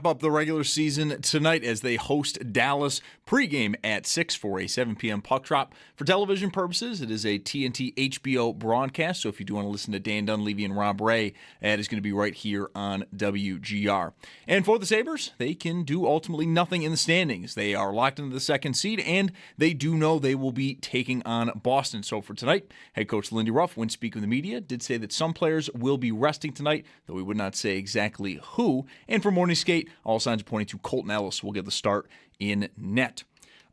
wrap up the regular season tonight as they host Dallas. Pregame at 6 for a 7 p.m. puck drop. For television purposes, it is a TNT HBO broadcast, so if you do want to listen to Dan Dunleavy and Rob Ray, that is going to be right here on WGR. And for the Sabres, they can do ultimately nothing in the standings. They are locked into the second seed, and they do know they will be taking on Boston. So for tonight, head coach Lindy Ruff, when speaking with the media, did say that some players will be resting tonight, though he would not say exactly who. And for morning skate, all signs are pointing to Colton Ellis will get the start in net.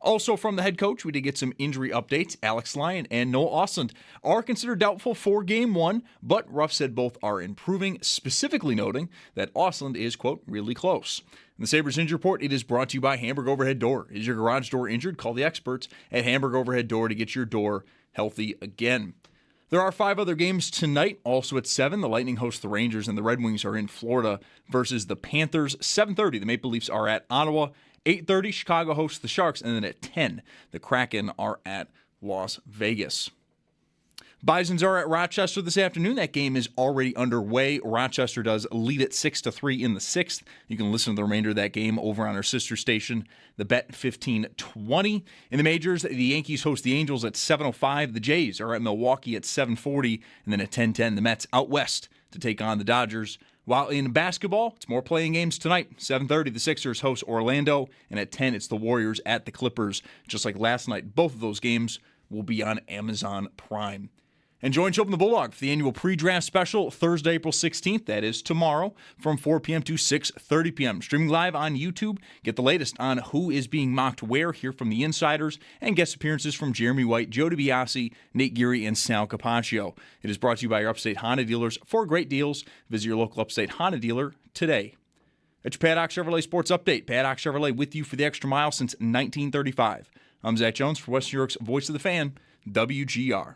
Also from the head coach, we did get some injury updates. Alex Lyon and Noah Ostlund are considered doubtful for Game 1, but Ruff said both are improving, specifically noting that Ostlund is, quote, really close. In the Sabres Injury Report, it is brought to you by Hamburg Overhead Door. Is your garage door injured? Call the experts at Hamburg Overhead Door to get your door healthy again. There are 5 other games tonight, also at 7. The Lightning host the Rangers, and the Red Wings are in Florida versus the Panthers. 7:30, the Maple Leafs are at Ottawa. 8:30, Chicago hosts the Sharks, and then at 10, the Kraken are at Las Vegas. Bisons are at Rochester this afternoon. That game is already underway. Rochester does lead at 6-3 in the 6th. You can listen to the remainder of that game over on our sister station, the Bet 1520. In the majors, the Yankees host the Angels at 7:05. The Jays are at Milwaukee at 7:40. And then at 10:10, the Mets out west to take on the Dodgers. While in basketball, it's more playing games tonight. 7:30, the Sixers host Orlando. And at 10, it's the Warriors at the Clippers. Just like last night, both of those games will be on Amazon Prime. And join Schopp and the Bulldog for the annual pre-draft special Thursday, April 16th. That is tomorrow from 4 p.m. to 6:30 p.m. Streaming live on YouTube. Get the latest on who is being mocked where, hear from the insiders, and guest appearances from Jeremy White, Joe DiBiase, Nate Geary, and Sal Capaccio. It is brought to you by your Upstate Honda dealers. For great deals, visit your local Upstate Honda dealer today. That's your Paddock Chevrolet Sports Update. Paddock Chevrolet with you for the extra mile since 1935. I'm Zach Jones for West New York's Voice of the Fan, WGR.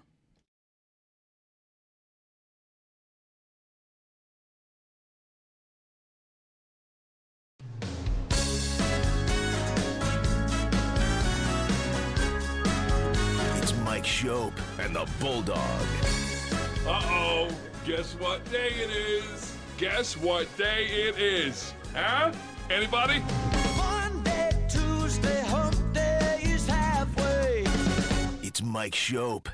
Schopp and the Bulldog. Uh-oh. Guess what day it is? Guess what day it is? Huh? Anybody? Monday, Tuesday, hump day is halfway. It's Mike Schopp.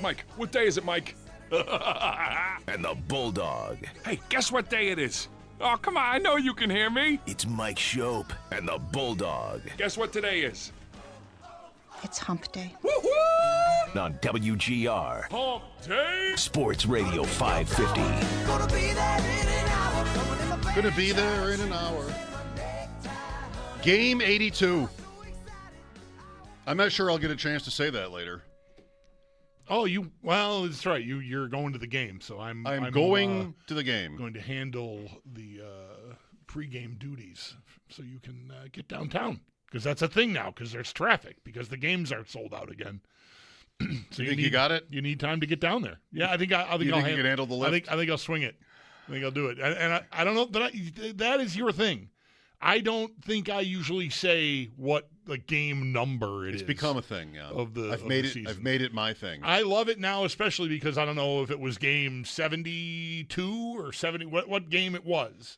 Mike. What day is it, Mike? And the Bulldog. Hey, guess what day it is? Oh, come on. I know you can hear me. It's Mike Schopp and the Bulldog. Guess what today is? It's hump day. Woo-hoo! On WGR. Hump day! Sports Radio 550. Gonna be there in an hour. Game 82. I'm not sure I'll get a chance to say that later. Oh, well, that's right. You're going to the game, so I'm going to the game. Going to handle the pregame duties so you can get downtown. Because that's a thing now, because there's traffic, because the games aren't sold out again. So you got it? You need time to get down there. Yeah, I think I'll you can handle the lift? I think I'll swing it. I think I'll do it. And I don't know, but that is your thing. I don't think I usually say what the game number it is. It's become a thing, yeah. I've made it my thing. I love it now, especially because I don't know if it was game 72 or 70, what game it was.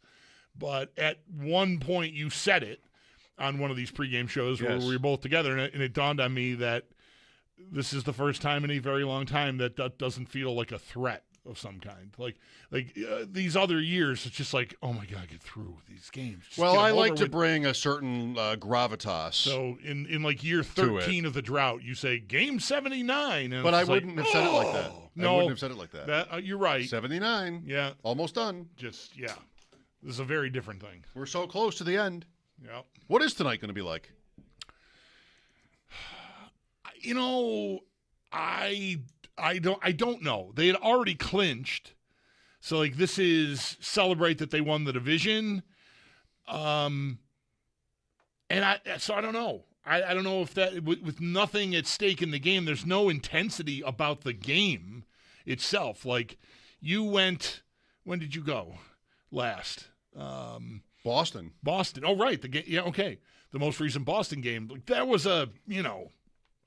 But at one point you said it on one of these pregame shows where we were both together, and it dawned on me that this is the first time in a very long time that doesn't feel like a threat of some kind. Like these other years, it's just like, oh my God, get through these games. Just well, I like to bring a certain gravitas. So in like year 13 of the drought, you say game 79. And but I wouldn't have said it like that. No, I wouldn't have said it like that. You're right. 79. Yeah. Almost done. This is a very different thing. We're so close to the end. Yeah. What is tonight going to be like? I don't know. They had already clinched, so like this is celebrate that they won the division. And I don't know. I don't know if that with nothing at stake in the game. There's no intensity about the game itself. Like you went. When did you go last? Boston. Oh, right. The game. Yeah, okay. The most recent Boston game. Like, that was I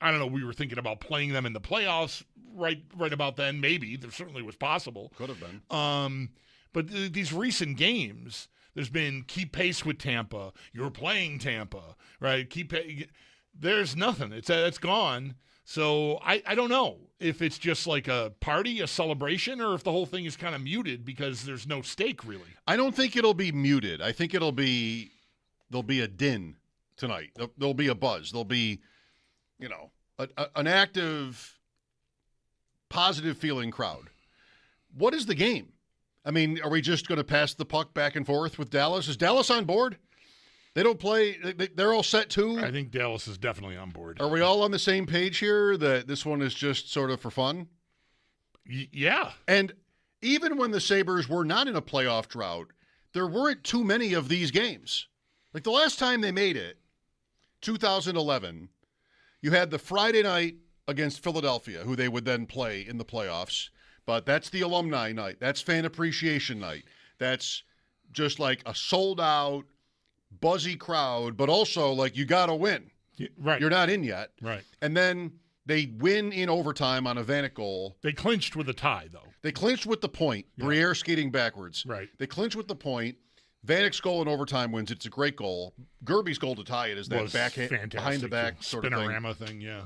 don't know. We were thinking about playing them in the playoffs right about then. Maybe. There certainly was possible. Could have been. But these recent games, there's been keep pace with Tampa. You're playing Tampa, right? There's nothing. It's gone. So I don't know if it's just like a party, a celebration, or if the whole thing is kind of muted because there's no stake really. I don't think it'll be muted. I think there'll be a din tonight. There'll be a buzz. There'll be, an active, positive feeling crowd. What is the game? I mean, are we just going to pass the puck back and forth with Dallas? Is Dallas on board? They don't play. They're all set too? I think Dallas is definitely on board. Are we all on the same page here that this one is just sort of for fun? Yeah. And even when the Sabres were not in a playoff drought, there weren't too many of these games. Like the last time they made it, 2011, you had the Friday night against Philadelphia, who they would then play in the playoffs. But that's the alumni night. That's fan appreciation night. That's just like a sold-out, buzzy crowd, but also like you got to win. Right. You're not in yet. Right. And then they win in overtime on a Vanek goal. They clinched with a tie, though. They clinched with the point. Yeah. Briere skating backwards. Right. They clinched with the point. Vanek's goal in overtime wins. It's a great goal. Gerby's goal to tie it is that backhand behind the back sort of thing. Spinorama thing, yeah.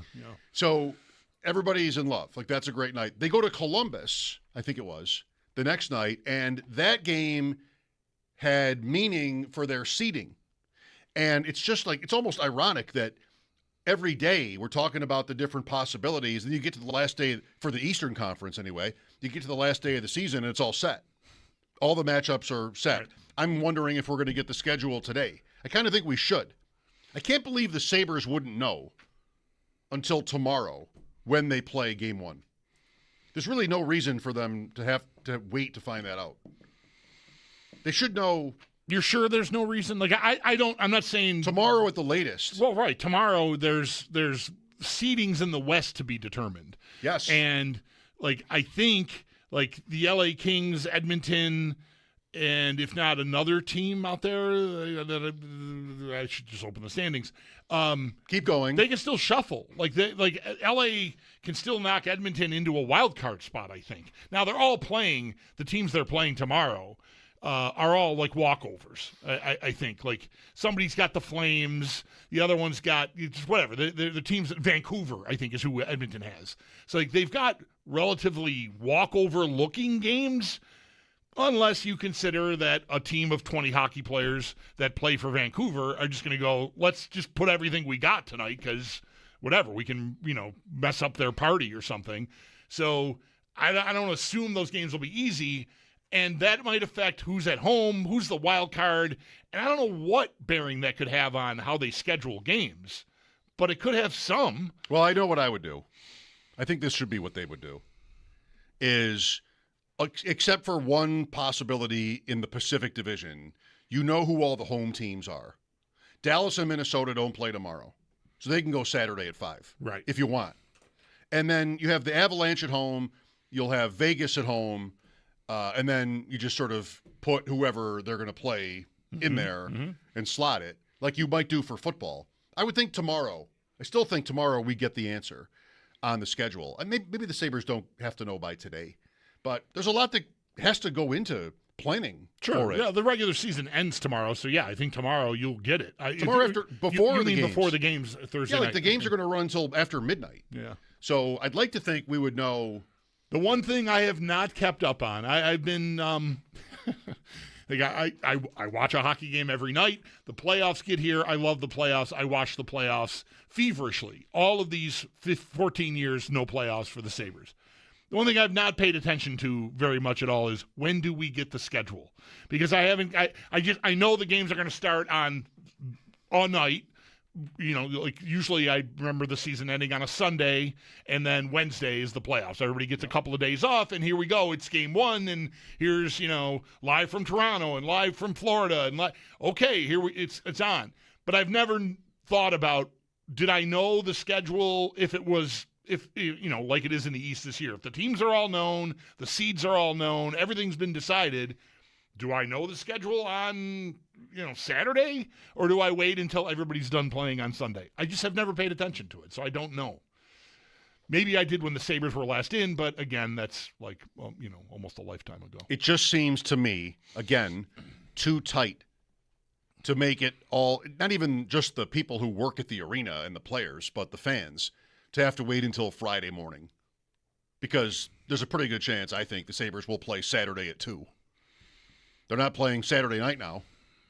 So everybody's in love. Like, that's a great night. They go to Columbus, I think it was, the next night, and that game had meaning for their seeding. And it's just like, it's almost ironic that every day we're talking about the different possibilities, and you get to the last day, for the Eastern Conference anyway, you get to the last day of the season and it's all set. All the matchups are set. Right. I'm wondering if we're going to get the schedule today. I kind of think we should. I can't believe the Sabres wouldn't know until tomorrow when they play game one. There's really no reason for them to have to wait to find that out. They should know. You're sure there's no reason? Like, I'm not saying tomorrow at the latest. Well, right. Tomorrow there's seedings in the West to be determined. Yes. And like, I think like the LA Kings, Edmonton, and if not another team out there, I should just open the standings. Keep going. They can still shuffle. Like LA can still knock Edmonton into a wild card spot, I think. Now they're all playing, the teams they're playing tomorrow are all like walkovers, I think. Like somebody's got the Flames, the other one's got whatever. The teams, Vancouver, I think, is who Edmonton has. So like they've got relatively walkover looking games, unless you consider that a team of 20 hockey players that play for Vancouver are just going to go, let's just put everything we got tonight because whatever, we can, mess up their party or something. So I don't assume those games will be easy, and that might affect who's at home, who's the wild card, and I don't know what bearing that could have on how they schedule games, but it could have some. Well, I know what I would do. I think this should be what they would do, is except for one possibility in the Pacific Division, you know who all the home teams are. Dallas and Minnesota don't play tomorrow, so they can go Saturday at 5, right? If you want. And then you have the Avalanche at home, you'll have Vegas at home, and then you just sort of put whoever they're going to play in there and slot it, like you might do for football. I would think tomorrow, I still think tomorrow we get the answer on the schedule. And maybe the Sabres don't have to know by today. But there's a lot that has to go into planning for it. Yeah, the regular season ends tomorrow, so yeah, I think tomorrow you'll get it. Before the games Thursday night? Yeah, night. The games are going to run until after midnight. Yeah. So I'd like to think we would know. The one thing I have not kept up on, I've been I watch a hockey game every night. The playoffs get here. I love the playoffs. I watch the playoffs feverishly. All of these 14 years, no playoffs for the Sabres. The one thing I've not paid attention to very much at all is when do we get the schedule? Because I know the games are going to start on all night. Like usually I remember the season ending on a Sunday, and then Wednesday is the playoffs. Everybody gets a couple of days off, and here we go. It's game one, and here's live from Toronto and live from Florida, and it's on. But I've never thought about, did I know the schedule if like it is in the East this year? If the teams are all known, the seeds are all known, everything's been decided, do I know the schedule on Saturday, or do I wait until everybody's done playing on Sunday? I just have never paid attention to it, so I don't know. Maybe I did when the Sabres were last in, but again, that's like, almost a lifetime ago. It just seems to me, again, too tight to make it all, not even just the people who work at the arena and the players, but the fans, to have to wait until Friday morning. Because there's a pretty good chance, I think, the Sabres will play Saturday at 2. They're not playing Saturday night now,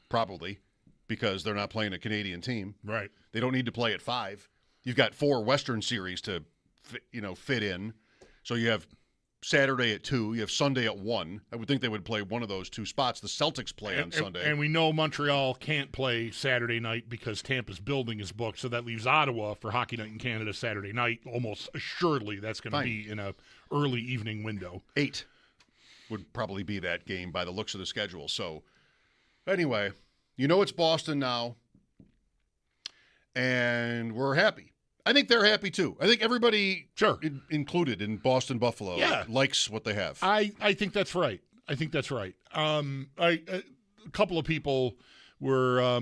probably, because they're not playing a Canadian team. Right. They don't need to play at 5. You've got 4 Western series to fit in. So you have Saturday at 2. You have Sunday at 1. I would think they would play one of those 2 spots. The Celtics play on Sunday. And we know Montreal can't play Saturday night because Tampa's building is booked, so that leaves Ottawa for Hockey Night in Canada Saturday night. Almost assuredly that's going to be in a early evening window. 8 would probably be that game by the looks of the schedule. So anyway, it's Boston now, and we're happy. I think they're happy too. I think everybody, included in Boston Buffalo, likes what they have. I think that's right. A couple of people were,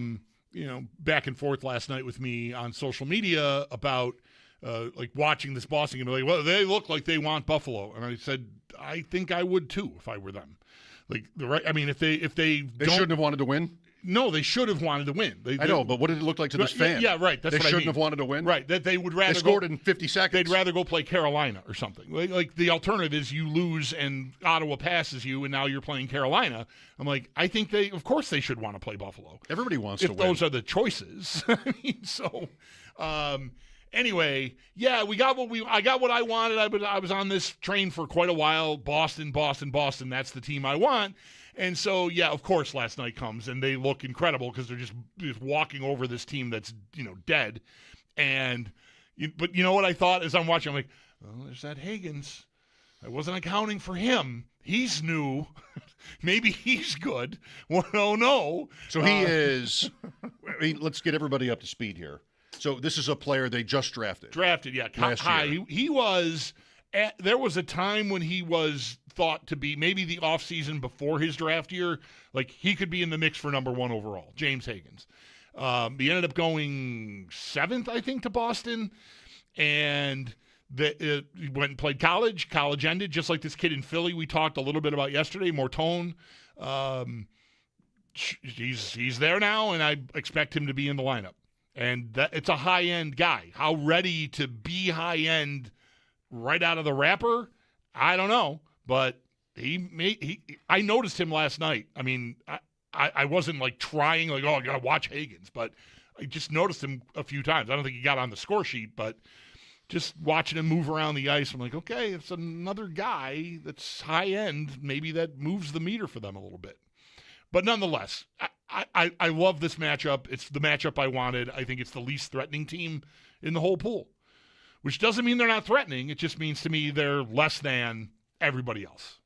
back and forth last night with me on social media about watching this Boston game. Like, well, they look like they want Buffalo, and I said I think I would too if I were them. If they shouldn't have wanted to win. No, they should have wanted to win. I know, but what did it look like to this fan? Yeah, right. That's they what shouldn't have wanted to win. Right. That they would rather they scored in 50 seconds. They'd rather go play Carolina or something. Like the alternative is you lose and Ottawa passes you, and now you're playing Carolina. I'm like, I think of course they should want to play Buffalo. Everybody wants to win. If those are the choices. Anyway, yeah, I got what I wanted. I was on this train for quite a while. Boston. That's the team I want. And so, yeah, of course, last night comes, and they look incredible because they're just walking over this team that's, dead. But you know what I thought as I'm watching? I'm like, oh, there's that Higgins. I wasn't accounting for him. He's new. Maybe he's good. Well, no. So he is let's get everybody up to speed here. So this is a player they just drafted. Yeah. Last year. He was there was a time when he was thought to be maybe the offseason before his draft year. Like, he could be in the mix for number 1 overall, James Higgins. He ended up going 7th, I think, to Boston. And he went and played college. College ended, just like this kid in Philly we talked a little bit about yesterday, Mortone. He's there now, and I expect him to be in the lineup. And it's a high-end guy. How ready to be high-end right out of the wrapper, I don't know. But I noticed him last night. I mean, I wasn't like trying, like, oh, I got to watch Higgins. But I just noticed him a few times. I don't think he got on the score sheet, but just watching him move around the ice, I'm like, okay, it's another guy that's high-end. Maybe that moves the meter for them a little bit. But nonetheless, I love this matchup. It's the matchup I wanted. I think it's the least threatening team in the whole pool, which doesn't mean they're not threatening. It just means to me they're less than everybody else.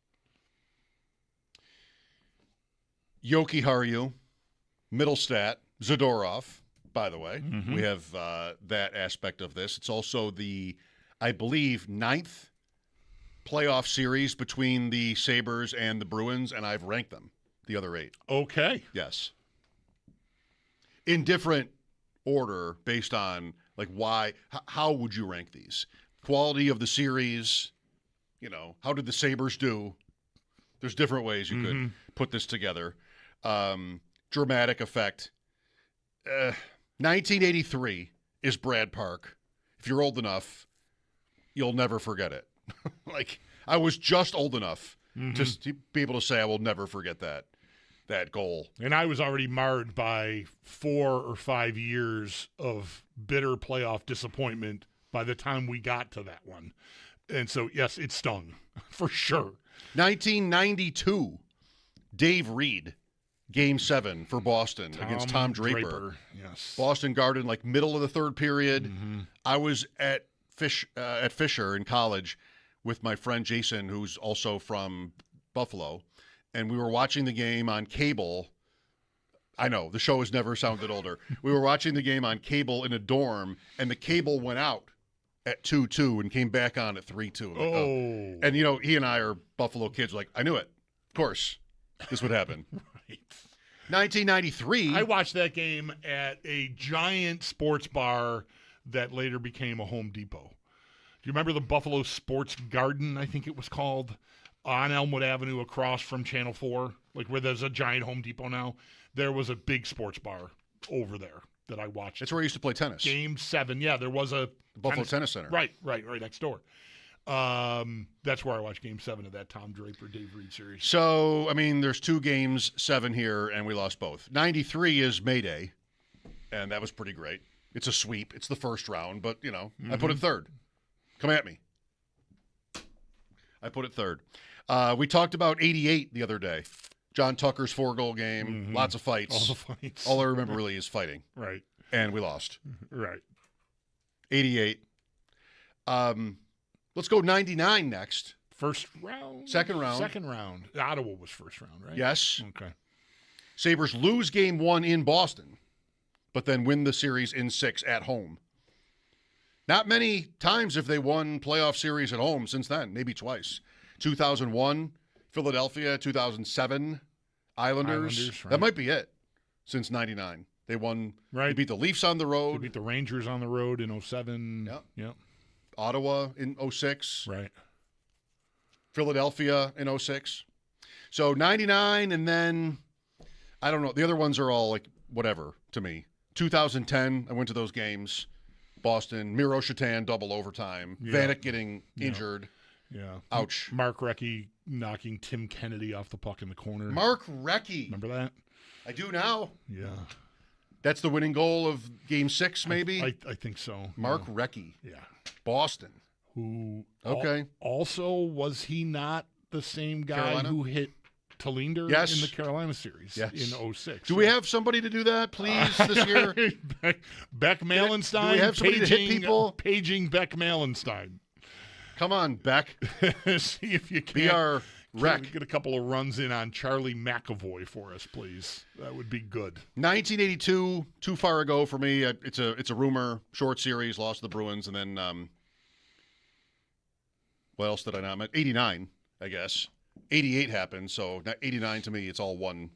Yoki Haru, Middlestat, Zadorov, by the way. Mm-hmm. We have that aspect of this. It's also the, I believe, 9th playoff series between the Sabres and the Bruins, and I've ranked them, the other 8. Okay. Yes. In different order based on, like, why, how would you rank these? Quality of the series, how did the Sabres do? There's different ways you could put this together. Dramatic effect. 1983 is Brad Park. If you're old enough, you'll never forget it. Like, I was just old enough to be able to say I will never forget that goal. And I was already marred by 4 or 5 years of bitter playoff disappointment by the time we got to that one. And so, yes, it stung, for sure. 1992, Dave Reed, Game 7 for Boston against Tom Draper. Yes. Boston Garden, like middle of the third period. I was at Fisher in college with my friend Jason, who's also from Buffalo, and we were watching the game on cable. I know, the show has never sounded older. We were watching the game on cable in a dorm, and the cable went out at 2-2 and came back on at 3-2. Like, oh. And, he and I are Buffalo kids. Like, I knew it. Of course, this would happen. Right. 1993. I watched that game at a giant sports bar that later became a Home Depot. you remember the Buffalo Sports Garden, I think it was called, on Elmwood Avenue across from Channel 4, like where there's a giant Home Depot now? There was a big sports bar over there that I watched. That's where I used to play tennis. Game 7, yeah, there was a Buffalo Tennis Center. Right next door. That's where I watched Game 7 of that Tom Draper, Dave Reed series. So, I mean, there's 2 games 7 here, and we lost both. 93 is May Day, and that was pretty great. It's a sweep. It's the first round, but, I put it third. Come at me. I put it third. We talked about 88 the other day. John Tucker's 4-goal game, lots of fights. All the fights. All I remember really is fighting. Right. And we lost. Right. 88. Let's go 99 next. First round? Second round. Second round. Ottawa was first round, right? Yes. Okay. Sabres lose game 1 in Boston, but then win the series in 6 at home. Not many times have they won playoff series at home since then, maybe twice. 2001, Philadelphia, 2007, Islanders. Right. That might be it since 99. They won. Right. They beat the Leafs on the They road. beat the Rangers on the road in 07. Yep. Ottawa in 06. Right. Philadelphia in 06. So 99, and then, I don't know. The other ones are all like whatever to me. 2010, I went to those games. Boston, Miro Shatan, double overtime. Yeah. Vanek getting injured. Yeah. Ouch. Mark Recchi knocking Tim Kennedy off the puck in the corner. Mark Recchi. Remember that? I do now. Yeah. That's the winning goal of Game 6, maybe? I think so. Mark Recchi. Yeah. Boston. Who Okay. Also, was he not the same guy Carolina? who hit Talinder Yes. in the Carolina series Yes. in 06? Do we have somebody to do that, please, this year? Beck Malenstein. Do we have somebody to hit people? Paging Beck Malenstein. Come on, Beck. See if you can. Be our wreck. Get a couple of runs in on Charlie McAvoy for us, please. That would be good. 1982, too far ago for me. It's a rumor. Short series, lost to the Bruins, and then what else did I not? 89, I guess. 88 happened, so 89 to me, it's all one.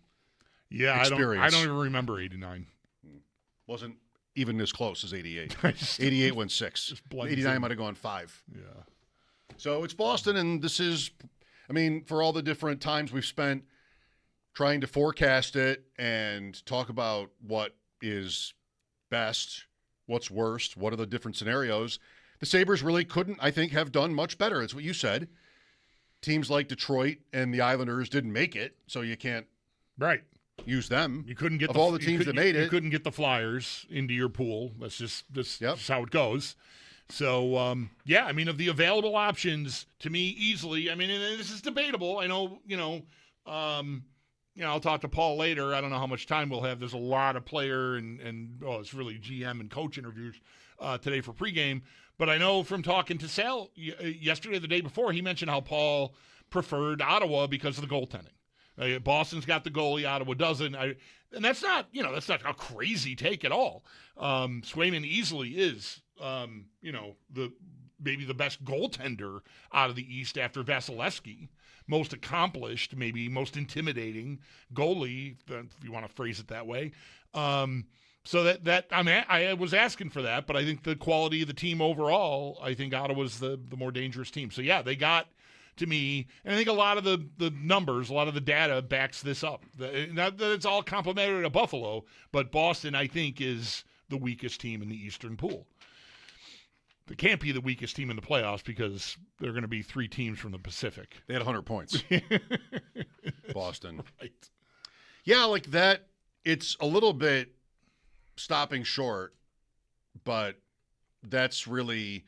Yeah, experience. I don't even remember 89. Wasn't even as close as 88. I just- 88 went 6. Just blends 89 in. might have gone 5. Yeah. So it's Boston, and this is, I mean, for all the different times we've spent trying to forecast it and talk about what is best, what's worst, what are the different scenarios, the Sabres really couldn't, I think, have done much better. It's what you said. Teams like Detroit and the Islanders didn't make it, so you can't Right. use them. You couldn't get Of all the teams that made You it. couldn't get the Flyers into your pool. That's just Yep. how it goes. So yeah, I mean, of the available options to me, easily. I mean, and this is debatable. I know, I'll talk to Paul later. I don't know how much time we'll have. There's a lot of player and it's really GM and coach interviews today for pregame. But I know from talking to Sal yesterday, the day before, he mentioned how Paul preferred Ottawa because of the goaltending. Boston's got the goalie, Ottawa doesn't. And that's not a crazy take at all. Swayman easily is, maybe the best goaltender out of the East after Vasilevsky. Most accomplished, maybe most intimidating goalie, if you want to phrase it that way. So that I mean, I was asking for that, but I think the quality of the team overall, I think Ottawa's the more dangerous team. So yeah, they got to me, and I think a lot of the numbers, a lot of the data backs this up. Not that it's all complimentary to Buffalo, but Boston, I think, is the weakest team in the Eastern pool. They can't be the weakest team in the playoffs because they're going to be 3 teams from the Pacific. They had 100 points. Boston. Right. Yeah, like that, it's a little bit stopping short, but that's really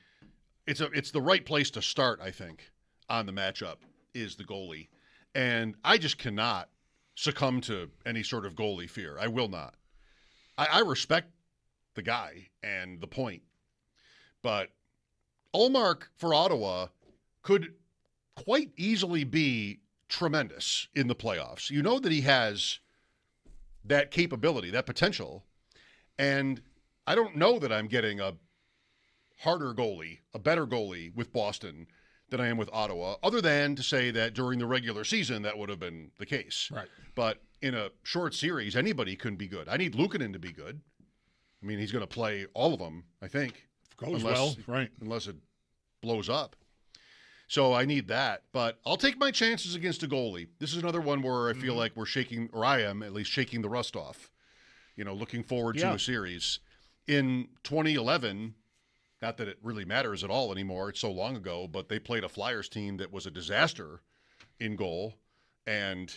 it's the right place to start, I think, on the matchup is the goalie. And I just cannot succumb to any sort of goalie fear. I will not. I respect the guy and the point. But Ullmark for Ottawa could quite easily be tremendous in the playoffs. You know that he has that capability, that potential. And I don't know that I'm getting a harder goalie, a better goalie with Boston than I am with Ottawa, other than to say that during the regular season that would have been the case. Right. But in a short series, anybody can be good. I need Luukkonen to be good. I mean, he's going to play all of them, I think. Goes well, right. Unless it blows up. So I need that. But I'll take my chances against a goalie. This is another one where I feel like we're shaking, or I am at least shaking the rust off. Looking forward to a series. In 2011, not that it really matters at all anymore, it's so long ago, but they played a Flyers team that was a disaster in goal, and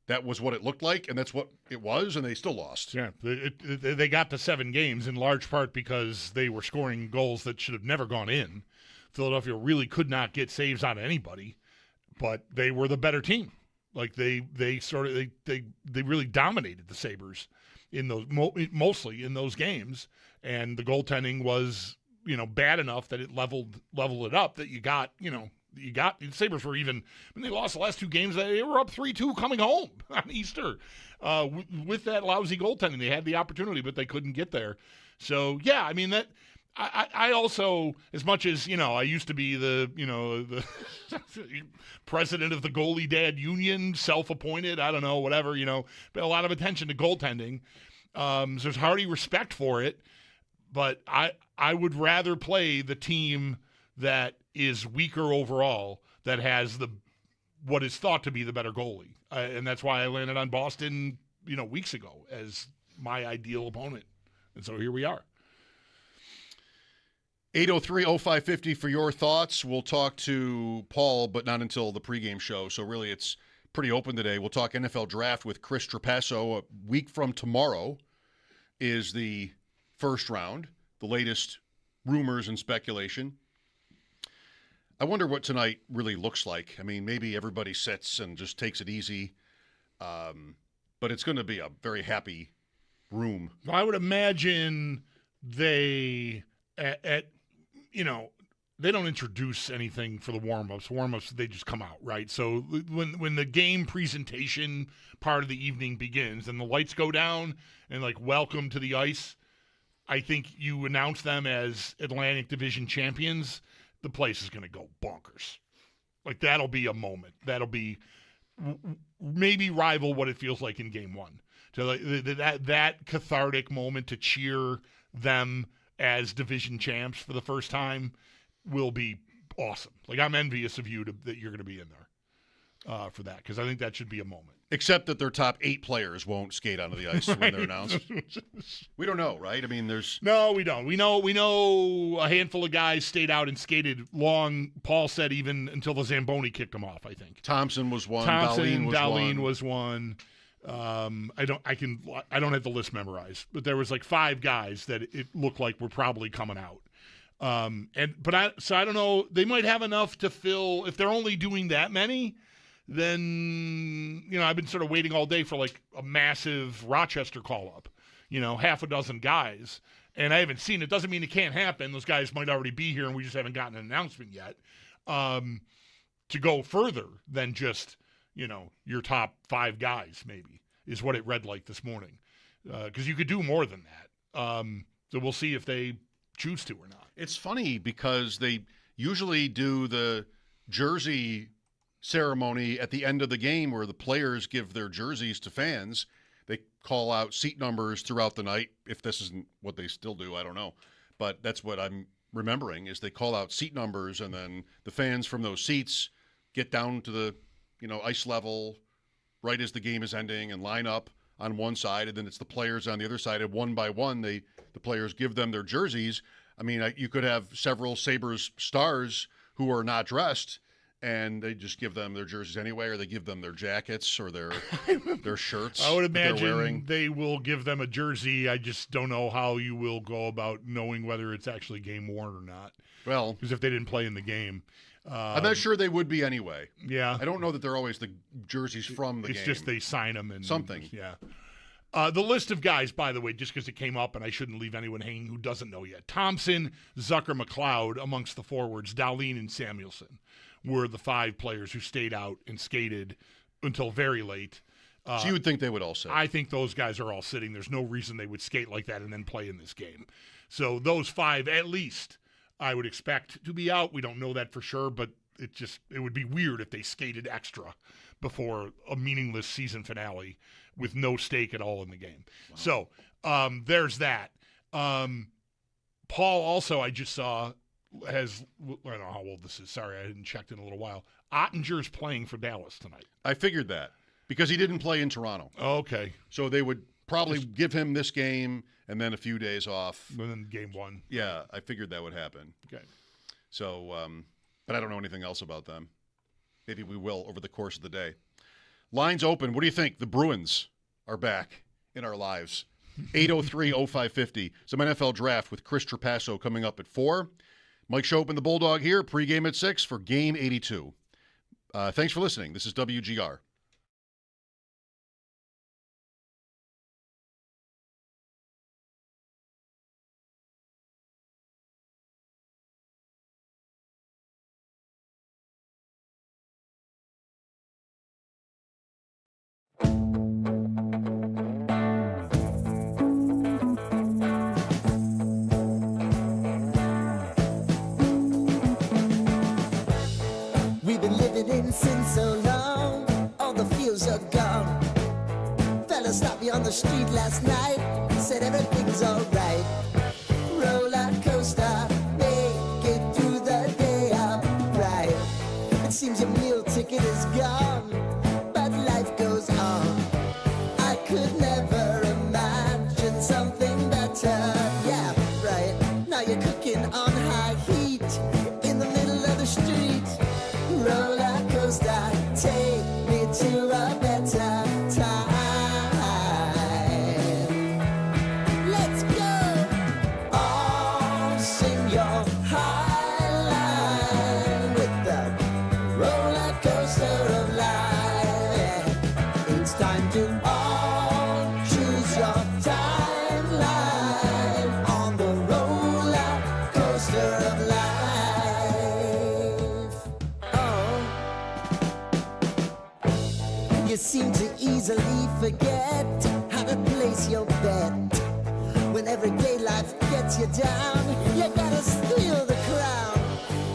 that was what it looked like, and that's what it was, and they still lost. Yeah, they got to 7 games in large part because they were scoring goals that should have never gone in. Philadelphia really could not get saves on anybody, but they were the better team. Like they really dominated the Sabres in those mostly in those games, and the goaltending was bad enough that it leveled it up. That you got the Sabres were even when they lost the last 2 games, they were up 3-2 coming home on Easter with that lousy goaltending. They had the opportunity, but they couldn't get there. So yeah, I mean that. I also, as much as I used to be the president of the goalie dad union, self-appointed, I don't know, whatever, pay a lot of attention to goaltending. So there's hearty respect for it, but I would rather play the team that is weaker overall, that has what is thought to be the better goalie, and that's why I landed on Boston, weeks ago as my ideal opponent, and so here we are. 803-0550 for your thoughts. We'll talk to Paul, but not until the pregame show. So really it's pretty open today. We'll talk NFL draft with Chris Trapasso. A week from tomorrow is the first round, the latest rumors and speculation. I wonder what tonight really looks like. I mean, maybe everybody sits and just takes it easy, but it's going to be a very happy room. I would imagine they they don't introduce anything for the warm-ups. Warm-ups, they just come out, right? So when the game presentation part of the evening begins and the lights go down and, welcome to the ice, I think you announce them as Atlantic Division champions, the place is going to go bonkers. That'll be a moment. That'll be maybe rival what it feels like in Game 1. So that cathartic moment to cheer them as division champs for the first time will be awesome. I'm envious of you that you're going to be in there for that, because I think that should be a moment. Except that their top 8 players won't skate onto the ice when they're announced. We don't know, right? I mean, No, we don't. We know a handful of guys stayed out and skated long. Paul said even until the Zamboni kicked them off, I think. Thompson was one. Dahlin was one. I don't have the list memorized, but there was 5 guys that it looked like were probably coming out. So I don't know. They might have enough to fill. If they're only doing that many, then I've been sort of waiting all day for a massive Rochester call up. Half a dozen guys, and I haven't seen it. Doesn't mean it can't happen. Those guys might already be here, and we just haven't gotten an announcement yet. To go further than just your top 5 guys, maybe, is what it read like this morning. Because you could do more than that. So we'll see if they choose to or not. It's funny because they usually do the jersey ceremony at the end of the game where the players give their jerseys to fans. They call out seat numbers throughout the night. If this isn't what they still do, I don't know. But that's what I'm remembering, is they call out seat numbers, and then the fans from those seats get down to the ice level right as the game is ending and line up on one side, and then it's the players on the other side, and one by one the players give them their jerseys. I mean, you could have several Sabres stars who are not dressed, and they just give them their jerseys anyway, or they give them their jackets or their shirts. I would imagine they will give them a jersey. I just don't know how you will go about knowing whether it's actually game worn or not. Well, because if they didn't play in the game. I'm not sure they would be anyway. Yeah. I don't know that they're always the jerseys from the game. It's just they sign them. And something. Yeah. The list of guys, by the way, just because it came up, and I shouldn't leave anyone hanging who doesn't know yet. Thompson, Zucker, McLeod amongst the forwards. Dahlin and Samuelson were the 5 players who stayed out and skated until very late. So you would think they would all sit? I think those guys are all sitting. There's no reason they would skate like that and then play in this game. So those 5 at least I would expect to be out. We don't know that for sure, but it would be weird if they skated extra before a meaningless season finale with no stake at all in the game. Wow. So there's that. Paul also, I just saw has, I don't know how old this is. Sorry, I hadn't checked in a little while. Ottinger's playing for Dallas tonight. I figured that because he didn't play in Toronto. Okay. So they would probably give him this game and then a few days off. And then game one. Yeah, I figured that would happen. Okay. So, but I don't know anything else about them. Maybe we will over the course of the day. Lines open. What do you think? The Bruins are back in our lives. 803-0550. Some NFL draft with Chris Trapasso coming up at 4. Mike Schopp and the Bulldog here. Pregame at 6 for Game 82. Thanks for listening. This is WGR. We've been living in sin so long, all the feels are gone. Fella stopped me on the street last night, said everything's alright. Roller coaster, make it through the day upright. It seems your meal ticket is gone, but life goes on. I could never imagine something better. Yeah, right. Now you're cooking on high heat in the middle of the street. Roller coaster, take me to a better time. Let's go. All sing your high line with the roller coaster of life. It's time to all choose your timeline on the roller coaster of life. You seem to easily forget how to place your bet. When everyday life gets you down, you gotta steal the crown.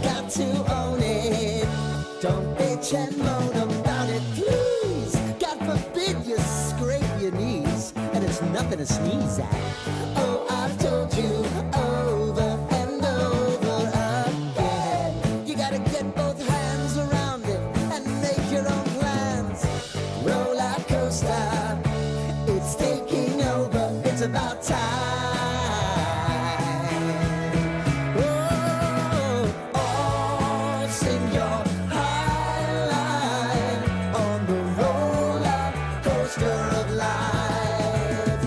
Got to own it. Don't bitch and moan about it, please. God forbid you scrape your knees, and it's nothing to sneeze at. Oh, I've told you over and over again. You gotta get both hands around it and make your own plans. Roller coaster, it's taking over. It's about time. Oh, all sing your high line on the roller coaster of life.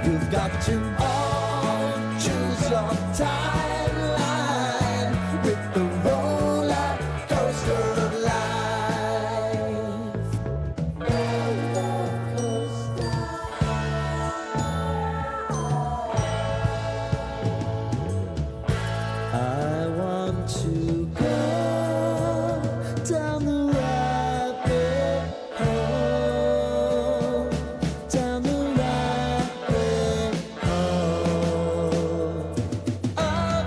You've got to all choose your timeline with the roller coaster of life. Roller coaster. I want to go down the rabbit hole, down the rabbit hole. Oh,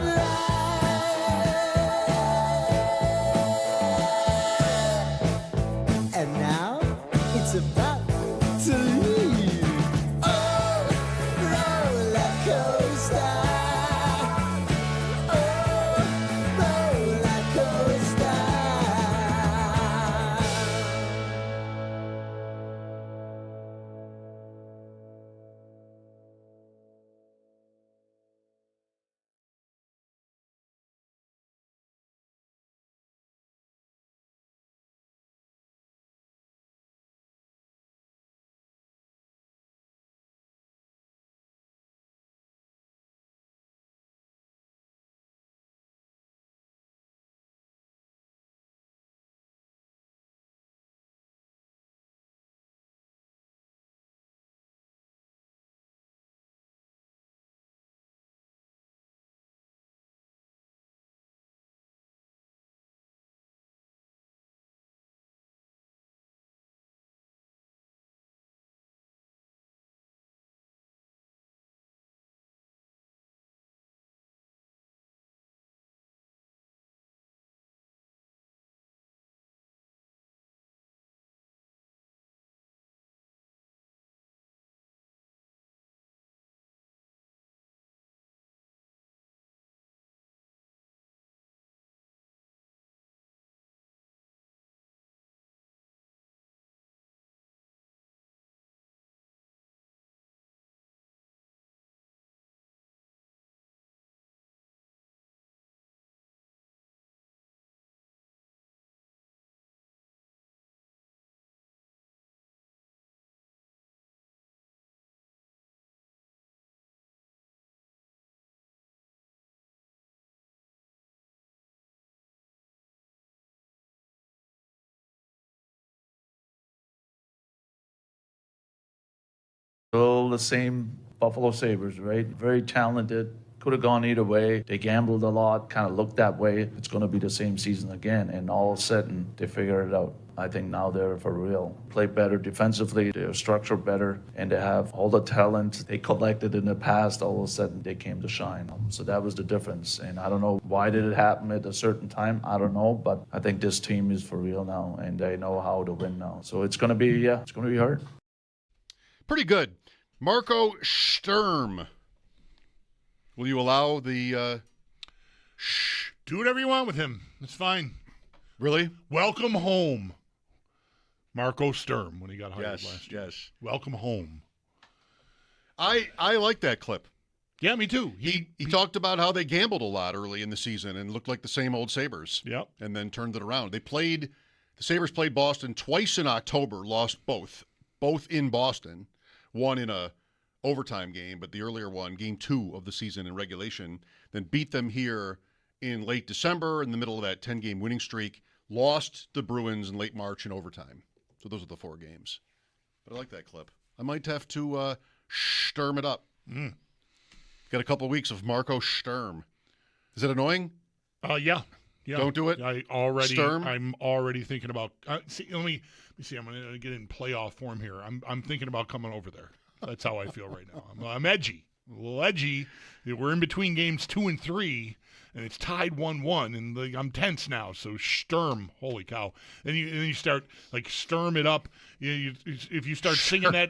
Still the same Buffalo Sabres, right? Very talented. Could have gone either way. They gambled a lot, kind of looked that way. It's going to be the same season again. And all of a sudden, they figured it out. I think now they're for real. Play better defensively. They're structured better. And they have all the talent they collected in the past. All of a sudden, they came to shine. So that was the difference. And I don't know why did it happen at a certain time. I don't know. But I think this team is for real now. And they know how to win now. So it's going to be, it's going to be hard. Pretty good. Marco Sturm. Will you allow the Do whatever you want with him. It's fine. Really? Welcome home. Marco Sturm when he got hired last year. Yes. Welcome home. I like that clip. Yeah, me too. He talked about how they gambled a lot early in the season and looked like the same old Sabres. Yep. And then turned it around. The Sabres played Boston twice in October, lost both in Boston, one in a overtime game, but the earlier one, game 2 of the season in regulation, then beat them here in late December in the middle of that 10-game winning streak, lost the Bruins in late March in overtime. So those are the 4 games. But I like that clip. I might have to sturm it up. Got a couple of weeks of Marco Sturm. Is it annoying? Yeah. Don't do it? Sturm? I'm already thinking about let me see. I'm going to get in playoff form here. I'm thinking about coming over there. That's how I feel right now. I'm edgy. A little edgy. We're in between games 2 and 3, and it's tied 1-1, and I'm tense now. So Sturm, holy cow! And you start like Sturm it up. If you start singing that,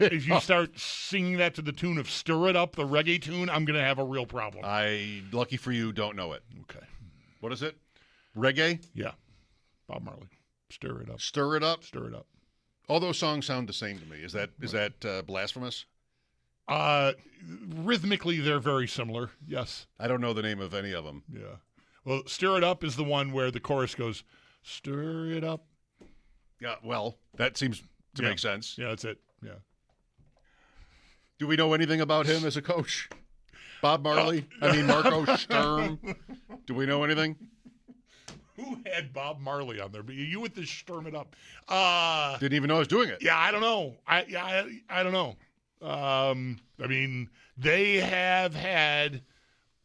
to the tune of "Stir It Up," the reggae tune, I'm gonna have a real problem. Lucky for you, don't know it. Okay. What is it? Reggae? Yeah. Bob Marley. Stir it up. Stir it up. Stir it up. All those songs sound the same to me. Is that blasphemous? Rhythmically, they're very similar. Yes. I don't know the name of any of them. Yeah. Well, Stir It Up is the one where the chorus goes, "Stir it up." Yeah. Well, that seems to make sense. Yeah, that's it. Yeah. Do we know anything about him as a coach? Bob Marley? Marco Sturm. Do we know anything? Who had Bob Marley on there? But you with the Sturm It Up. Didn't even know I was doing it. Yeah, I don't know. I don't know. They have had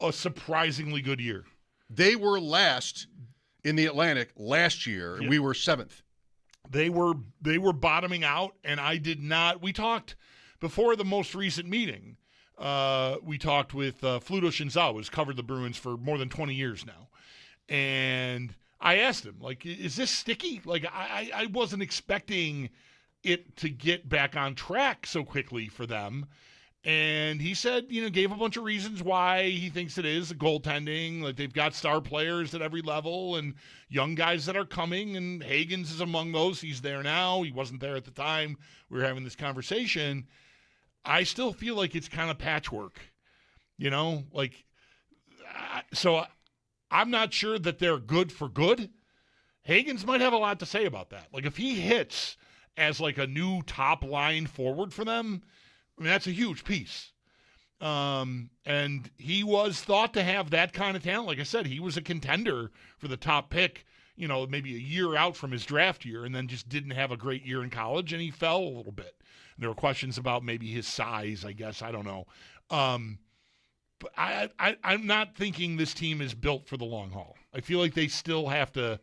a surprisingly good year. They were last in the Atlantic last year, and we were 7th. They were bottoming out, and I did not. We talked before the most recent meeting. We talked with Fluto Shinzawa, who's covered the Bruins for more than 20 years now, and I asked him, like, is this sticky? Like, I wasn't expecting it to get back on track so quickly for them. And he said, gave a bunch of reasons why he thinks it is. Goaltending, like they've got star players at every level and young guys that are coming, and Hagens is among those. He's there now. He wasn't there at the time we were having this conversation. I still feel like it's kind of patchwork, so I'm not sure that they're good for good. Hagens might have a lot to say about that. Like, if he hits as like a new top line forward for them, that's a huge piece. And he was thought to have that kind of talent. Like I said, he was a contender for the top pick, maybe a year out from his draft year, and then just didn't have a great year in college, and he fell a little bit. And there were questions about maybe his size, I guess. I don't know. But I'm not thinking this team is built for the long haul. I feel like they still have to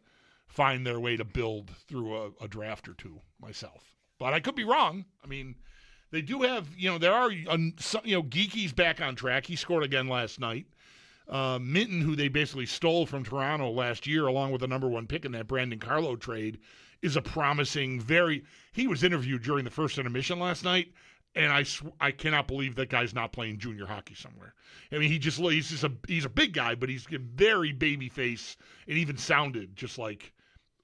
find their way to build through a draft or two myself. But I could be wrong. They do have, there are, Geeky's back on track. He scored again last night. Minton, who they basically stole from Toronto last year, along with the number 1 pick in that Brandon Carlo trade, is a promising, he was interviewed during the first intermission last night, and I cannot believe that guy's not playing junior hockey somewhere. He's a big guy, but he's a very baby face, and even sounded just like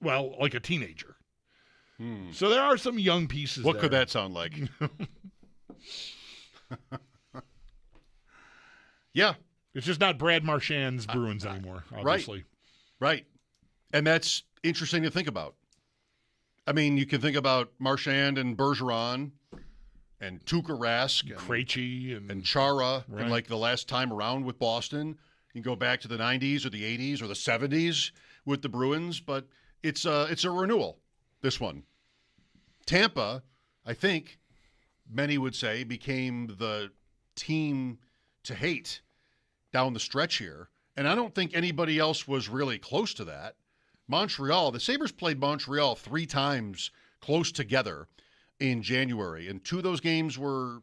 a teenager. So there are some young pieces. What there. could that sound like? Yeah. It's just not Brad Marchand's Bruins anymore, obviously. Right. And that's interesting to think about. You can think about Marchand and Bergeron and Tuukka Rask and Krejci and Chara, right. and like the last time around with Boston. You can go back to the 90s or the 80s or the 70s with the Bruins, but it's a renewal, this one. Tampa, I think, many would say, became the team to hate down the stretch here. And I don't think anybody else was really close to that. Montreal, the Sabres played Montreal 3 times close together in January. And 2 of those games were,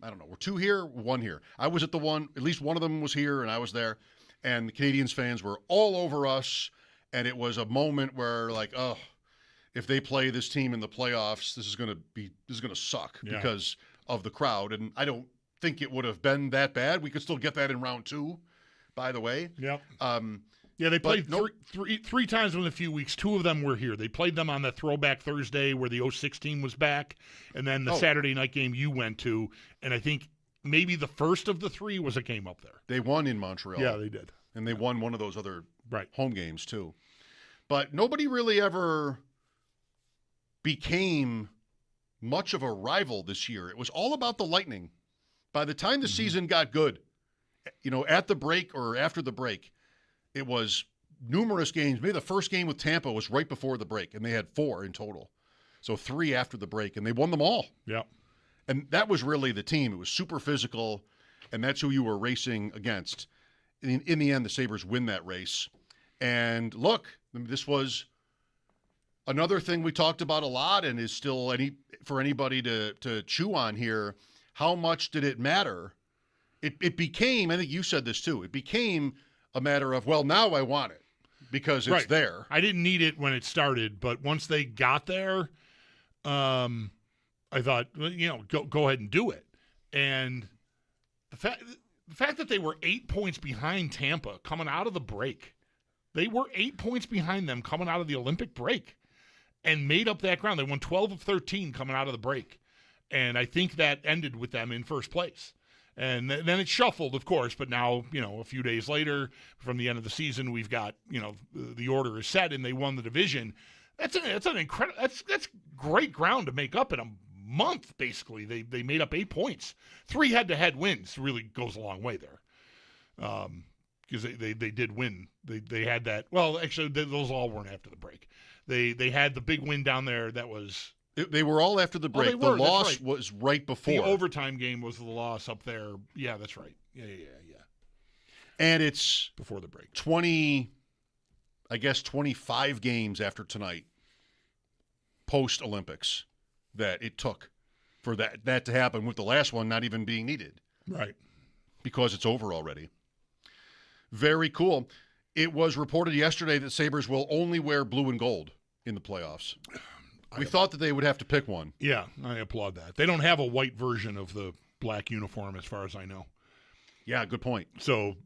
I don't know, were 2 here, 1 here. I was at the one, at least one of them was here, and I was there. And the Canadiens fans were all over us. And it was a moment where, like, oh, if they play this team in the playoffs, this is going to suck because of the crowd. And I don't think it would have been that bad. We could still get that in round 2, by the way. Yep. They played three times within a few weeks. 2 of them were here. They played them on the Throwback Thursday where the 06 team was back, and then the Saturday night game you went to, and I think maybe the first of the 3 was a game up there. They won in Montreal. Yeah, they did. And they won one of those other right home games, too. But nobody really ever became much of a rival this year. It was all about the Lightning. By the time the season got good, at the break or after the break, it was numerous games. Maybe the first game with Tampa was right before the break, and they had 4 in total. So 3 after the break, and they won them all. Yeah. And that was really the team. It was super physical, and that's who you were racing against. In the end, the Sabres win that race. And look, this was another thing we talked about a lot and is still for anybody to chew on here. How much did it matter? It became, I think you said this too, it became a matter of, well, now I want it because it's there. I didn't need it when it started, but once they got there, I thought, go ahead and do it. And the fact that they were 8 points behind Tampa coming out of the break, they were 8 points behind them coming out of the Olympic break and made up that ground. They won 12 of 13 coming out of the break. And I think that ended with them in first place. And then it shuffled, of course, but now, a few days later from the end of the season, we've got, the order is set and they won the division. That's an incredible, that's great ground to make up in a month, basically. They made up 8 points. 3 head-to-head wins really goes a long way there. Because they did win. They had that, well, actually, those all weren't after the break. They had the big win down there that was... They were all after the break. The loss was right before. The overtime game was the loss up there. Yeah, that's right. Yeah. And it's before the break. 25 games after tonight, post-Olympics, that it took for that to happen, with the last one not even being needed. Right. Because it's over already. Very cool. It was reported yesterday that Sabres will only wear blue and gold in the playoffs. We thought that they would have to pick one. Yeah, I applaud that. They don't have a white version of the black uniform, as far as I know. Yeah, good point. So,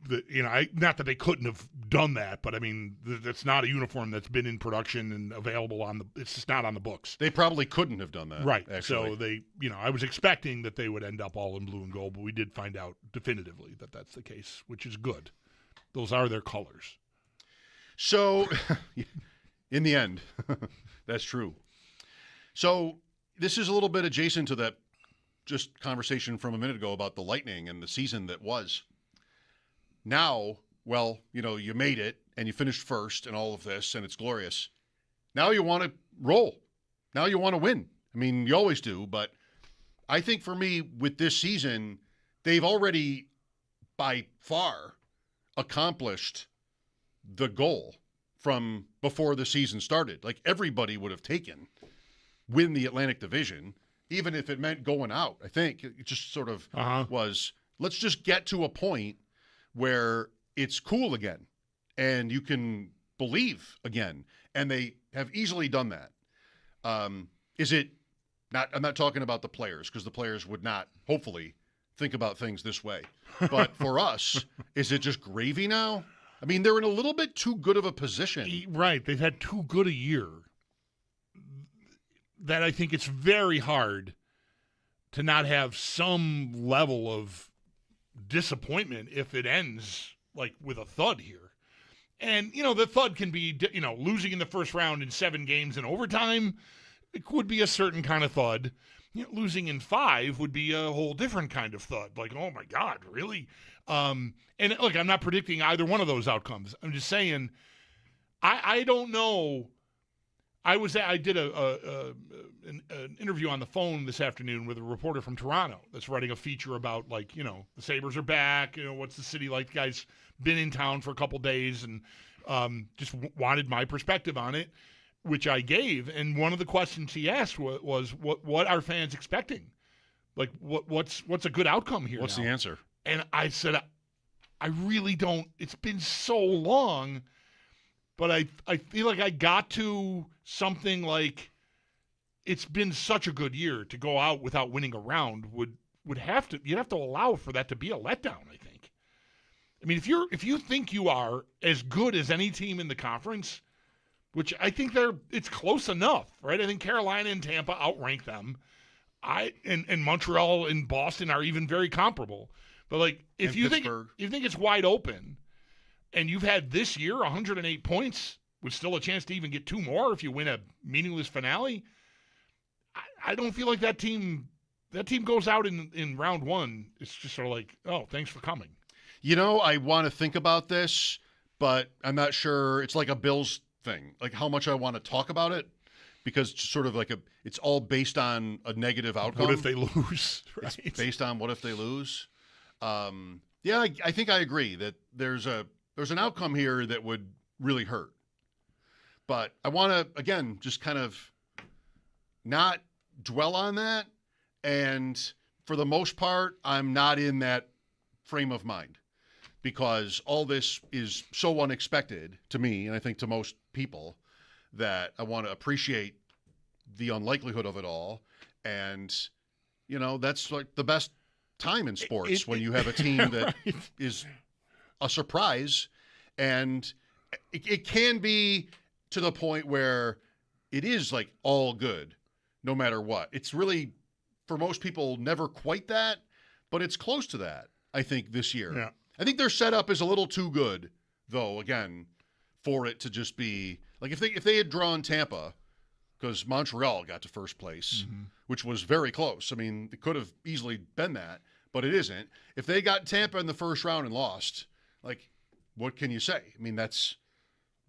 not that they couldn't have done that, but I mean, that's not a uniform that's been in production and available it's just not on the books. They probably couldn't have done that. Right. Actually. So they, I was expecting that they would end up all in blue and gold, but we did find out definitively that that's the case, which is good. Those are their colors. So, in the end, that's true. So this is a little bit adjacent to that just conversation from a minute ago about the Lightning and the season that was. Now, well, you made it and you finished first and all of this, and it's glorious. Now you want to roll. Now you want to win. I mean, you always do, but I think for me with this season, they've already by far accomplished the goal from before the season started. Like everybody would have taken win the Atlantic Division, even if it meant going out. I think it just sort of was, let's just get to a point where it's cool again and you can believe again. And they have easily done that. Is it not, I'm not talking about the players because the players would not, hopefully, think about things this way. But for us, is it just gravy now? I mean, they're in a little bit too good of a position. Right. They've had too good a year that I think it's very hard to not have some level of disappointment if it ends like with a thud here. And, the thud can be, losing in the first round in 7 games in overtime. It would be a certain kind of thud. Losing in 5 would be a whole different kind of thud. Like, oh my God, really? And look, I'm not predicting either one of those outcomes. I'm just saying, I don't know. I did an interview on the phone this afternoon with a reporter from Toronto that's writing a feature about, like, the Sabres are back. What's the city like? The guy's been in town for a couple days and just wanted my perspective on it, which I gave. And one of the questions he asked was what are fans expecting? Like, what's a good outcome here? What's the answer? And I said, I really don't. It's been so long, but I feel like I got to something like, it's been such a good year to go out without winning a round you'd have to allow for that to be a letdown, I think. I mean, if you think you are as good as any team in the conference, which I think it's close enough, right? I think Carolina and Tampa outrank them. And Montreal and Boston are even very comparable. But like, if you think it's wide open, and you've had this year 108 points with still a chance to even get 2 more if you win a meaningless finale, I don't feel like that team goes out in round 1. It's just sort of like, oh, thanks for coming. I want to think about this, but I'm not sure. It's like a Bills thing, like how much I want to talk about it, because it's sort of like it's all based on a negative outcome. What if they lose? Right? It's based on what if they lose. Yeah, I think I agree that there's an outcome here that would really hurt. But I want to, again, just kind of not dwell on that. And for the most part, I'm not in that frame of mind, because all this is so unexpected to me, and I think to most people, that I want to appreciate the unlikelihood of it all. And, that's like the best time in sports, when you have a team that is a surprise. And it can be to the point where it is like all good, no matter what. It's really, for most people, never quite that, but it's close to that, I think, this year. Yeah. I think their setup is a little too good, though, again, for it to just be like, if they had drawn Tampa, because Montreal got to first place, which was very close. I mean, it could have easily been that, but it isn't. If they got Tampa in the first round and lost, like, what can you say? I mean, that's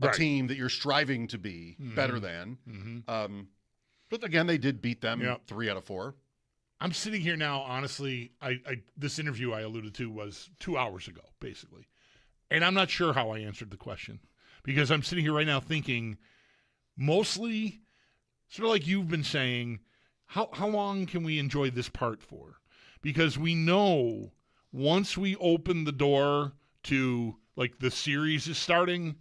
a team that you're striving to be better than. But again, they did beat them 3 out of 4. I'm sitting here now, honestly, this interview I alluded to was 2 hours ago, basically. And I'm not sure how I answered the question, because I'm sitting here right now thinking, mostly, sort of like you've been saying, how long can we enjoy this part for? Because we know once we open the door to, like, the series is starting,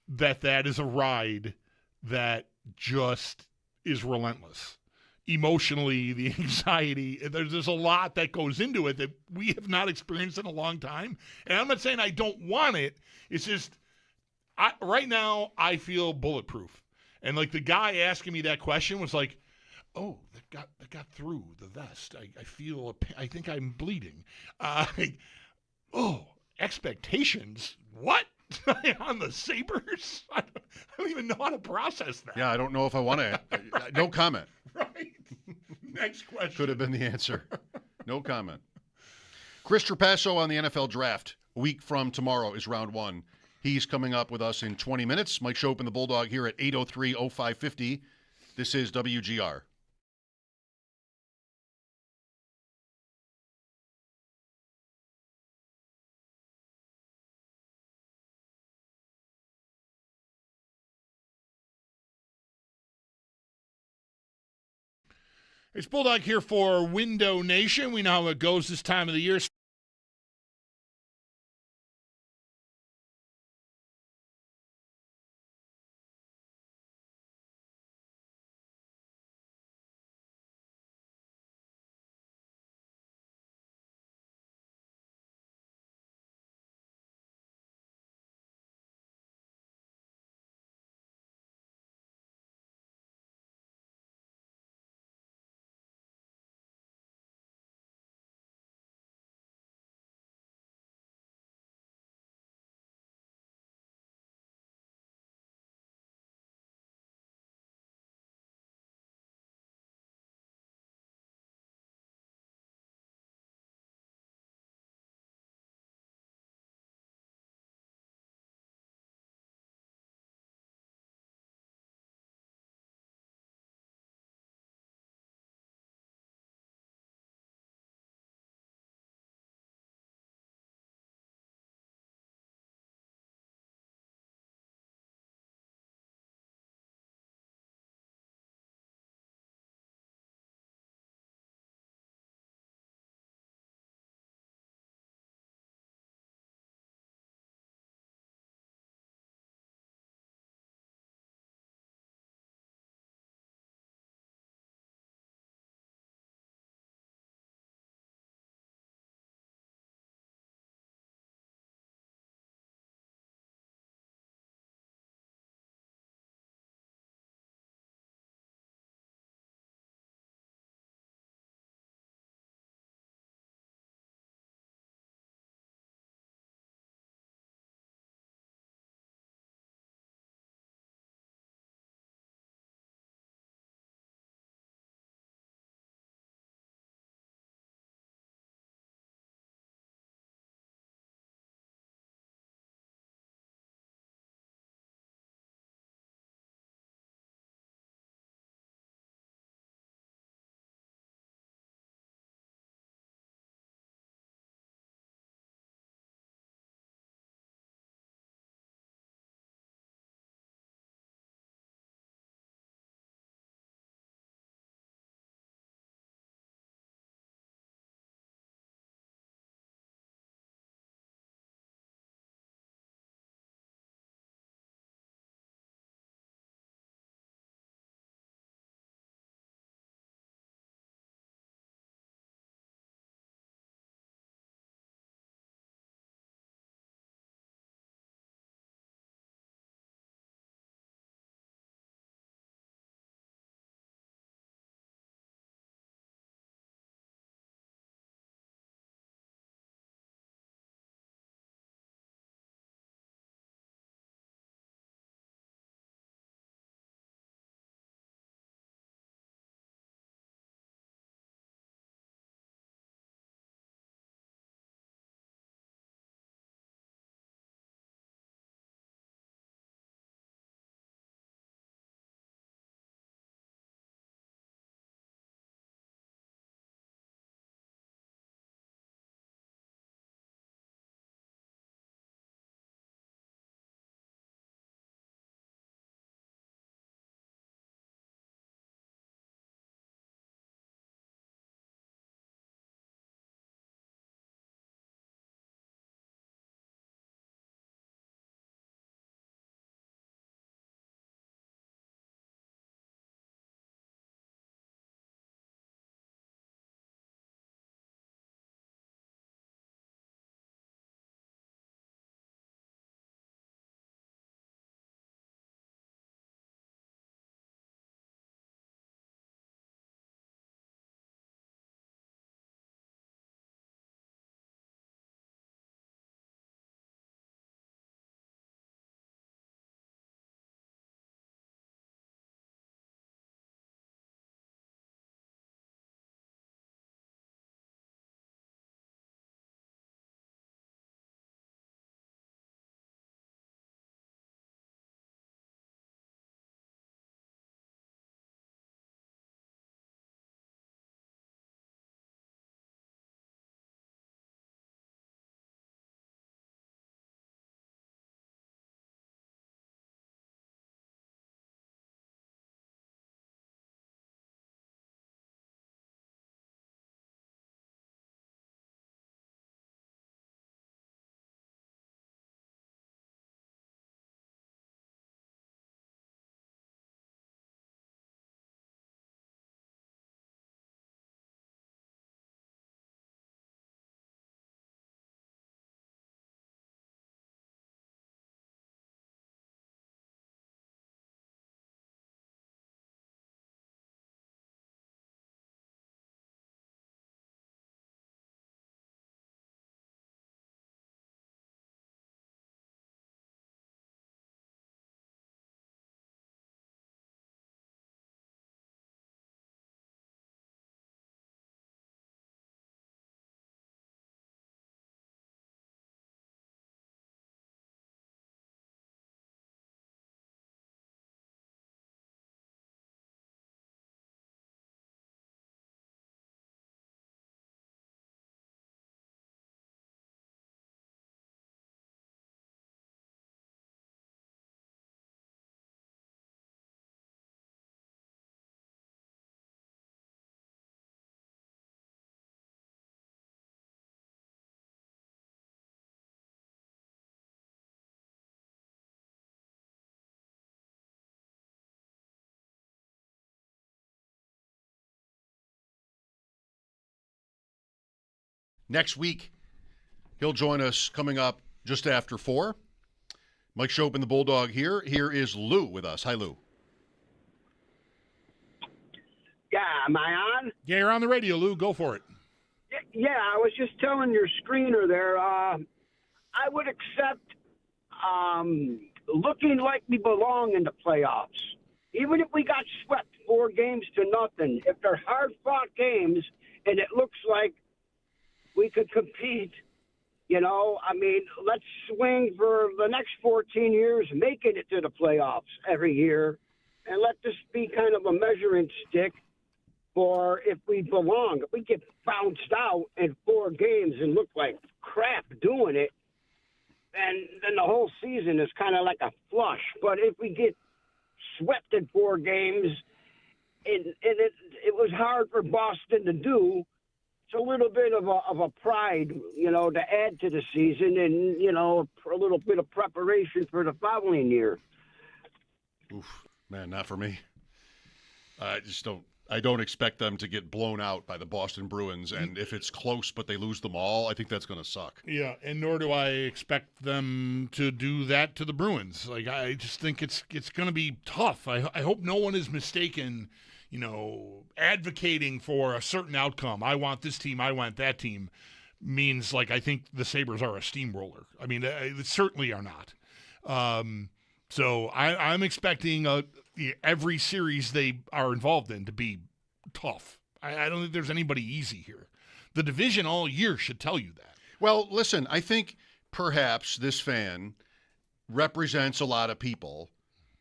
that is a ride that just is relentless. Emotionally, the anxiety, there's a lot that goes into it that we have not experienced in a long time. And I'm not saying I don't want it. It's just, right now, I feel bulletproof. And like the guy asking me that question was like, oh, that got through the vest. I think I'm bleeding. Expectations? What? On the Sabres? I don't even know how to process that. Yeah, I don't know if I want to. No comment. Right. Next question. Could have been the answer. No comment. Chris Trapasso on the NFL Draft. A week from tomorrow is round 1. He's coming up with us in 20 minutes. Mike Schopp and the Bulldog here at 803-0550. This is WGR. It's Bulldog here for Window Nation. We know how it goes this time of the year. next week. He'll join us coming up just after 4. Mike Schopp and the Bulldog here. Here is Lou with us. Hi, Lou. Yeah, am I on? Yeah, you're on the radio, Lou. Go for it. Yeah, I was just telling your screener there. I would accept looking like we belong in the playoffs, even if we got swept 4-0. If they're hard-fought games and it looks like we could compete, let's swing for the next 14 years, making it to the playoffs every year, and let this be kind of a measuring stick for if we belong. If we get bounced out in 4 games and look like crap doing it, and then the whole season is kind of like a flush. But if we get swept in 4 games, and it was hard for Boston to do, it's a little bit of a pride, to add to the season and, a little bit of preparation for the following year. Oof, man, not for me. I don't expect them to get blown out by the Boston Bruins, and if it's close but they lose them all, I think that's going to suck. Yeah, and nor do I expect them to do that to the Bruins. Like, I just think it's going to be tough. I hope no one is mistaken, advocating for a certain outcome. I want this team, I want that team, means like I think the Sabres are a steamroller. I mean, they certainly are not. So I'm expecting every series they are involved in to be tough. I don't think there's anybody easy here. The division all year should tell you that. Well, listen, I think perhaps this fan represents a lot of people,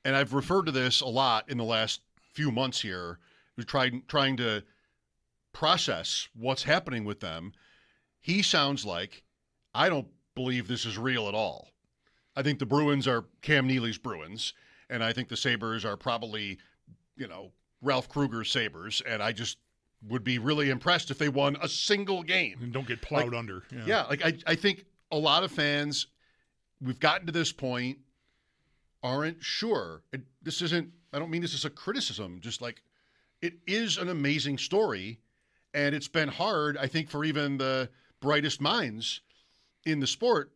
and I've referred to this a lot in the last few months here, trying to process what's happening with them. He sounds like, I don't believe this is real at all. I think the Bruins are Cam Neely's Bruins, and I think the Sabres are probably, Ralph Kruger's Sabres, and I just would be really impressed if they won a single game. And don't get plowed under. Yeah, I think a lot of fans, we've gotten to this point, aren't sure. I don't mean this as a criticism, just like it is an amazing story, and it's been hard, I think, for even the brightest minds in the sport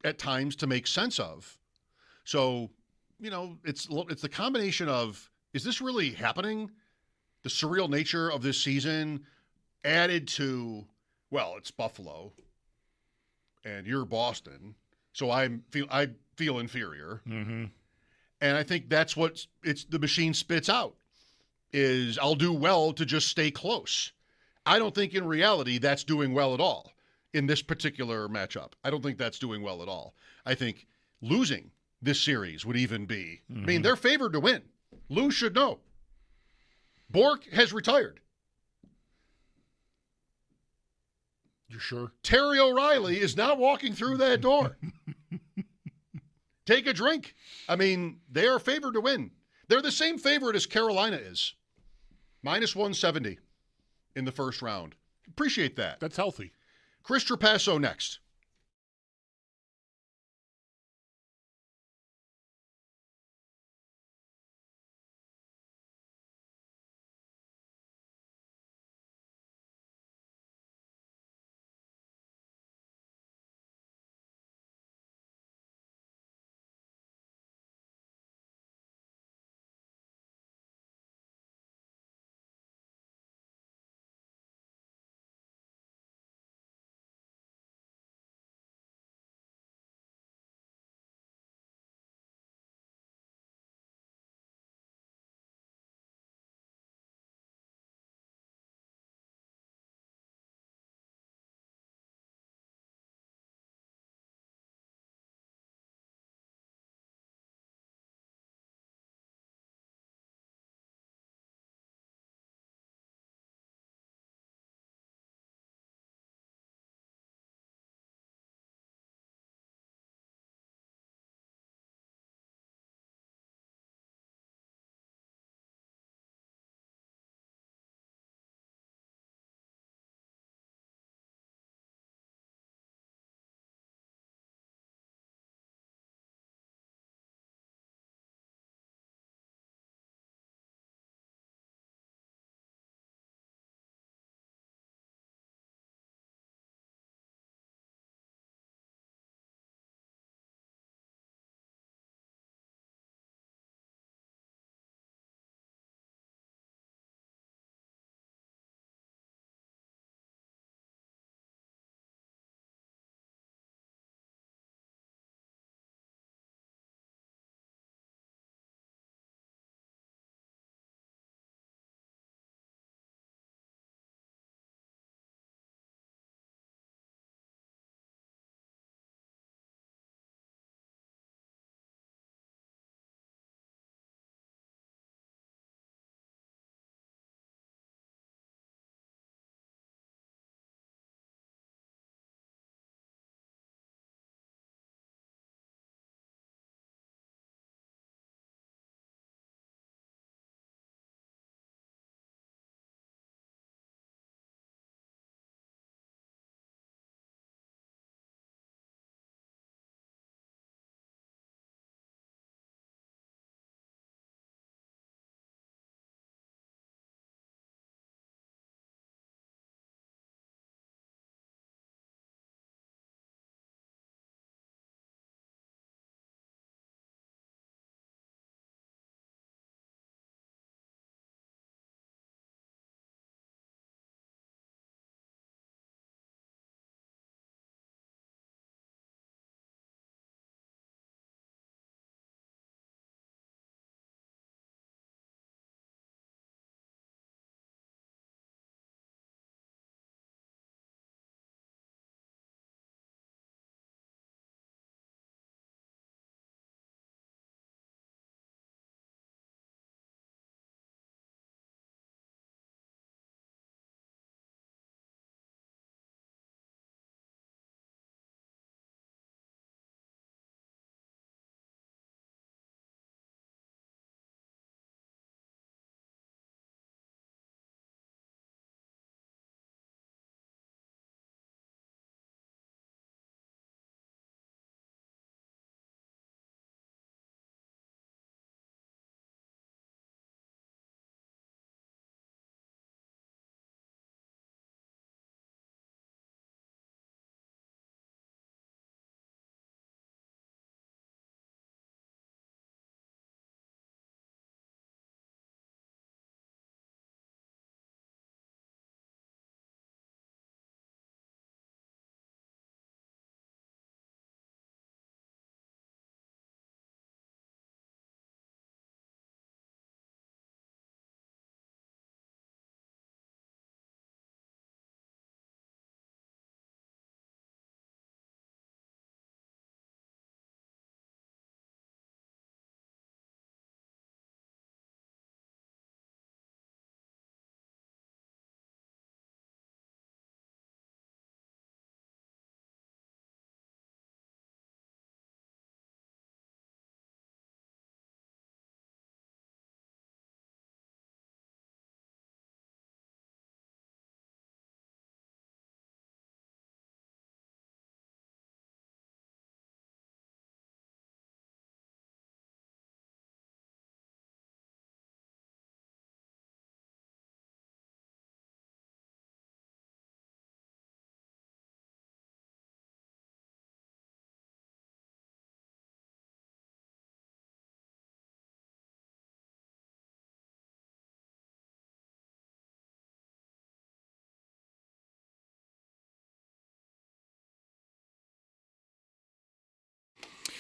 at times to make sense of. So, it's the combination of, is this really happening? The surreal nature of this season added to, well, it's Buffalo and you're Boston, so I feel inferior. Mm-hmm. And I think that's what the machine spits out, is I'll do well to just stay close. I don't think in reality that's doing well at all in this particular matchup. I don't think that's doing well at all. I think losing this series would even be, I mean, they're favored to win. Lou should know. Bork has retired. You sure? Terry O'Reilly is now walking through that door. Take a drink. I mean, they are favored to win. They're the same favorite as Carolina is. -170 in the first round. Appreciate that. That's healthy. Chris Trapasso next.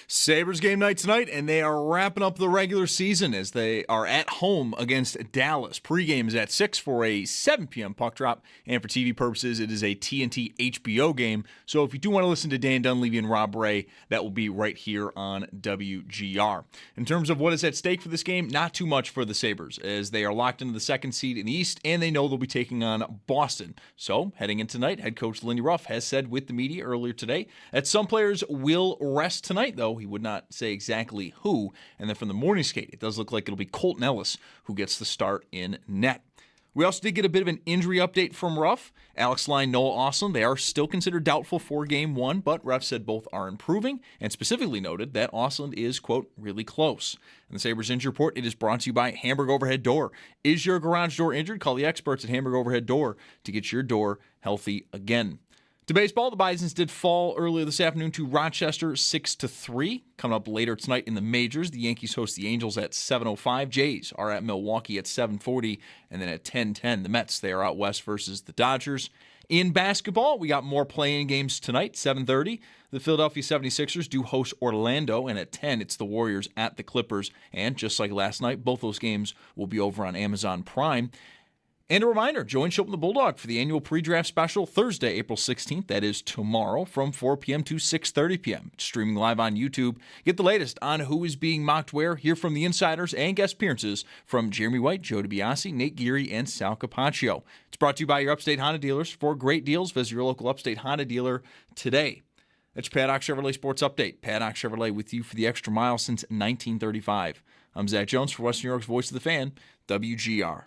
Sabres game night tonight, and they are wrapping up the regular season as they are at home against Dallas. Pregame is at 6 for a 7 p.m. puck drop, and for TV purposes, it is a TNT HBO game. So if you do want to listen to Dan Dunleavy and Rob Ray, that will be right here on WGR. In terms of what is at stake for this game, not too much for the Sabres, as they are locked into the second seed in the East, and they know they'll be taking on Boston. So heading in tonight, head coach Lindy Ruff has said with the media earlier today that some players will rest tonight, though he would not say exactly who. And then from the morning skate, it does look like it'll be Colton Ellis who gets the start in net. We also did get a bit of an injury update from Ruff. Alex Line, Noah Ostlund, they are still considered doubtful for Game 1, but Ruff said both are improving, and specifically noted that Ostlund is, quote, really close. In the Sabres injury report, it is brought to you by Hamburg Overhead Door. Is your garage door injured? Call the experts at Hamburg Overhead Door to get your door healthy again. To baseball, the Bisons did fall earlier this afternoon to Rochester 6-3. Coming up later tonight in the majors, the Yankees host the Angels at 7:05. Jays are at Milwaukee at 7:40. And then at 10:10, the Mets, they are out west versus the Dodgers. In basketball, we got more play-in games tonight, 7:30. The Philadelphia 76ers do host Orlando, and at 10, it's the Warriors at the Clippers. And just like last night, both those games will be over on Amazon Prime. And a reminder, join Schopp and the Bulldog for the annual pre-draft special Thursday, April 16th. That is tomorrow from 4 p.m. to 6:30 p.m. It's streaming live on YouTube. Get the latest on who is being mocked where. Hear from the insiders and guest appearances from Jeremy White, Joe DiBiase, Nate Geary, and Sal Capaccio. It's brought to you by your Upstate Honda dealers. For great deals, visit your local Upstate Honda dealer today. That's your Paddock Chevrolet Sports Update. Paddock Chevrolet with you for the extra mile since 1935. I'm Zach Jones for Western New York's Voice of the Fan, WGR.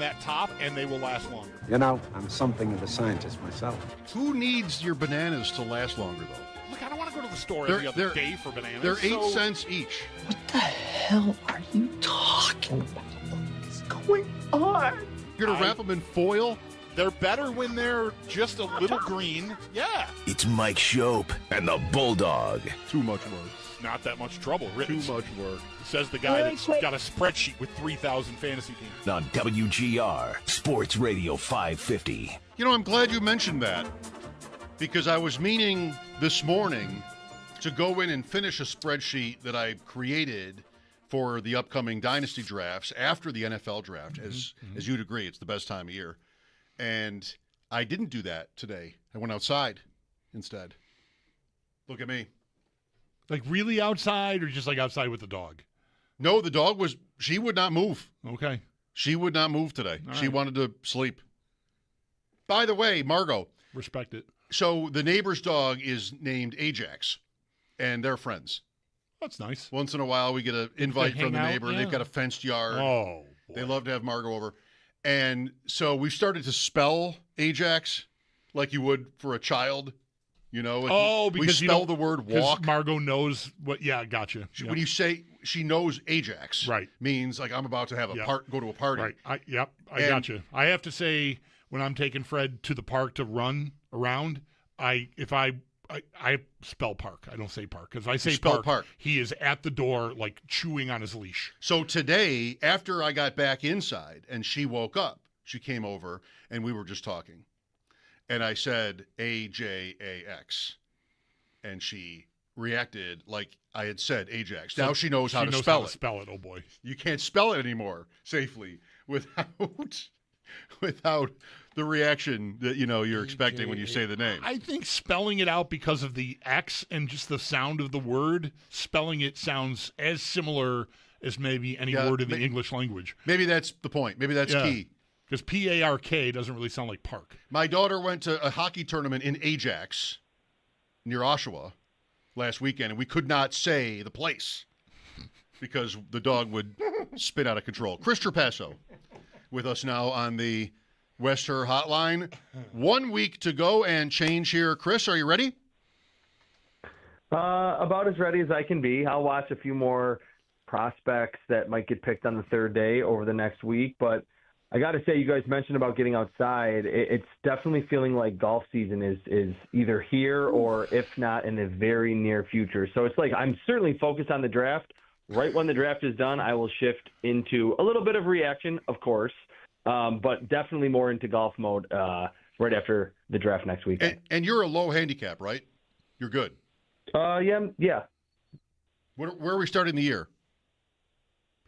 That top, and they will last longer. You know, I'm something of a scientist myself. Who needs your bananas to last longer, though? Look, I don't want to go to the store every other day for bananas. They're 8 cents each. What the hell are you talking about? What is going on? You're going to wrap them in foil? They're better when they're just a little green. Yeah. It's Mike Schopp and the Bulldog. Too much work. Not that much trouble. Too much work. Says the guy that's got a spreadsheet with 3,000 fantasy teams. On WGR, Sports Radio 550. You know, I'm glad you mentioned that because I was meaning this morning to go in and finish a spreadsheet that I created for the upcoming dynasty drafts after the NFL draft. As you'd agree, it's the best time of year. And I didn't do that today. I went outside instead. Look at me. Like really outside or just like outside with the dog? No, the dog she would not move. Okay. She would not move today. All she right. wanted to sleep. By the way, Margot. Respect it. So the neighbor's dog is named Ajax, and they're friends. That's nice. Once in a while, we get an invite from the out, neighbor. yeah. They've got a fenced yard. Oh, boy. They love to have Margot over. And so we started to spell Ajax like you would for a child. You know, because we spell the word walk. Margot knows what. Yeah, gotcha. When you say she knows Ajax, right, means like I'm about to have go to a party. Right. I gotcha. I have to say when I'm taking Fred to the park to run around, I spell park. I don't say park because I say park. He is at the door like chewing on his leash. So today, after I got back inside and she woke up, she came over and we were just talking. And I said, AJAX. And she reacted like I had said Ajax. Now she knows how to spell it. Oh, boy. You can't spell it anymore safely without the reaction that, you're expecting when you say the name. I think spelling it out because of the X and just the sound of the word, spelling it sounds as similar as maybe any word in the English language. Maybe that's the point. Maybe that's key. Because P-A-R-K doesn't really sound like park. My daughter went to a hockey tournament in Ajax near Oshawa last weekend, and we could not say the place because the dog would spit out of control. Chris Trapasso with us now on the West Her Hotline. 1 week to go and change here. Chris, are you ready? About as ready as I can be. I'll watch a few more prospects that might get picked on the third day over the next week, but I got to say, you guys mentioned about getting outside. It's definitely feeling like golf season is either here or, if not, in the very near future. So it's like I'm certainly focused on the draft. Right when the draft is done, I will shift into a little bit of reaction, of course, but definitely more into golf mode right after the draft next weekend. And you're a low handicap, right? You're good. Yeah. Where are we starting the year?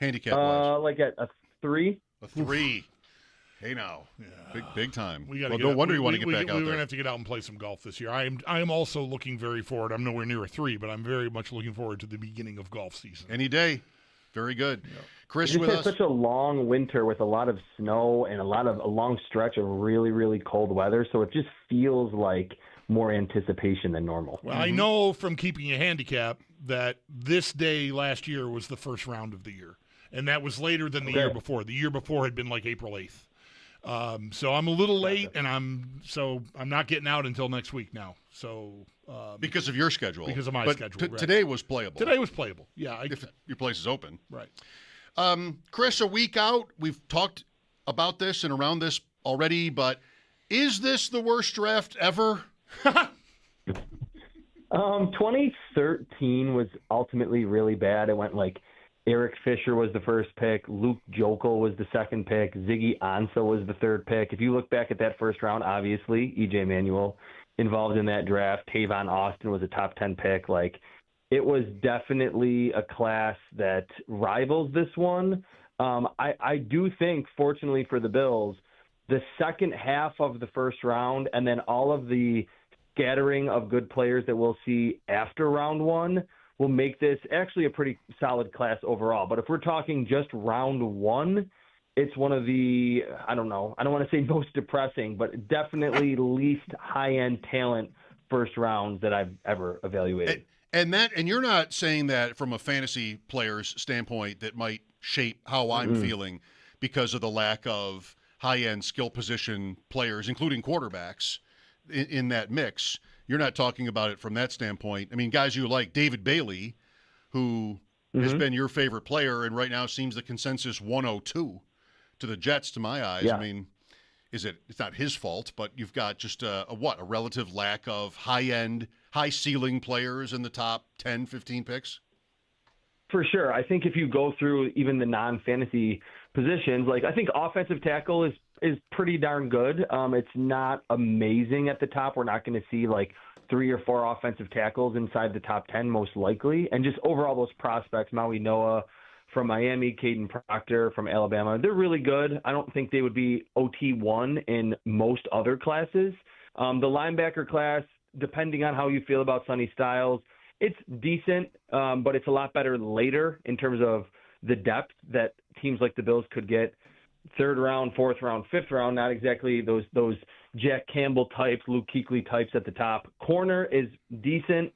Handicap-wise? Like at a 3. A 3. Hey now, big time. We got no wonder you want to get back out there. We're gonna have to get out and play some golf this year. I am also looking very forward. I'm nowhere near a 3, but I'm very much looking forward to the beginning of golf season. Any day, very good. Yeah. Chris with us. It's such a long winter with a lot of snow and a long stretch of really, really cold weather, so it just feels like more anticipation than normal. Well, I know from keeping a handicap that this day last year was the first round of the year, and that was later than the year before. The year before had been like April 8th. So I'm a little late, and I'm not getting out until next week now. So because of your schedule, because of my schedule, right. Today was playable. Today was playable. Yeah, if your place is open, right. Chris, a week out. We've talked about this and around this already, but is this the worst draft ever? 2013 was ultimately really bad. It went like Eric Fisher was the first pick, Luke Jokel was the second pick, Ziggy Ansah was the third pick. If you look back at that first round, obviously EJ Manuel involved in that draft. Tavon Austin was a top 10 pick. Like, it was definitely a class that rivals this one. I do think, fortunately for the Bills, the second half of the first round and then all of the scattering of good players that we'll see after round one will make this actually a pretty solid class overall. But if we're talking just round one, it's one of the, I don't want to say most depressing, but definitely least high-end talent first rounds that I've ever evaluated. And you're not saying that from a fantasy player's standpoint that might shape how I'm feeling because of the lack of high-end skill position players, including quarterbacks, in that mix. You're not talking about it from that standpoint. I mean, guys you like, David Bailey, who has been your favorite player and right now seems the consensus 102 to the Jets, to my eyes. Yeah. I mean, it's not his fault, but you've got just a relative lack of high-end, high-ceiling players in the top 10, 15 picks? For sure. I think if you go through even the non-fantasy positions, like I think offensive tackle is pretty darn good. It's not amazing at the top. We're not going to see like 3 or 4 offensive tackles inside the top 10 most likely. And just overall those prospects, Maui Noah from Miami, Caden Proctor from Alabama, they're really good. I don't think they would be OT1 in most other classes. The linebacker class, depending on how you feel about Sonny Styles, it's decent, but it's a lot better later in terms of the depth that teams like the Bills could get. 3rd round, 4th round, 5th round, not exactly those Jack Campbell types, Luke Kuechly types at the top. Corner is decent,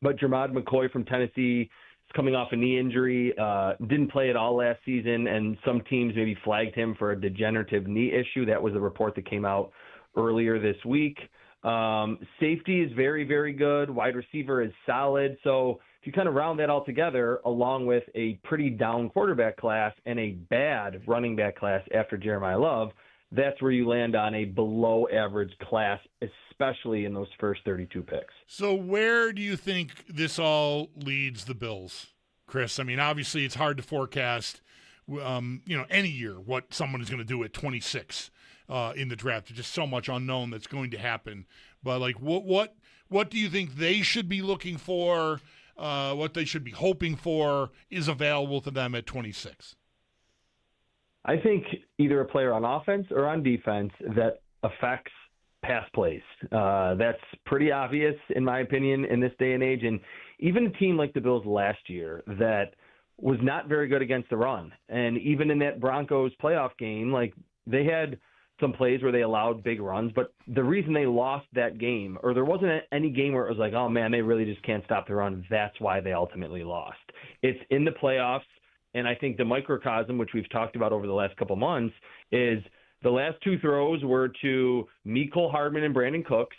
but Jermod McCoy from Tennessee is coming off a knee injury, didn't play at all last season, and some teams maybe flagged him for a degenerative knee issue. That was the report that came out earlier this week. Safety is very, very good. Wide receiver is solid. So if you kind of round that all together, along with a pretty down quarterback class and a bad running back class after Jeremiah Love, that's where you land on a below average class, especially in those first 32 picks. So where do you think this all leads the Bills, Chris? I mean, obviously it's hard to forecast, any year what someone is going to do at 26. In the draft. There's just so much unknown that's going to happen. But like, what do you think they should be looking for? What they should be hoping for is available to them at 26? I think either a player on offense or on defense that affects pass plays. That's pretty obvious, in my opinion, in this day and age. And even a team like the Bills last year that was not very good against the run. And even in that Broncos playoff game, like they had some plays where they allowed big runs, but the reason they lost that game, or there wasn't any game where it was like, oh man, they really just can't stop the run. That's why they ultimately lost. It's in the playoffs. And I think the microcosm, which we've talked about over the last couple months, is the last 2 throws were to Mecole Hardman and Brandon Cooks.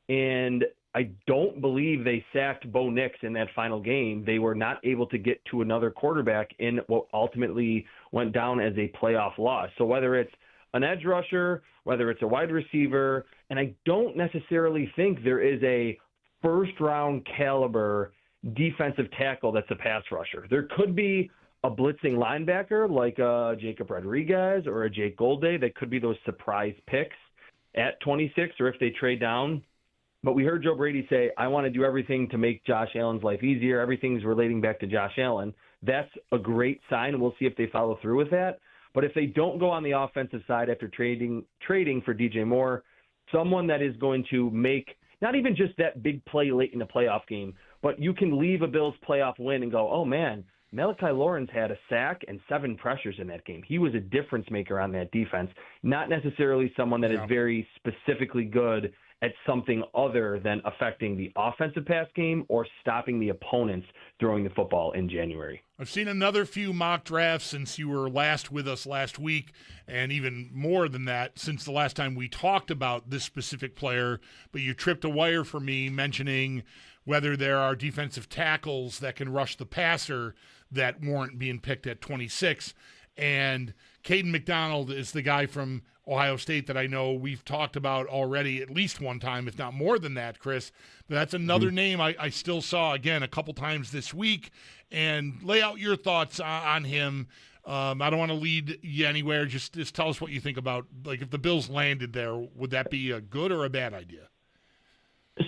And I don't believe they sacked Bo Nix in that final game. They were not able to get to another quarterback in what ultimately went down as a playoff loss. So whether it's an edge rusher, whether it's a wide receiver, and I don't necessarily think there is a first-round caliber defensive tackle that's a pass rusher. There could be a blitzing linebacker like a Jacob Rodriguez or a Jake Golday that could be those surprise picks at 26 or if they trade down. But we heard Joe Brady say, I want to do everything to make Josh Allen's life easier. Everything's relating back to Josh Allen. That's a great sign. We'll see if they follow through with that. But if they don't go on the offensive side after trading for DJ Moore, someone that is going to make not even just that big play late in the playoff game, but you can leave a Bills playoff win and go, oh, man, Malachi Lawrence had a sack and 7 pressures in that game. He was a difference maker on that defense, not necessarily someone that is very specifically good at something other than affecting the offensive pass game or stopping the opponents throwing the football in January. I've seen another few mock drafts since you were last with us last week, and even more than that since the last time we talked about this specific player, but you tripped a wire for me mentioning whether there are defensive tackles that can rush the passer that warrant being picked at 26. And Caden McDonald is the guy from Ohio State that I know we've talked about already at least one time, if not more than that, Chris. But that's another name I still saw, again, a couple times this week. And lay out your thoughts on him. I don't want to lead you anywhere. Just tell us what you think about, like, if the Bills landed there, would that be a good or a bad idea?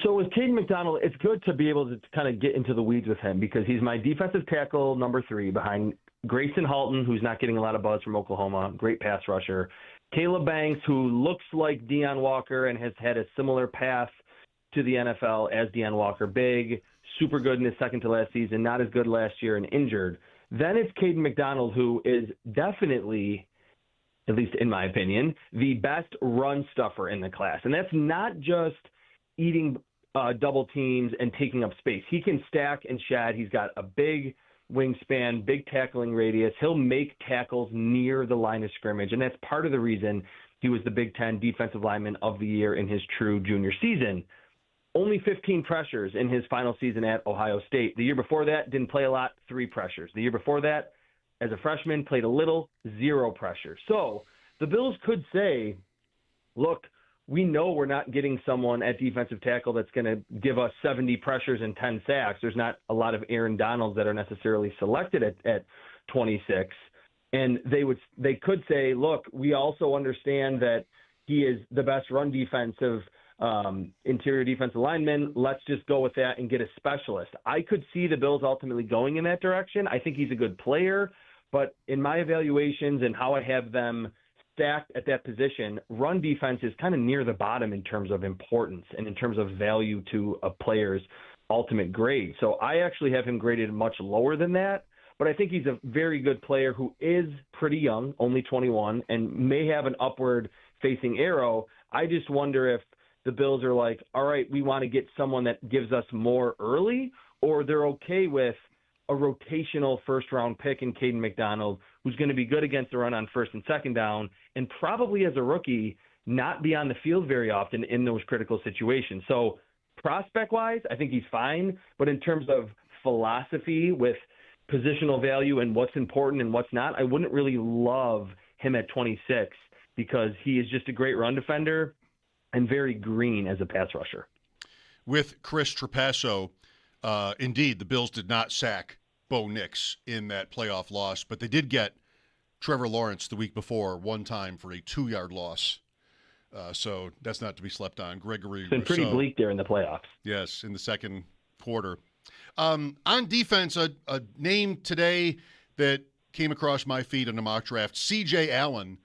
So with Caden McDonald, it's good to be able to kind of get into the weeds with him because he's my defensive tackle number 3 behind Grayson Halton, who's not getting a lot of buzz from Oklahoma, great pass rusher. Caleb Banks, who looks like Deion Walker and has had a similar path to the NFL as Deion Walker. Big, super good in his second to last season, not as good last year and injured. Then it's Caden McDonald, who is definitely, at least in my opinion, the best run stuffer in the class. And that's not just eating double teams and taking up space. He can stack and shed. He's got a big wingspan, big tackling radius. He'll make tackles near the line of scrimmage, and that's part of the reason he was the Big Ten Defensive Lineman of the Year in his true junior season. Only 15 pressures in his final season at Ohio State. The year before that, didn't play a lot, 3 pressures. The year before that, as a freshman, played a little, 0 pressure. So the Bills could say, look, we know we're not getting someone at defensive tackle that's going to give us 70 pressures and 10 sacks. There's not a lot of Aaron Donalds that are necessarily selected at 26. And they could say, look, we also understand that he is the best run defensive interior defensive lineman. Let's just go with that and get a specialist. I could see the Bills ultimately going in that direction. I think he's a good player, but in my evaluations and how I have them stacked at that position, run defense is kind of near the bottom in terms of importance and in terms of value to a player's ultimate grade. So I actually have him graded much lower than that, but I think he's a very good player who is pretty young, only 21, and may have an upward-facing arrow. I just wonder if the Bills are like, all right, we want to get someone that gives us more early, or they're okay with a rotational first-round pick in Caden McDonald, who's going to be good against the run on first and second down, and probably as a rookie not be on the field very often in those critical situations. So prospect-wise, I think he's fine, but in terms of philosophy with positional value and what's important and what's not, I wouldn't really love him at 26 because he is just a great run defender and very green as a pass rusher. With Chris Trapasso, indeed, the Bills did not sack Bo Nix in that playoff loss, but they did get Trevor Lawrence the week before one time for a 2-yard loss. So that's not to be slept on. Gregory It's been pretty bleak there in the playoffs. Yes, in the second quarter. On defense, a name today that came across my feed in a mock draft, C.J. Allen,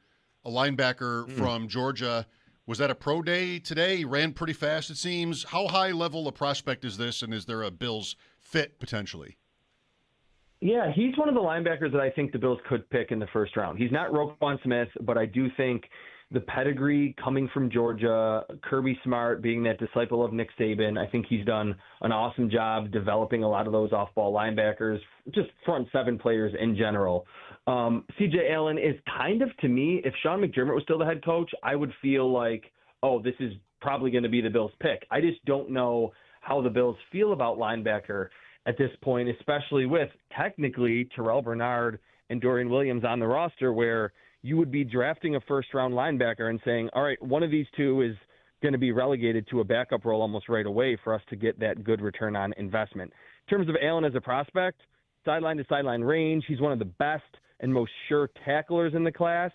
a linebacker from Georgia. Was that a pro day today? He ran pretty fast, it seems. How high level a prospect is this, and is there a Bills fit potentially? Yeah, he's one of the linebackers that I think the Bills could pick in the first round. He's not Roquan Smith, but I do think the pedigree coming from Georgia, Kirby Smart being that disciple of Nick Saban, I think he's done an awesome job developing a lot of those off-ball linebackers, just front 7 players in general. C.J. Allen is kind of, to me, if Sean McDermott was still the head coach, I would feel like, oh, this is probably going to be the Bills' pick. I just don't know how the Bills feel about linebacker at this point, especially with technically Terrell Bernard and Dorian Williams on the roster where you would be drafting a first-round linebacker and saying, all right, one of these two is going to be relegated to a backup role almost right away for us to get that good return on investment. In terms of Allen as a prospect, sideline to sideline range, he's one of the best and most sure tacklers in the class.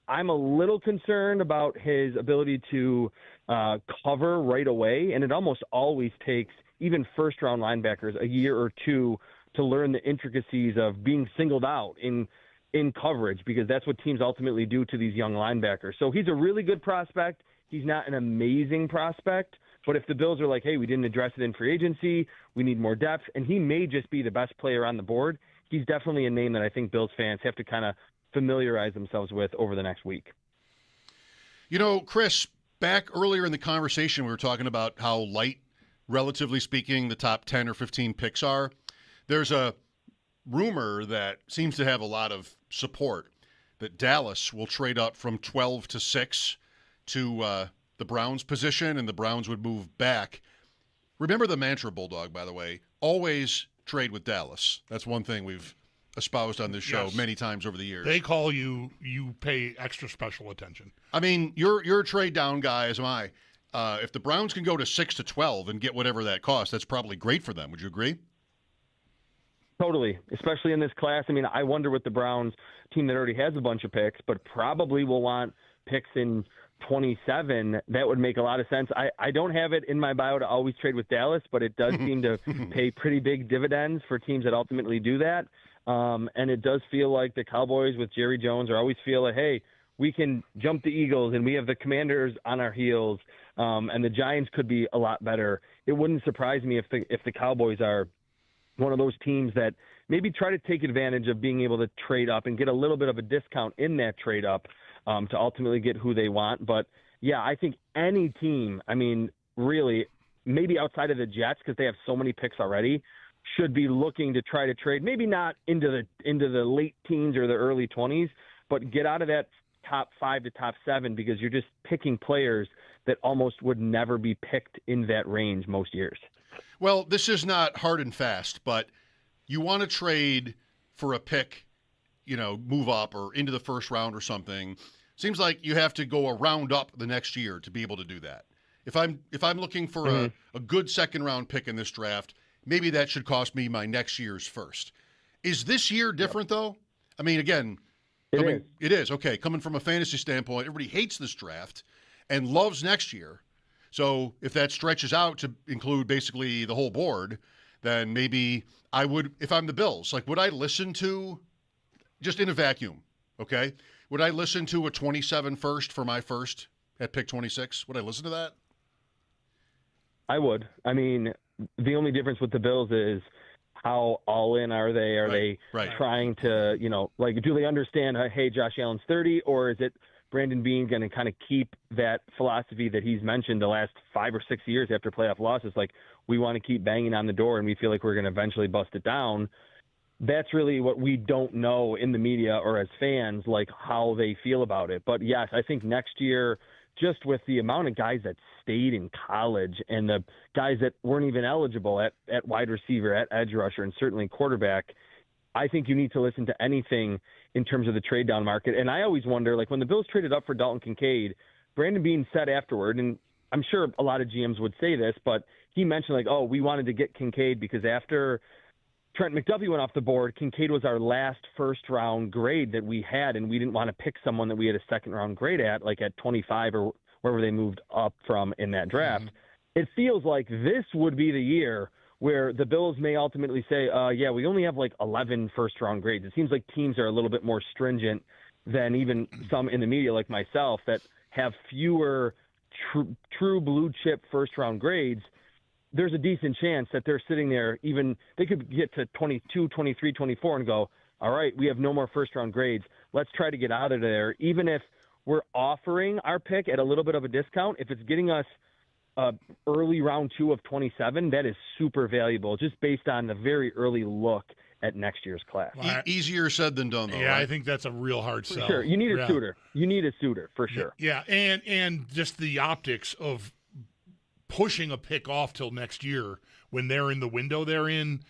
I'm a little concerned about his ability to cover right away, and it almost always takes even first-round linebackers a year or two to learn the intricacies of being singled out in coverage, because that's what teams ultimately do to these young linebackers. So he's a really good prospect. He's not an amazing prospect, but if the Bills are like, hey, we didn't address it in free agency, we need more depth, and he may just be the best player on the board, he's definitely a name that I think Bills fans have to kind of familiarize themselves with over the next week. You know, Chris, back earlier in the conversation, we were talking about how light, relatively speaking, the top 10 or 15 picks are. There's a rumor that seems to have a lot of support that Dallas will trade up from 12 to 6 to the Browns position, and the Browns would move back. Remember the mantra, Bulldog, by the way, always trade with Dallas. That's one thing we've espoused on this show many times over the years. They call you pay extra special attention. I mean, you're a trade down guy, as am I. If the Browns can go to 6 to 12 and get whatever that costs, that's probably great for them. Would you agree? Totally, especially in this class. I mean, I wonder with the Browns, team that already has a bunch of picks, but probably will want picks in 27. That would make a lot of sense. I don't have it in my bio to always trade with Dallas, but it does seem to pay pretty big dividends for teams that ultimately do that. And it does feel like the Cowboys with Jerry Jones are always feel like, hey, we can jump the Eagles and we have the Commanders on our heels, and the Giants could be a lot better. It wouldn't surprise me if the Cowboys are one of those teams that maybe try to take advantage of being able to trade up and get a little bit of a discount in that trade up to ultimately get who they want. But, yeah, I think any team, I mean, really, maybe outside of the Jets because they have so many picks already, should be looking to try to trade, maybe not into the late teens or the early 20s, but get out of that top 5 to top 7 because you're just picking players that almost would never be picked in that range most years. Well, this is not hard and fast, but you want to trade for a pick, you know, move up or into the first round or something. Seems like you have to go a round up the next year to be able to do that. If I'm looking for a good second round pick in this draft, maybe that should cost me my next year's first. Is this year different though? I mean, again, it is. Okay, coming from a fantasy standpoint, everybody hates this draft and loves next year. So if that stretches out to include basically the whole board, then maybe I would, if I'm the Bills, like would I listen to, just in a vacuum, okay? Would I listen to a 27 first for my first at pick 26? Would I listen to that? I would. I mean, the only difference with the Bills is how all in are they? Are they trying to, you know, like, do they understand, hey, Josh Allen's 30, or is it Brandon Beane going to kind of keep that philosophy that he's mentioned the last 5 or 6 years after playoff losses? Like, we want to keep banging on the door and we feel like we're going to eventually bust it down. That's really what we don't know in the media or as fans, like how they feel about it. But yes, I think next year, just with the amount of guys that stayed in college and the guys that weren't even eligible at wide receiver, at edge rusher, and certainly quarterback, I think you need to listen to anything in terms of the trade down market. And I always wonder, like when the Bills traded up for Dalton Kincaid, Brandon Beane said afterward, and I'm sure a lot of GMs would say this, but he mentioned like, oh, we wanted to get Kincaid because after Trent McDuffie went off the board, Kincaid was our last first-round grade that we had, and we didn't want to pick someone that we had a second-round grade at, like at 25 or wherever they moved up from in that draft. It feels like this would be the year where the Bills may ultimately say, yeah, we only have like 11 first-round grades. It seems like teams are a little bit more stringent than even some in the media like myself that have fewer true blue-chip first-round grades. There's a decent chance that they're sitting there, even they could get to 22, 23, 24 and go, all right, we have no more first-round grades. Let's try to get out of there. Even if we're offering our pick at a little bit of a discount, if it's getting us early round 2 of 27, that is super valuable just based on the very early look at next year's class. Easier said than done, though. Yeah, right? I think that's a real hard sell. Sure, you need a suitor. You need a suitor for sure. Yeah, and just the optics of pushing a pick off till next year when they're in the window they're in,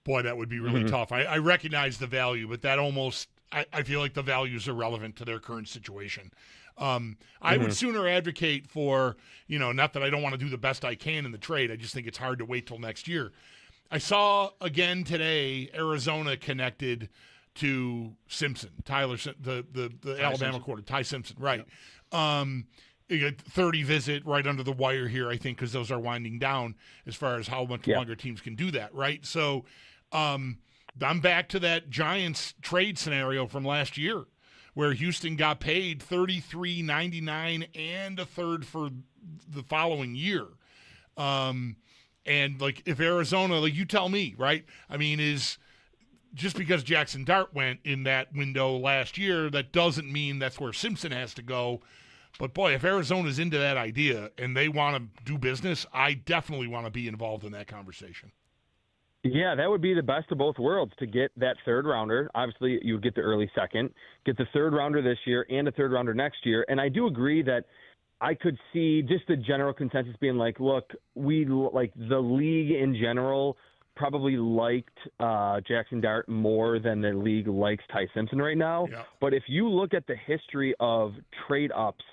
boy, that would be really tough. I recognize the value, but that almost I feel like the value is irrelevant to their current situation. I would sooner advocate for, not that I don't want to do the best I can in the trade. I just think it's hard to wait till next year. I saw again today Arizona connected to Simpson, the Alabama quarter, Ty Simpson, right? Yep. You got 30 visit right under the wire here, I think, because those are winding down as far as how much longer teams can do that, right? So I'm back to that Giants trade scenario from last year where Houston got paid $33.99 and a third for the following year. And, if Arizona, you tell me, right? I mean, is just because Jackson Dart went in that window last year, that doesn't mean that's where Simpson has to go. But, boy, if Arizona's into that idea and they want to do business, I definitely want to be involved in that conversation. Yeah, that would be the best of both worlds to get that third rounder. Obviously, you would get the early second, get the third rounder this year and a third rounder next year. And I do agree that I could see just the general consensus being look, we the league in general probably liked Jackson Dart more than the league likes Ty Simpson right now. Yeah. But if you look at the history of trade ups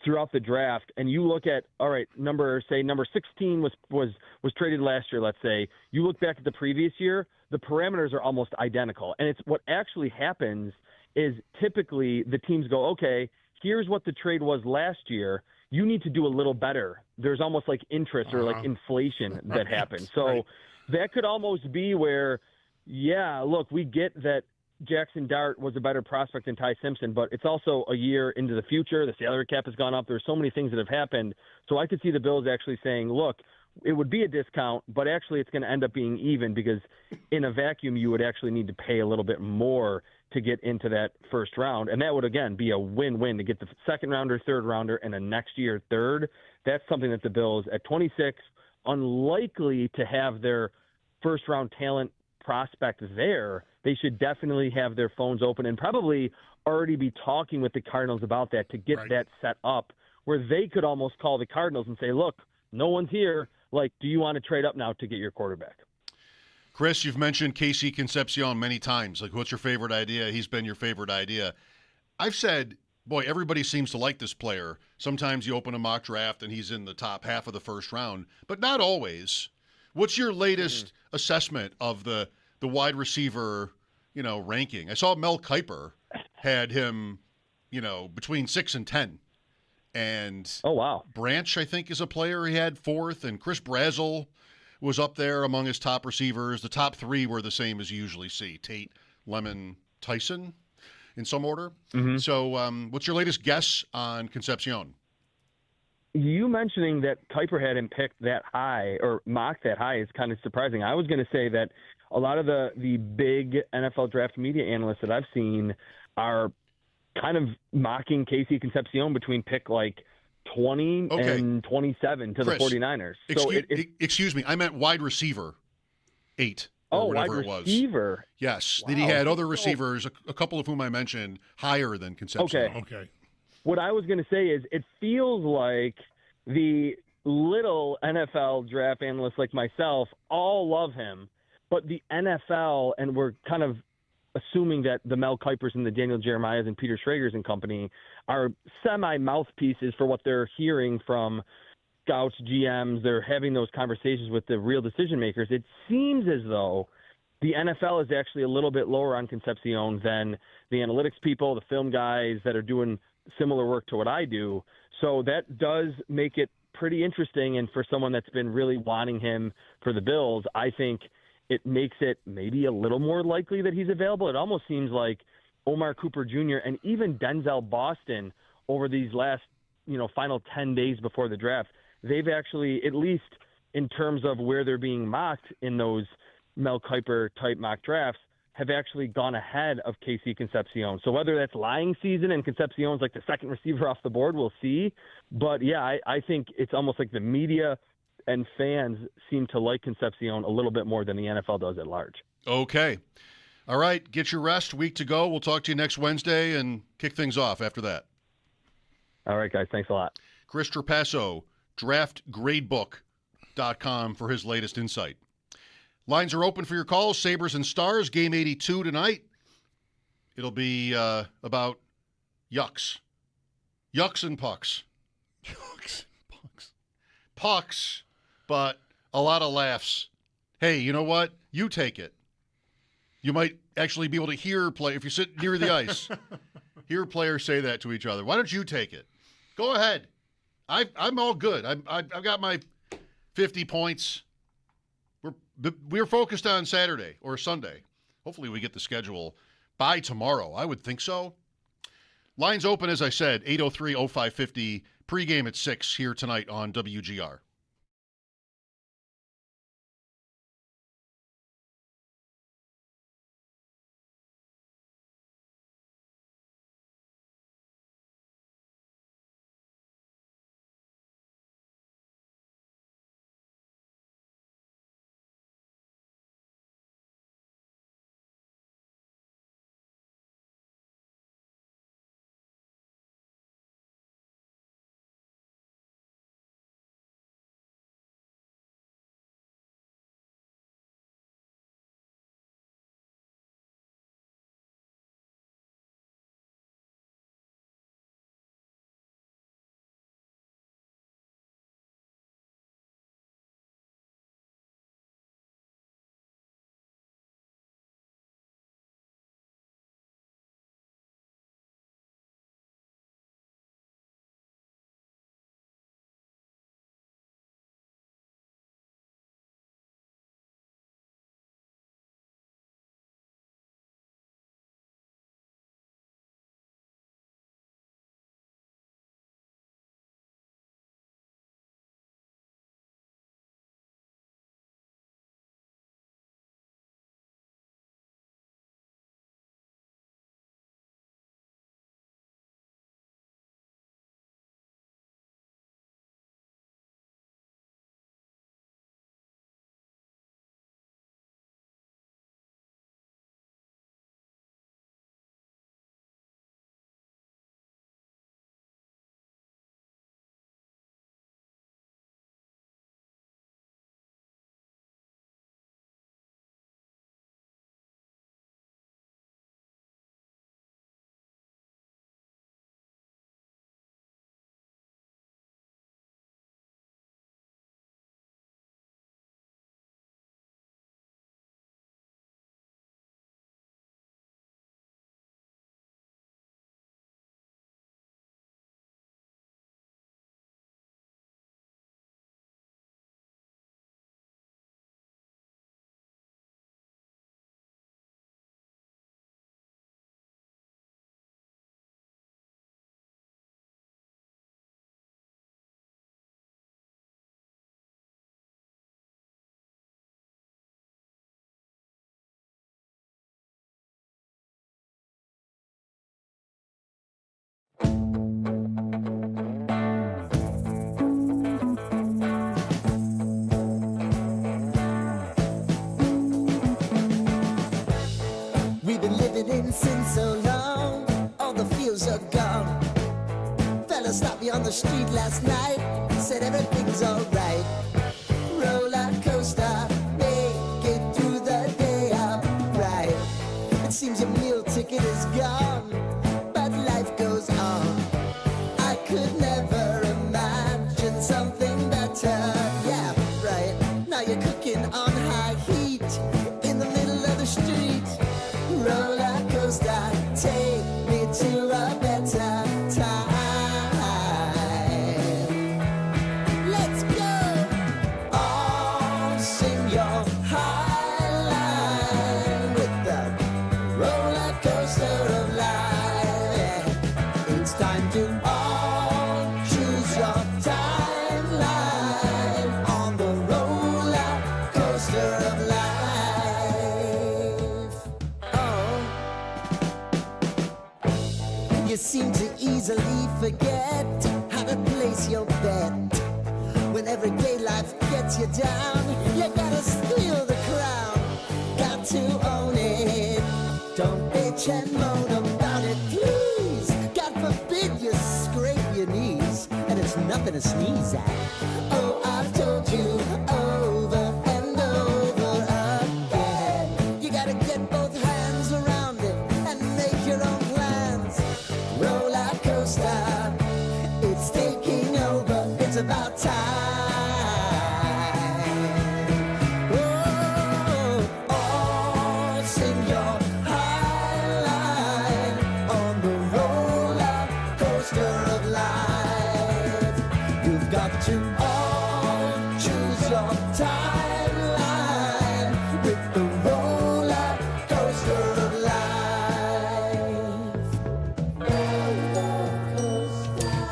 throughout the draft and you look at, all right, number 16 was traded last year, let's say, you look back at the previous year, the parameters are almost identical. And it's what actually happens is typically the teams go, okay, here's what the trade was last year. You need to do a little better. There's almost interest or inflation that happens. So that could almost be where, look, we get that Jackson Dart was a better prospect than Ty Simpson, but it's also a year into the future. The salary cap has gone up. There's so many things that have happened. So I could see the Bills actually saying, look, it would be a discount, but actually it's going to end up being even because in a vacuum you would actually need to pay a little bit more to get into that first round. And that would, again, be a win-win to get the second rounder, third rounder, and a next year third. That's something that the Bills at 26, unlikely to have their first-round talent prospect there, they should definitely have their phones open and probably already be talking with the Cardinals about that to get that set up where they could almost call the Cardinals and say, look, no one's here. Do you want to trade up now to get your quarterback? Chris, you've mentioned Casey Concepcion many times. What's your favorite idea? He's been your favorite idea. I've said, boy, everybody seems to like this player. Sometimes you open a mock draft and he's in the top half of the first round, but not always. What's your latest assessment of the wide receiver, ranking? I saw Mel Kiper had him, between 6 and 10. And oh, wow. Branch, I think, is a player he had 4th, and Chris Brazel was up there among his top receivers. The top 3 were the same as you usually see: Tate, Lemon, Tyson, in some order. Mm-hmm. So what's your latest guess on Concepcion? You mentioning that Kiper had him picked that high or mocked that high is kind of surprising. I was going to say that a lot of the big NFL draft media analysts that I've seen are kind of mocking Casey Concepcion between pick 20 and 27 to Chris, the 49ers. Excuse me, I meant wide receiver 8 or whatever it was. Wide receiver? Yes. Wow. That he had other receivers, a couple of whom I mentioned, higher than Concepcion. Okay. What I was going to say is it feels like the little NFL draft analysts like myself all love him, but the NFL, and we're kind of assuming that the Mel Kipers and the Daniel Jeremiahs and Peter Schrager's and company are semi-mouthpieces for what they're hearing from scouts, GMs. They're having those conversations with the real decision makers. It seems as though the NFL is actually a little bit lower on Concepcion than the analytics people, the film guys that are doing similar work to what I do. So that does make it pretty interesting. And for someone that's been really wanting him for the Bills, I think it makes it maybe a little more likely that he's available. It almost seems like Omar Cooper Jr. and even Denzel Boston over these last, final 10 days before the draft, they've actually, at least in terms of where they're being mocked in those Mel Kiper type mock drafts, have actually gone ahead of Casey Concepcion. So whether that's lying season and Concepcion's the second receiver off the board, we'll see. But yeah, I think it's almost like the media and fans seem to like Concepcion a little bit more than the NFL does at large. Okay. All right. Get your rest. Week to go. We'll talk to you next Wednesday and kick things off after that. All right, guys. Thanks a lot. Chris Trapasso, draftgradebook.com for his latest insight. Lines are open for your calls. Sabres and Stars, game 82 tonight. It'll be about yucks. Yucks and pucks. Yucks and pucks. Pucks, but a lot of laughs. Hey, you know what? You take it. You might actually be able to hear if you sit near the ice, hear players say that to each other. Why don't you take it? Go ahead. I'm all good. I've got my 50 points. We're focused on Saturday or Sunday. Hopefully we get the schedule by tomorrow. I would think so. Lines open, as I said, 803-0550. Pregame at 6 here tonight on WGR. We've been living in sin so long, all the feels are gone. Fella stopped me on the street last night, said everything's alright. Roller coaster, make it through the day alright. It seems your meal ticket is gone, but life goes on. I could never imagine something better. Yeah, right. Now you're cooking on high heat in the middle of the street. Roller coaster, take me to a better time. Let's go. All sing your high line with the roller coaster of life. Yeah. It's time to all choose your timeline on the roller coaster of life. You seem to easily forget how to place your bet. When everyday life gets you down, you gotta steal the crown. Got to own it. Don't bitch and moan about it, please. God forbid you scrape your knees, and it's nothing to sneeze at. Oh, I've told you over and over again. You gotta get both hands around it and make your about time. Oh, sing your high line on the roller coaster of life. You've got to all choose your timeline with the roller coaster of life.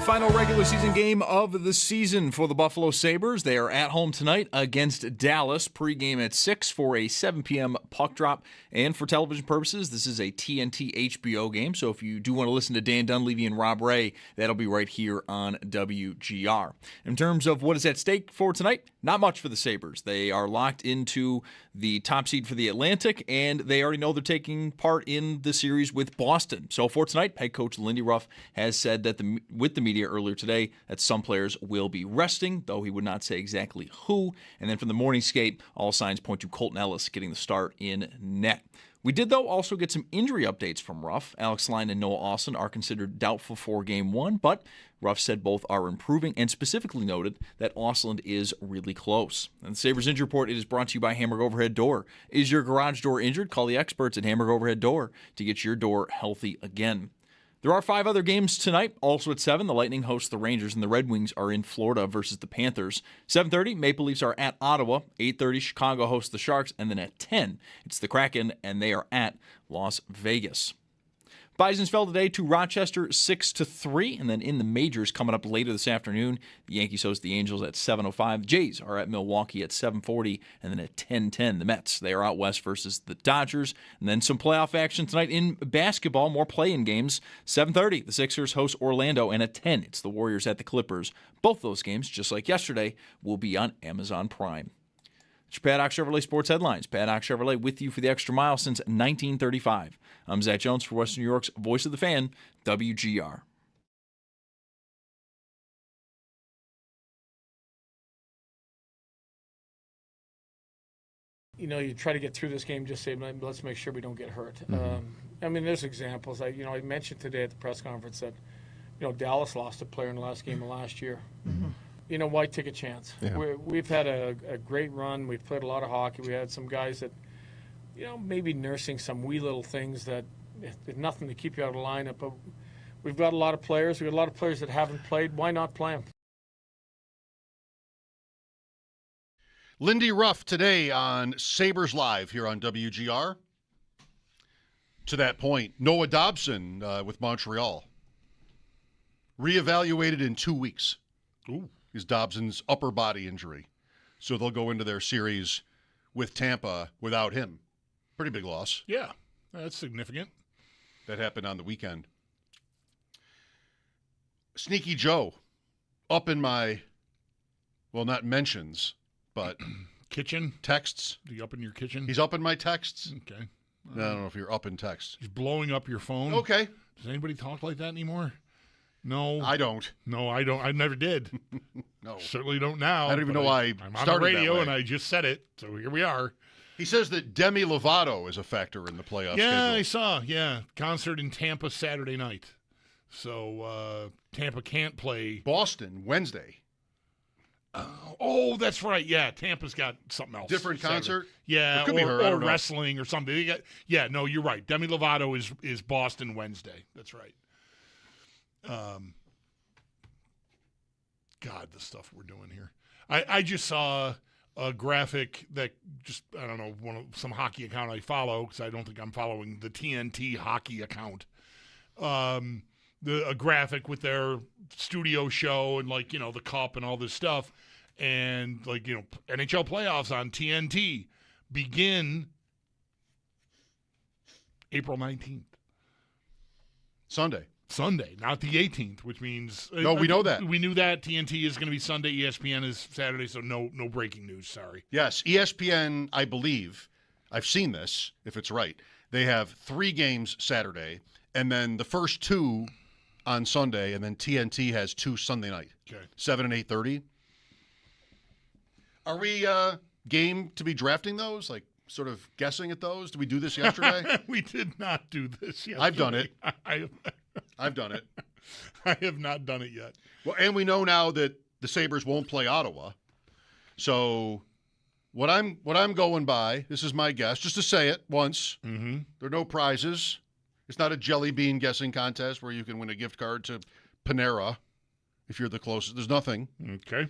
Final regular season game of the season for the Buffalo Sabres. They are at home tonight against Dallas. Pregame at 6 for a 7 p.m. puck drop. And for television purposes, this is a TNT HBO game. So if you do want to listen to Dan Dunleavy and Rob Ray, that'll be right here on WGR. In terms of what is at stake for tonight, not much for the Sabres. They are locked into the top seed for the Atlantic, and they already know they're taking part in the series with Boston. So for tonight, head coach Lindy Ruff has said that with the media earlier today that some players will be resting, though he would not say exactly who. And then from the morning skate, all signs point to Colton Ellis getting the start in net. We did, though, also get some injury updates from Ruff. Alex Line and Noah Austin are considered doubtful for Game 1, but Ruff said both are improving and specifically noted that Austin is really close. And the Sabres Injury Report is brought to you by Hamburg Overhead Door. Is your garage door injured? Call the experts at Hamburg Overhead Door to get your door healthy again. There are 5 other games tonight, also at 7. The Lightning host the Rangers, and the Red Wings are in Florida versus the Panthers. 7:30, Maple Leafs are at Ottawa. 8:30, Chicago hosts the Sharks. And then at 10, it's the Kraken, and they are at Las Vegas. Bisons fell today to Rochester 6-3, and then in the majors coming up later this afternoon, the Yankees host the Angels at 7:05. Jays are at Milwaukee at 7:40, and then at 10:10, the Mets. They are out west versus the Dodgers, and then some playoff action tonight in basketball, more play-in games. 7:30, the Sixers host Orlando, and at 10, it's the Warriors at the Clippers. Both those games, just like yesterday, will be on Amazon Prime. It's your Paddock Chevrolet Sports Headlines. Paddock Chevrolet with you for the extra mile since 1935. I'm Zach Jones for Western New York's Voice of the Fan, WGR. You know, you try to get through this game, just say, let's make sure we don't get hurt. Mm-hmm. I mean, there's examples. I mentioned today at the press conference that, Dallas lost a player in the last game of last year. Mm-hmm. Why take a chance? Yeah. We've had a great run. We've played a lot of hockey. We had some guys that, maybe nursing some wee little things that did nothing to keep you out of the lineup. But we've got a lot of players. We've got a lot of players that haven't played. Why not play them? Lindy Ruff today on Sabres Live here on WGR. To that point, Noah Dobson with Montreal. Reevaluated in 2 weeks. Ooh. Is Dobson's upper body injury. So they'll go into their series with Tampa without him. Pretty big loss. Yeah, that's significant. That happened on the weekend. Sneaky Joe, up in my, well, not mentions, but kitchen texts. Is he up in your kitchen? He's up in my texts. Okay. I don't know if you're up in texts. He's blowing up your phone. Okay. Does anybody talk like that anymore? No. I don't. No, I don't. I never did. No. Certainly don't now. I don't even know why I'm started on the radio that way. and I just said it, so here we are. He says that Demi Lovato is a factor in the playoff Yeah, schedule. I saw. Yeah, concert in Tampa Saturday night. So Tampa can't play. Boston Wednesday. Oh, that's right. Yeah, Tampa's got something else. Different Saturday. concert? Yeah, It could be her. I or don't know. wrestling or something. They got, no, you're right. Demi Lovato is Boston Wednesday. That's right. God, the stuff we're doing here. I just saw a graphic that just, I don't know, some hockey account I follow, because I don't think I'm following the TNT hockey account. A graphic with their studio show and, the cup and all this stuff. And, NHL playoffs on TNT begin April 19th. Sunday, not the 18th, which means No, we know that. We knew that. TNT is going to be Sunday, ESPN is Saturday, so no breaking news, sorry. Yes, ESPN, I believe, I've seen this, if it's right. They have 3 games Saturday, and then the first 2 on Sunday, and then TNT has 2 Sunday night. Okay. 7 and 8:30. Are we game to be drafting those? Sort of guessing at those? Did we do this yesterday? We did not do this yesterday. I've done it. I've done it. I have not done it yet. Well, and we know now that the Sabres won't play Ottawa. So what I'm going by, this is my guess, just to say it once. Mm-hmm. There are no prizes. It's not a jelly bean guessing contest where you can win a gift card to Panera if you're the closest. There's nothing. Okay.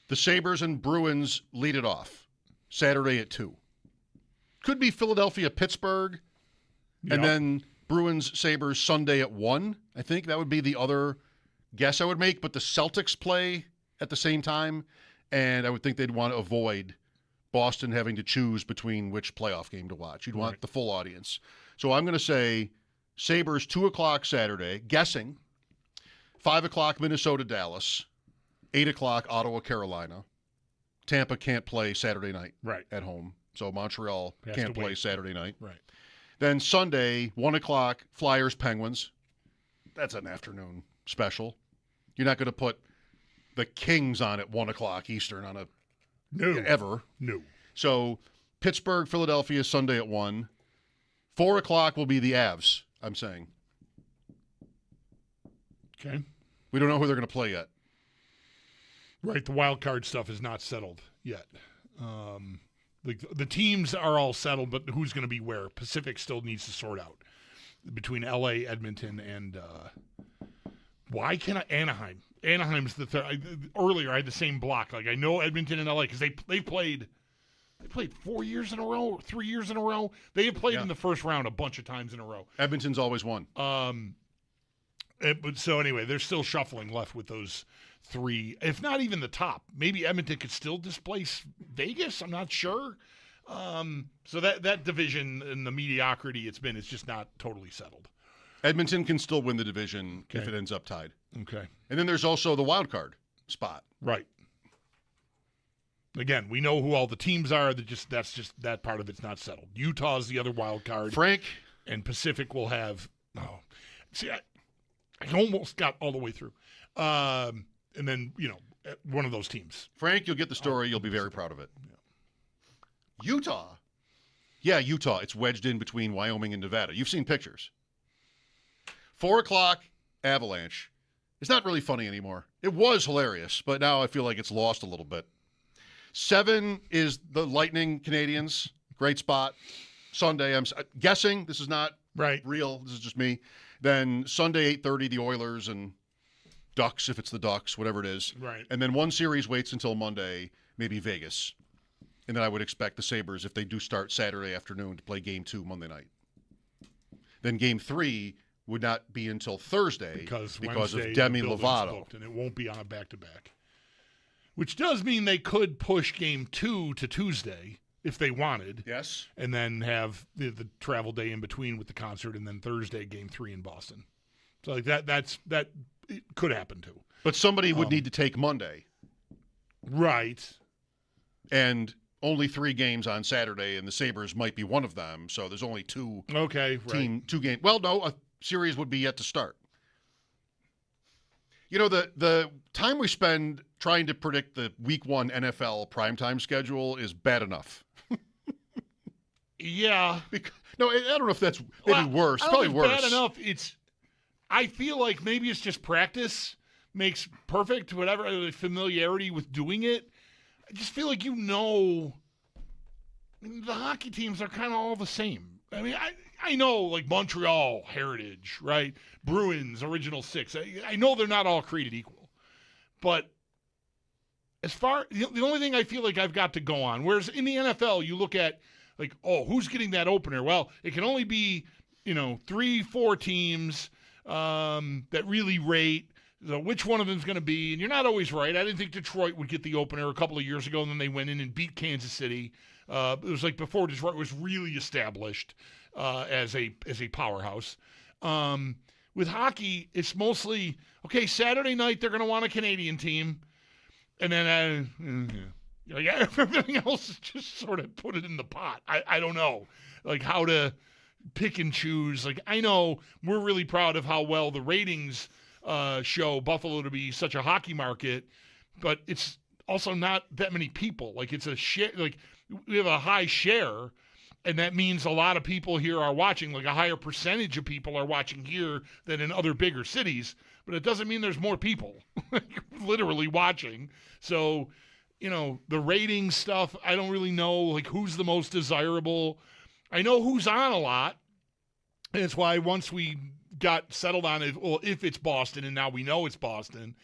The Sabres and Bruins lead it off Saturday at 2. Could be Philadelphia-Pittsburgh, and then Bruins-Sabres Sunday at 1. I think that would be the other guess I would make. But the Celtics play at the same time, and I would think they'd want to avoid Boston having to choose between which playoff game to watch. You'd want the full audience. So I'm going to say Sabres 2 o'clock Saturday, guessing 5 o'clock Minnesota-Dallas, 8 o'clock Ottawa-Carolina. Tampa can't play Saturday night at home, so Montreal can't play Saturday night. Right. Then Sunday, 1 o'clock Flyers-Penguins. That's an afternoon special. You're not going to put the Kings on at 1 o'clock Eastern on a ever. No. So Pittsburgh-Philadelphia Sunday at 1. 4 o'clock will be the Avs, I'm saying. Okay. We don't know who they're going to play yet. Right. The wild card stuff is not settled yet. The teams are all settled, but who's going to be where? Pacific still needs to sort out between L.A., Edmonton, and Anaheim. Anaheim's the third. Earlier, I had the same block. Like I know Edmonton and L.A. because they played 4 years in a row, or 3 years in a row. They have played in the first round a bunch of times in a row. Edmonton's always won. So anyway, they're still shuffling left with those three, if not even the top. Maybe Edmonton could still displace Vegas. I'm not sure. So that division and the mediocrity it's been is just not totally settled. Edmonton can still win the division if it ends up tied. Okay. And then there's also the wild card spot. Right. Again, we know who all the teams are. That's just that part of it's not settled. Utah's the other wild card. Frank and Pacific will have. Oh, see, I almost got all the way through, and then one of those teams. Frank, you'll get the story. You'll be very proud of it. Yeah. Utah. Yeah, Utah. It's wedged in between Wyoming and Nevada. You've seen pictures. 4 o'clock Avalanche. It's not really funny anymore. It was hilarious, but now I feel like it's lost a little bit. 7 is the Lightning Canadians. Great spot. Sunday, I'm guessing. This is not real. This is just me. Then Sunday, 8:30, the Oilers and Ducks, if it's the Ducks, whatever it is. Right. And then one series waits until Monday, maybe Vegas. And then I would expect the Sabres, if they do start Saturday afternoon, to play Game 2 Monday night. Then Game 3 would not be until Thursday because of Demi Lovato. Booked, and it won't be on a back-to-back. Which does mean they could push Game 2 to Tuesday if they wanted. Yes. And then have the travel day in between with the concert, and then Thursday Game 3 in Boston. So like that it could happen too. But somebody would need to take Monday. Right. And only 3 games on Saturday, and the Sabres might be one of them. So there's only 2 two games. Well, no, a series would be yet to start. You know, the time we spend trying to predict the Week 1 NFL primetime schedule is bad enough. Yeah. No, I don't know if that's maybe worse. Probably worse. Bad enough. I feel like maybe it's just practice makes perfect, whatever, familiarity with doing it. I just feel like the hockey teams are kind of all the same. I mean, I know, like Montreal, Heritage, right? Bruins, Original Six. I know they're not all created equal. But the only thing I feel like I've got to go on, whereas in the NFL, you look at, like, oh, who's getting that opener? Well, it can only be, 3-4 teams that really rate. So which one of them is going to be? And you're not always right. I didn't think Detroit would get the opener a couple of years ago, and then they went in and beat Kansas City. It was like before Detroit was really established as a powerhouse. With hockey, it's mostly, okay, Saturday night they're going to want a Canadian team, and then everything else is just sort of put it in the pot. I don't know, like how to pick and choose. Like I know we're really proud of how well the ratings show Buffalo to be such a hockey market, but it's also not that many people. Like it's a share. Like we have a high share, And that means a lot of people here are watching, like a higher percentage of people are watching here than in other bigger cities. But it doesn't mean there's more people literally watching. So, the ratings stuff, I don't really know, like, who's the most desirable. I know who's on a lot. And it's why once we got settled on it, well, if it's Boston, and now we know it's Boston.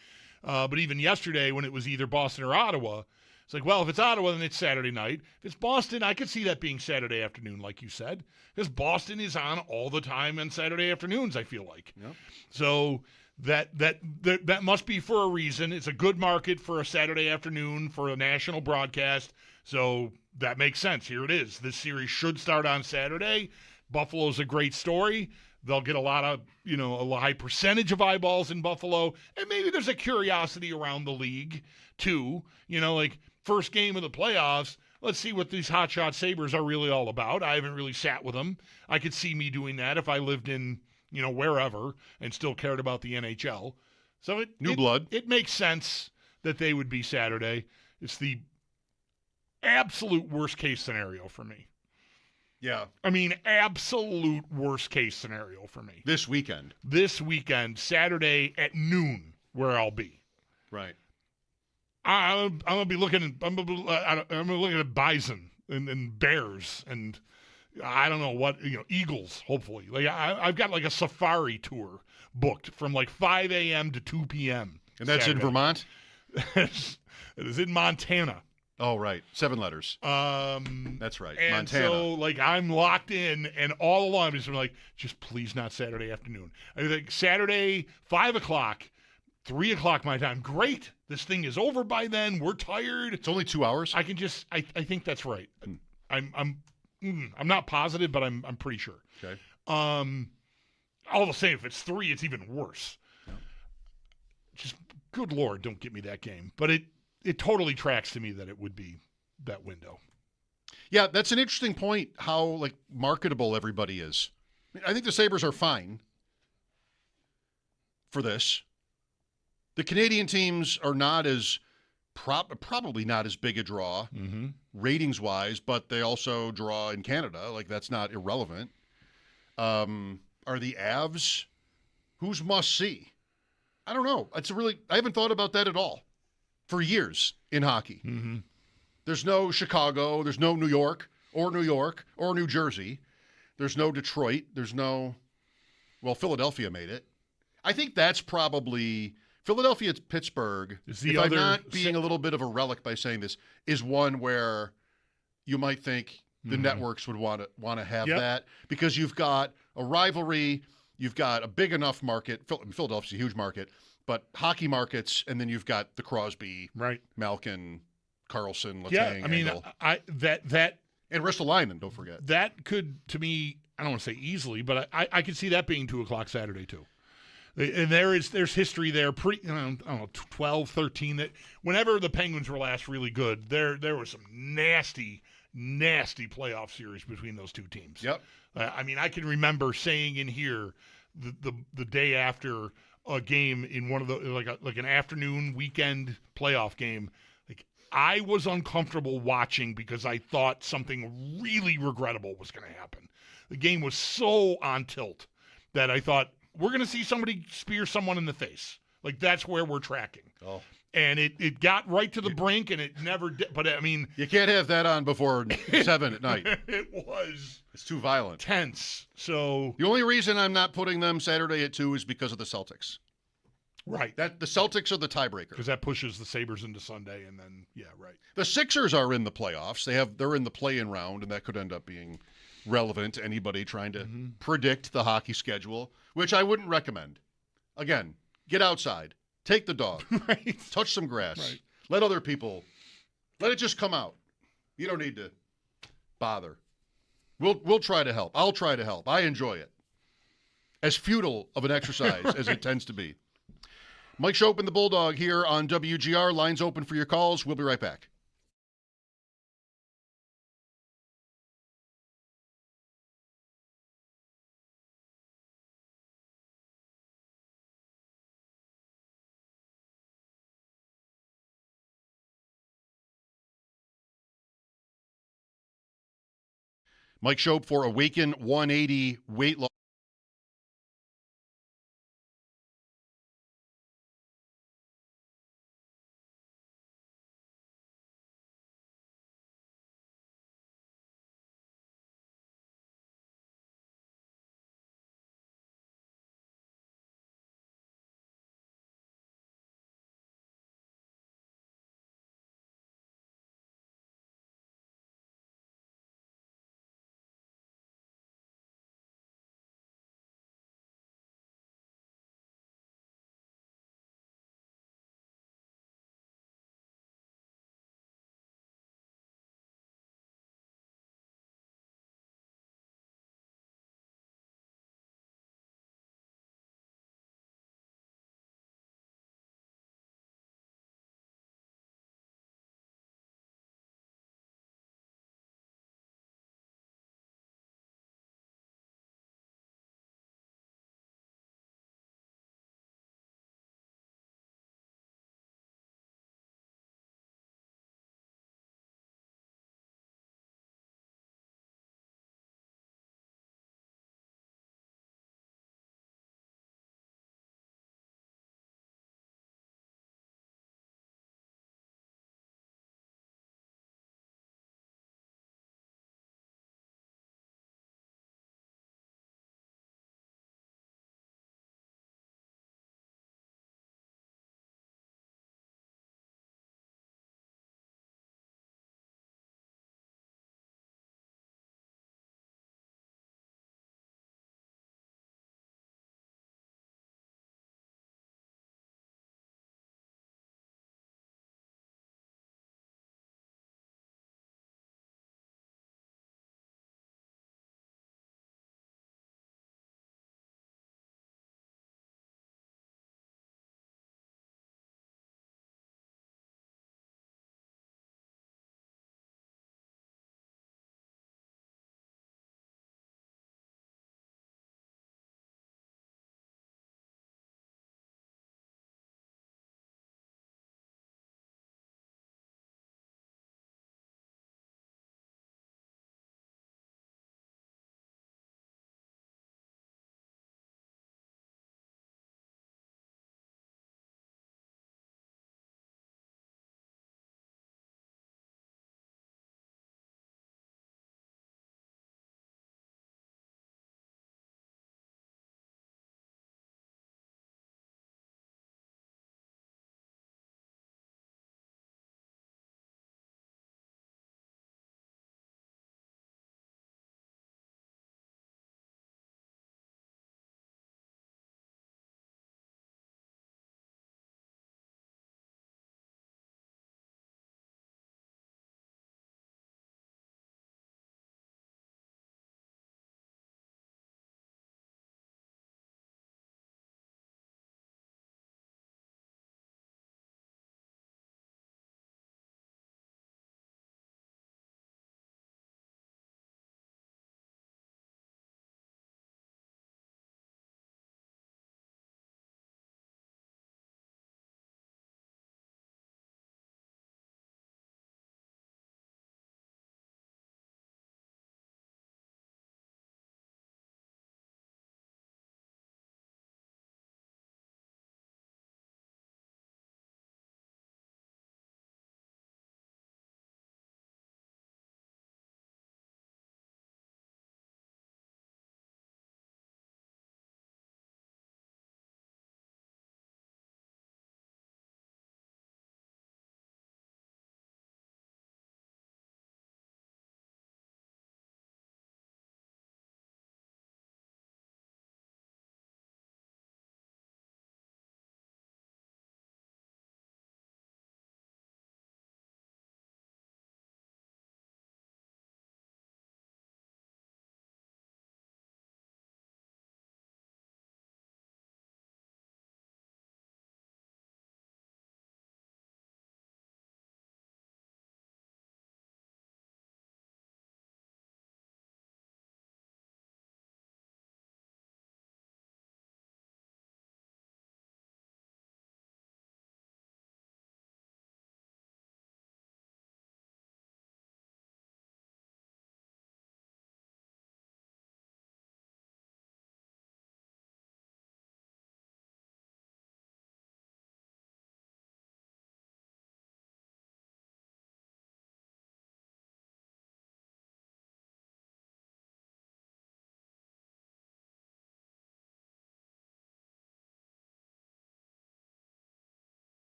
But even yesterday when it was either Boston or Ottawa, it's like, well, if it's Ottawa, then it's Saturday night. If it's Boston, I could see that being Saturday afternoon, like you said, because Boston is on all the time on Saturday afternoons, I feel like. Yep. So that must be for a reason. It's a good market for a Saturday afternoon for a national broadcast. So that makes sense. Here it is. This series should start on Saturday. Buffalo's a great story. They'll get a lot of, a high percentage of eyeballs in Buffalo. And maybe there's a curiosity around the league, too. Like, first game of the playoffs, let's see what these hotshot Sabres are really all about. I haven't really sat with them. I could see me doing that if I lived in, wherever and still cared about the NHL. So New blood. It makes sense that they would be Saturday. It's the absolute worst case scenario for me. Yeah. I mean, absolute worst case scenario for me. This weekend, Saturday at noon, where I'll be. Right. I'm gonna be looking. I'm gonna look at bison and bears and I don't know what, eagles. Hopefully, like I've got like a safari tour booked from like 5 a.m. to 2 p.m. And that's Saturday. in Vermont. It is in Montana. Oh, right. 7 letters. That's right. And Montana. so, like, I'm locked in, and all along, I'm just like, just please not Saturday afternoon. I think Saturday, 5 o'clock, 3 o'clock my time. Great. This thing is over by then. We're tired. It's only 2 hours. I can just, I think that's right. I'm not positive, but I'm pretty sure. Okay. All the same, if it's 3, it's even worse. Yeah. Just, good Lord, don't get me that game. But it totally tracks to me that it would be that window. Yeah, that's an interesting point, how, like, marketable everybody is. I think the Sabres are fine for this. The Canadian teams are not as, probably not as big a draw, ratings-wise, but they also draw in Canada. Like, that's not irrelevant. Are the Avs, who's must-see? I don't know. I haven't thought about that at all. For years in hockey. Mm-hmm. There's no Chicago. There's no New York or New Jersey. There's no Detroit. There's no, Philadelphia made it. I think that's probably Philadelphia, Pittsburgh, if I'm not being a little bit of a relic by saying this, is one where you might think the networks would want to have that because you've got a rivalry, you've got a big enough market. Philadelphia's a huge market. But hockey markets, and then you've got the Crosby, right, Malkin, Carlson, Letang, yeah. I mean, that and Ristolainen, don't forget. That could, to me, I don't want to say easily, but I could see that being 2 o'clock Saturday too. And there's history there, I don't know, 12, 13. That whenever the Penguins were last really good, there was some nasty playoff series between those two teams. Yep. I mean, I can remember saying in here the day after a game in one of the like an afternoon weekend playoff game, like I was uncomfortable watching because I thought something really regrettable was going to happen. The game was so on tilt that I thought we're going to see somebody spear someone in the face. Like that's where we're tracking. Oh. And it got right to the brink, and it never did. But, I mean... You can't have that on before 7 at night. It was... It's too violent. Tense. So... The only reason I'm not putting them Saturday at 2 is because of the Celtics. Right. The Celtics are the tiebreaker. Because that pushes the Sabres into Sunday, and then, yeah, right. The Sixers are in the playoffs. They're in the play-in round, and that could end up being relevant to anybody trying to predict the hockey schedule, which I wouldn't recommend. Again, get outside. Take the dog. Right. Touch some grass. Right. Let other people, let it just come out. You don't need to bother. We'll try to help. I'll try to help. I enjoy it. As futile of an exercise as it tends to be. Mike Schopp and the Bulldog here on WGR. Lines open for your calls. We'll be right back. Mike Schopp for Awaken 180 weight loss.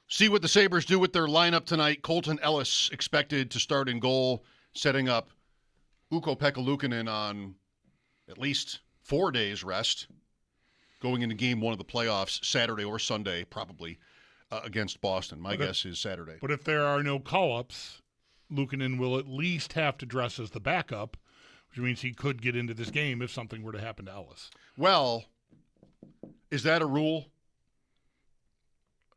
See what the Sabres do with their lineup tonight. Colton Ellis expected to start in goal, setting up Ukko-Pekka Luukkonen on at least 4 days rest, going into game 1 of the playoffs Saturday or Sunday, probably, against Boston. My guess is Saturday. But if there are no call-ups, Luukkonen will at least have to dress as the backup, which means he could get into this game if something were to happen to Ellis. Well, is that a rule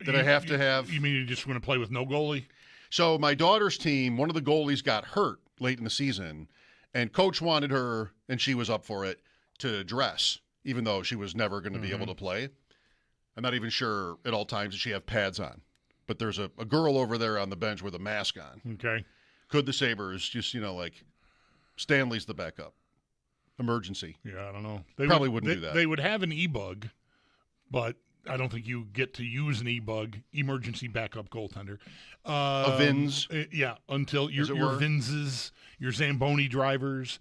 that I have to have? You mean you're just going to play with no goalie? So my daughter's team, one of the goalies got hurt late in the season, and coach wanted her, and she was up for it, to dress, even though she was never going to be able to play. I'm not even sure at all times that she have pads on. But there's a girl over there on the bench with a mask on. Okay. Could the Sabres just, Stanley's the backup? Emergency. Yeah, I don't know. They wouldn't do that. They would have an e-bug, but I don't think you get to use an e-bug, emergency backup goaltender. A Vins? Yeah, until your Vinses, your Zamboni drivers.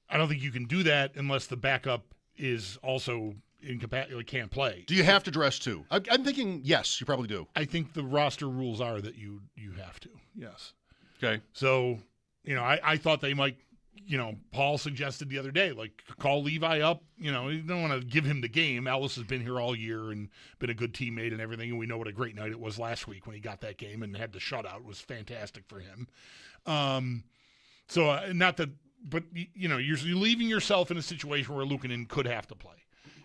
I don't think you can do that unless the backup is also incompatible, can't play. Do you have to dress too? I'm thinking yes, you probably do. I think the roster rules are that you have to, yes. Okay. So, I thought they might, Paul suggested the other day, call Levi up. You don't want to give him the game. Ellis has been here all year and been a good teammate and everything, and we know what a great night it was last week when he got that game and had the shutout. It was fantastic for him. But you're leaving yourself in a situation where Luukkonen could have to play,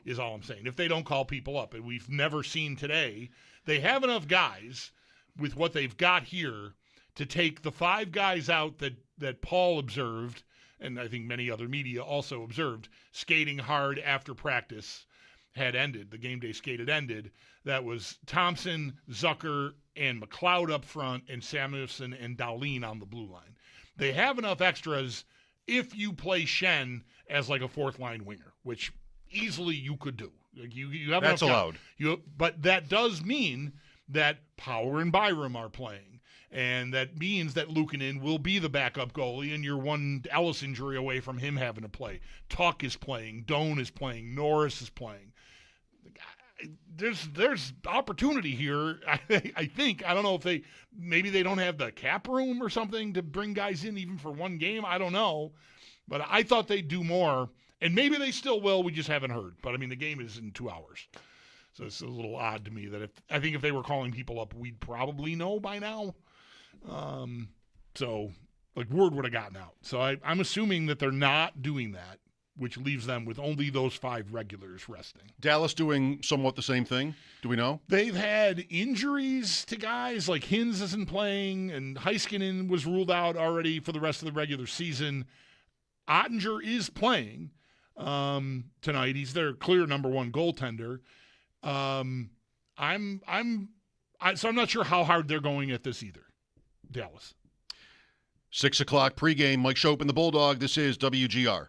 is all I'm saying. If they don't call people up, and we've never seen today, they have enough guys with what they've got here to take the 5 guys out that Paul observed, and I think many other media also observed, skating hard after practice had ended. The game day skate had ended. That was Thompson, Zucker, and McLeod up front, and Samuelson and Dahlin on the blue line. They have enough extras if you play Shen as a fourth-line winger, which easily you could do. You have That's enough allowed. But that does mean that Power and Byram are playing, and that means that Luukkonen will be the backup goalie, and you're one Ellis injury away from him having to play. Tuck is playing. Doan is playing. Norris is playing. There's opportunity here. I think. I don't know if maybe they don't have the cap room or something to bring guys in even for one game. I don't know. But I thought they'd do more, and maybe they still will. We just haven't heard. But, the game is in 2 hours. So it's a little odd to me that if they were calling people up, we'd probably know by now. Word would have gotten out. So I'm assuming that they're not doing that, which leaves them with only those 5 regulars resting. Dallas doing somewhat the same thing? Do we know? They've had injuries to guys, like Hins isn't playing, and Heiskanen was ruled out already for the rest of the regular season. Ottinger is playing tonight. He's their clear number 1 goaltender. So I'm not sure how hard they're going at this either. Dallas. 6 o'clock pregame. Mike Schopp and the Bulldog. This is WGR.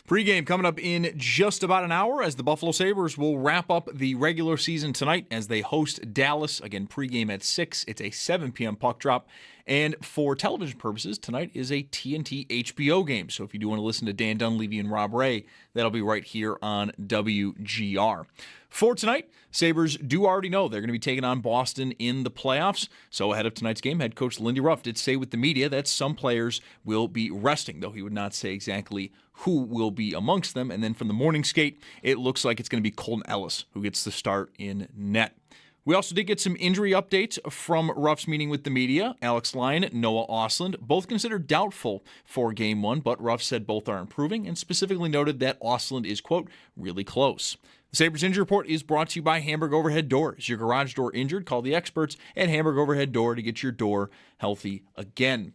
Pregame coming up in just about an hour as the Buffalo Sabres will wrap up the regular season tonight as they host Dallas. Again, pregame at 6. It's a 7 p.m. puck drop. And for television purposes, tonight is a TNT HBO game. So if you do want to listen to Dan Dunleavy and Rob Ray, that'll be right here on WGR. For tonight, Sabres do already know they're going to be taking on Boston in the playoffs. So ahead of tonight's game, head coach Lindy Ruff did say with the media that some players will be resting, though he would not say exactly who will be amongst them. And then from the morning skate, it looks like it's going to be Colton Ellis who gets the start in net. We also did get some injury updates from Ruff's meeting with the media. Alex Lyon, Noah Ostlund, both considered doubtful for Game 1, but Ruff said both are improving and specifically noted that Ostlund is, quote, really close. The Sabres Injury Report is brought to you by Hamburg Overhead Door. Is your garage door injured? Call the experts at Hamburg Overhead Door to get your door healthy again.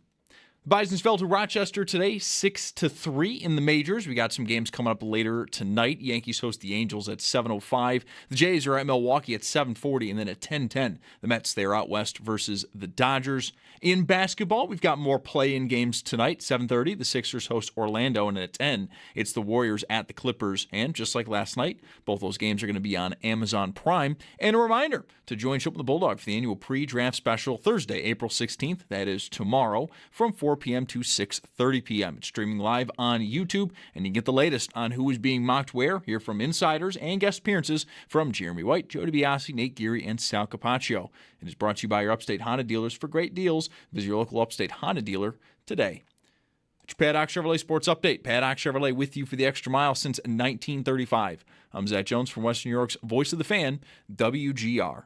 Bisons fell to Rochester today, 6-3 in the majors. We got some games coming up later tonight. Yankees host the Angels at 7:05. The Jays are at Milwaukee at 7:40, and then at 10:10, the Mets, they're out west versus the Dodgers. In basketball, we've got more play-in games tonight. 7:30, the Sixers host Orlando, and at 10, it's the Warriors at the Clippers. And just like last night, both those games are going to be on Amazon Prime. And a reminder to join Schopp with the Bulldog for the annual pre-draft special Thursday, April 16th. That is tomorrow from 4 p.m. to 6:30 p.m. It's streaming live on YouTube, and you can get the latest on who is being mocked where. Hear from insiders and guest appearances from Jeremy White, Joe DiBiase, Nate Geary, and Sal Capaccio. It is brought to you by your Upstate Honda dealers. For great deals, visit your local Upstate Honda dealer today. It's your Paddock Chevrolet Sports Update. Paddock Chevrolet with you for the extra mile since 1935. I'm Zach Jones from Western New York's Voice of the Fan, WGR.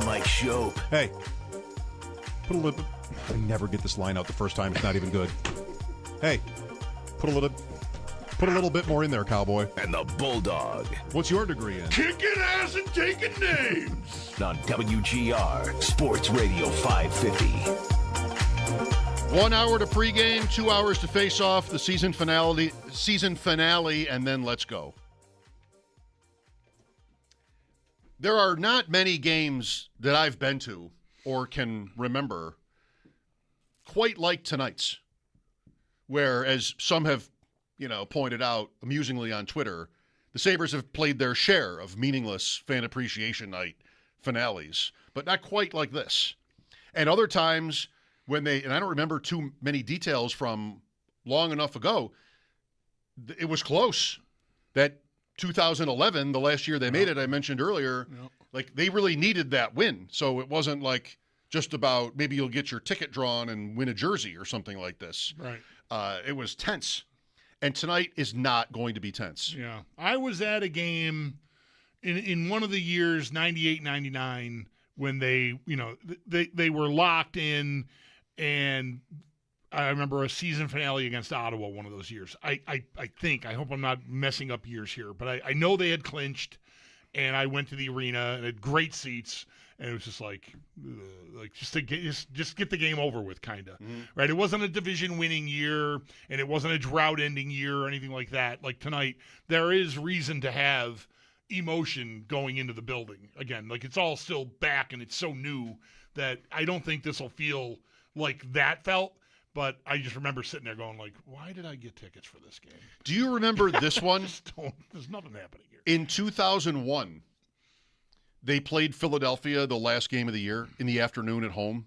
Mike Schopp. Hey, put a little. I never get this line out the first time. It's not even good. Hey, put a little bit more in there, cowboy. And the Bulldog. What's your degree in? Kicking ass and taking names. On WGR Sports Radio 550. 1 hour to pregame, 2 hours to face off, the season finale, and then let's go. There are not many games that I've been to or can remember quite like tonight's, where, as some have, pointed out amusingly on Twitter, the Sabres have played their share of meaningless fan appreciation night finales, but not quite like this. And other times when and I don't remember too many details from long enough ago, it was close. That 2011, the last year they made it, I mentioned earlier, like they really needed that win. So it wasn't like just about maybe you'll get your ticket drawn and win a jersey or something like this. Right. It was tense. And tonight is not going to be tense. Yeah. I was at a game in one of the years, 98, 99, when they were locked in, and I remember a season finale against Ottawa one of those years. I hope I'm not messing up years here, but I know they had clinched, and I went to the arena and had great seats, and it was just just get the game over with, kind of. Right? It wasn't a division-winning year, and it wasn't a drought-ending year or anything like that. Like tonight, there is reason to have emotion going into the building. Again, like it's all still back, and it's so new that I don't think this will feel like that felt. But I just remember sitting there going, like, why did I get tickets for this game? Do you remember this one? There's nothing happening here. In 2001, they played Philadelphia the last game of the year in the afternoon at home,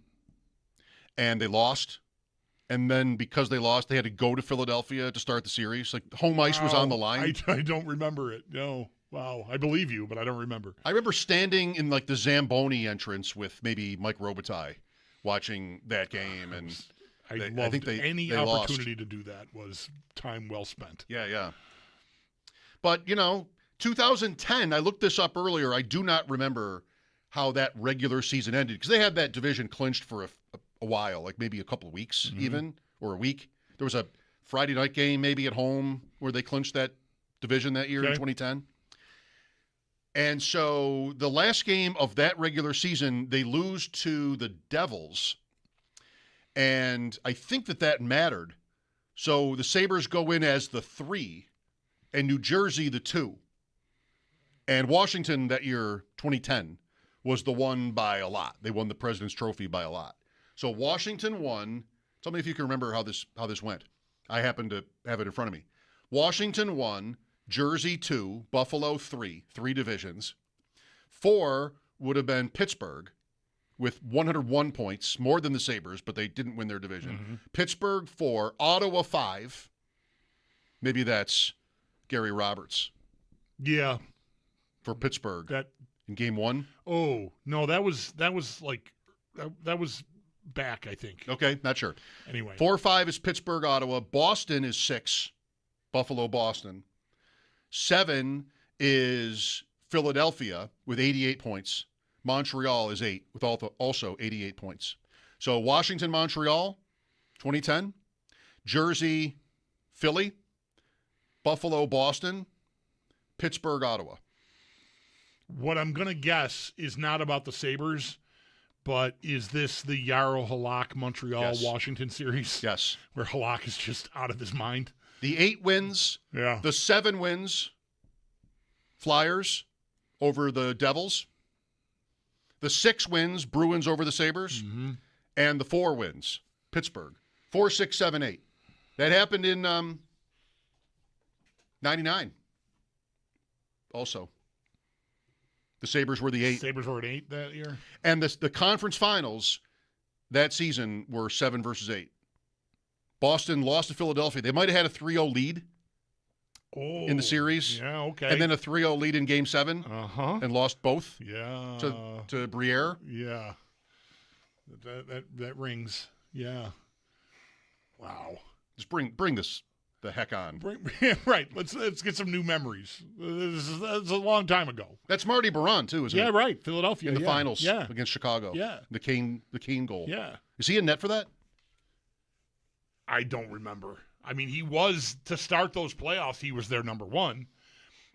and they lost. And then because they lost, they had to go to Philadelphia to start the series. Like, home ice was on the line. I don't remember it. No. Wow. I believe you, but I don't remember. I remember standing in, like, the Zamboni entrance with maybe Mike Robitaille watching that game, and I think any opportunity to do that was time well spent. Yeah. But, 2010, I looked this up earlier. I do not remember how that regular season ended because they had that division clinched for a while, like maybe a couple of weeks even, or a week. There was a Friday night game maybe at home where they clinched that division that year in 2010. And so the last game of that regular season, they lose to the Devils. And I think that mattered. So the Sabres go in as the 3 and New Jersey the 2. And Washington that year, 2010, was the one by a lot. They won the President's Trophy by a lot. So Washington won. Tell me if you can remember how this went. I happen to have it in front of me. Washington won, Jersey 2, Buffalo 3 divisions. 4 would have been Pittsburgh with 101 points, more than the Sabres, but they didn't win their division. Mm-hmm. Pittsburgh 4, Ottawa 5. Maybe that's Gary Roberts. Yeah. For Pittsburgh. That in game 1? Oh, no, that was back, I think. Okay, not sure. Anyway. 4-5 is Pittsburgh, Ottawa. Boston is 6. Buffalo, Boston. 7 is Philadelphia with 88 points. Montreal is 8 with also 88 points. So Washington, Montreal, 2010. Jersey, Philly. Buffalo, Boston. Pittsburgh, Ottawa. What I'm going to guess is not about the Sabres, but is this the Yarrow Halak Montreal Washington series? Yes. Where Halak is just out of his mind? The 8 wins. Yeah. The 7 wins. Flyers over the Devils. The 6 wins, Bruins over the Sabres. Mm-hmm. And the 4 wins, Pittsburgh. 4, 6, 7, 8. That happened in 99. Also. The Sabres were the 8. Sabres were at 8 that year. And the conference finals that season were 7 versus 8. Boston lost to Philadelphia. They might have had a 3-0 lead in the series. Yeah, okay. And then a 3-0 lead in Game 7 and lost both to Briere. Yeah. That rings. Yeah. Wow. Just bring this the heck on. Right. Let's get some new memories. That's a long time ago. That's Marty Baron too, isn't it? Yeah, right. Philadelphia in the finals against Chicago. Yeah. The Kane goal. Yeah. Is he in net for that? I don't remember. I mean, he was to start those playoffs. He was their number one,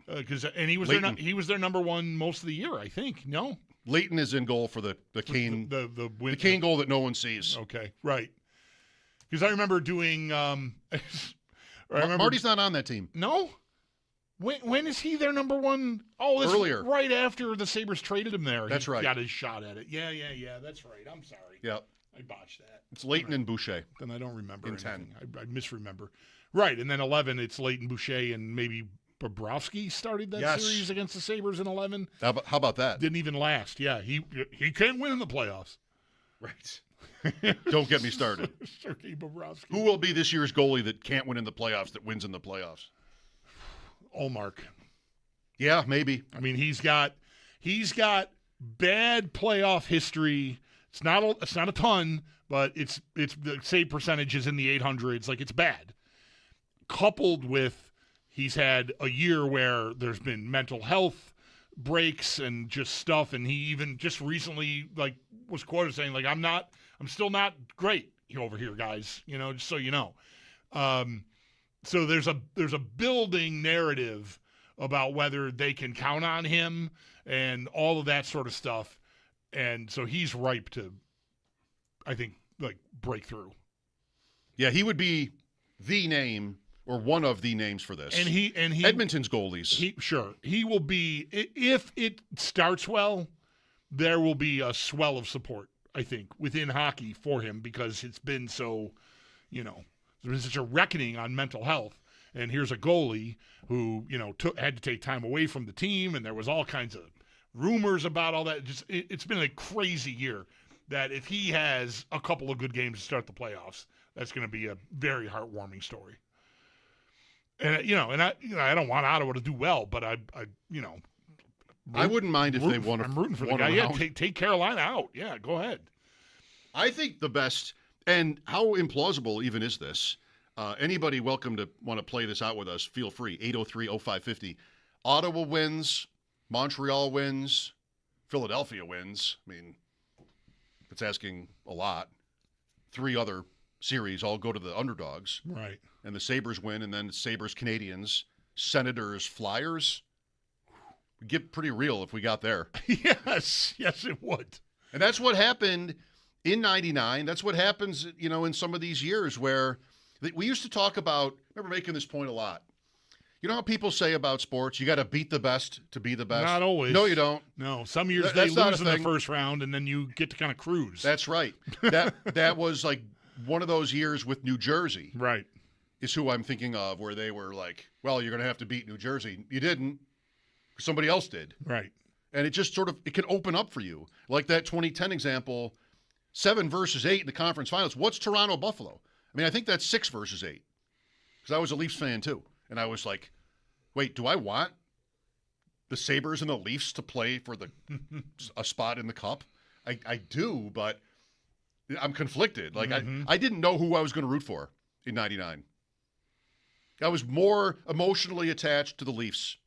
he was their number one most of the year. I think. No, Leighton is in goal for the Kane the Kane goal that no one sees. Okay, right. Because I remember doing. Marty's not on that team. No. When is he their number one? Oh, this earlier, right after the Sabres traded him there. That's right. Got his shot at it. Yeah. That's right. I'm sorry. Yeah. I botched that. It's Leighton and Boucher. Then I don't remember in anything. 10. I misremember. Right, and then 11, it's Leighton, Boucher, and maybe Bobrovsky started that series against the Sabres in 11. How about that? Didn't even last. Yeah, he can't win in the playoffs. Right. Don't get me started. Sergei Bobrovsky. Who will be this year's goalie that can't win in the playoffs that wins in the playoffs? Ullmark. Yeah, maybe. I mean, he's got bad playoff history. It's not a ton, but it's the save percentage is in the 800s. Like, it's bad. Coupled with he's had a year where there's been mental health breaks and just stuff, and he even just recently was quoted saying I'm still not great over here, guys. Just so you know. So there's a building narrative about whether they can count on him and all of that sort of stuff. And so he's ripe to, I think, break through. Yeah, he would be the name or one of the names for this. And he Edmonton's goalies. He will be, if it starts well, there will be a swell of support, I think, within hockey for him, because it's been so, there's been such a reckoning on mental health. And here's a goalie who, had to take time away from the team, and there was all kinds of rumors about all that. It's been a crazy year that if he has a couple of good games to start the playoffs, that's going to be a very heartwarming story. And I don't want Ottawa to do well, but I wouldn't mind if they won. I'm rooting for the guy. Yeah, take Carolina out. Yeah, go ahead. I think the best, and how implausible even is this? Anybody welcome to want to play this out with us? Feel free. 803-0550. Ottawa wins. Montreal wins. Philadelphia wins. I mean, it's asking a lot. 3 other series all go to the underdogs. Right. And the Sabres win, and then Sabres, Canadians, Senators, Flyers. We'd get pretty real if we got there. Yes, it would. And that's what happened in 99. That's what happens, in some of these years where we used to talk about, I remember making this point a lot. You know how people say about sports, you got to beat the best to be the best? Not always. No, you don't. No, some years That's they not lose a in the thing. first round, and then you get to kind of cruise. That's right. That was like one of those years with New Jersey. Right. Is who I'm thinking of, where they were like, well, you're going to have to beat New Jersey. You didn't. Somebody else did. Right. And it just sort of, it can open up for you. Like that 2010 example, 7 versus 8 in the conference finals. What's Toronto-Buffalo? I mean, I think that's 6 versus 8. Because I was a Leafs fan too. And I was like, wait, do I want the Sabres and the Leafs to play for a spot in the cup? I do, but I'm conflicted. Like, I didn't know who I was going to root for in 99. I was more emotionally attached to the Leafs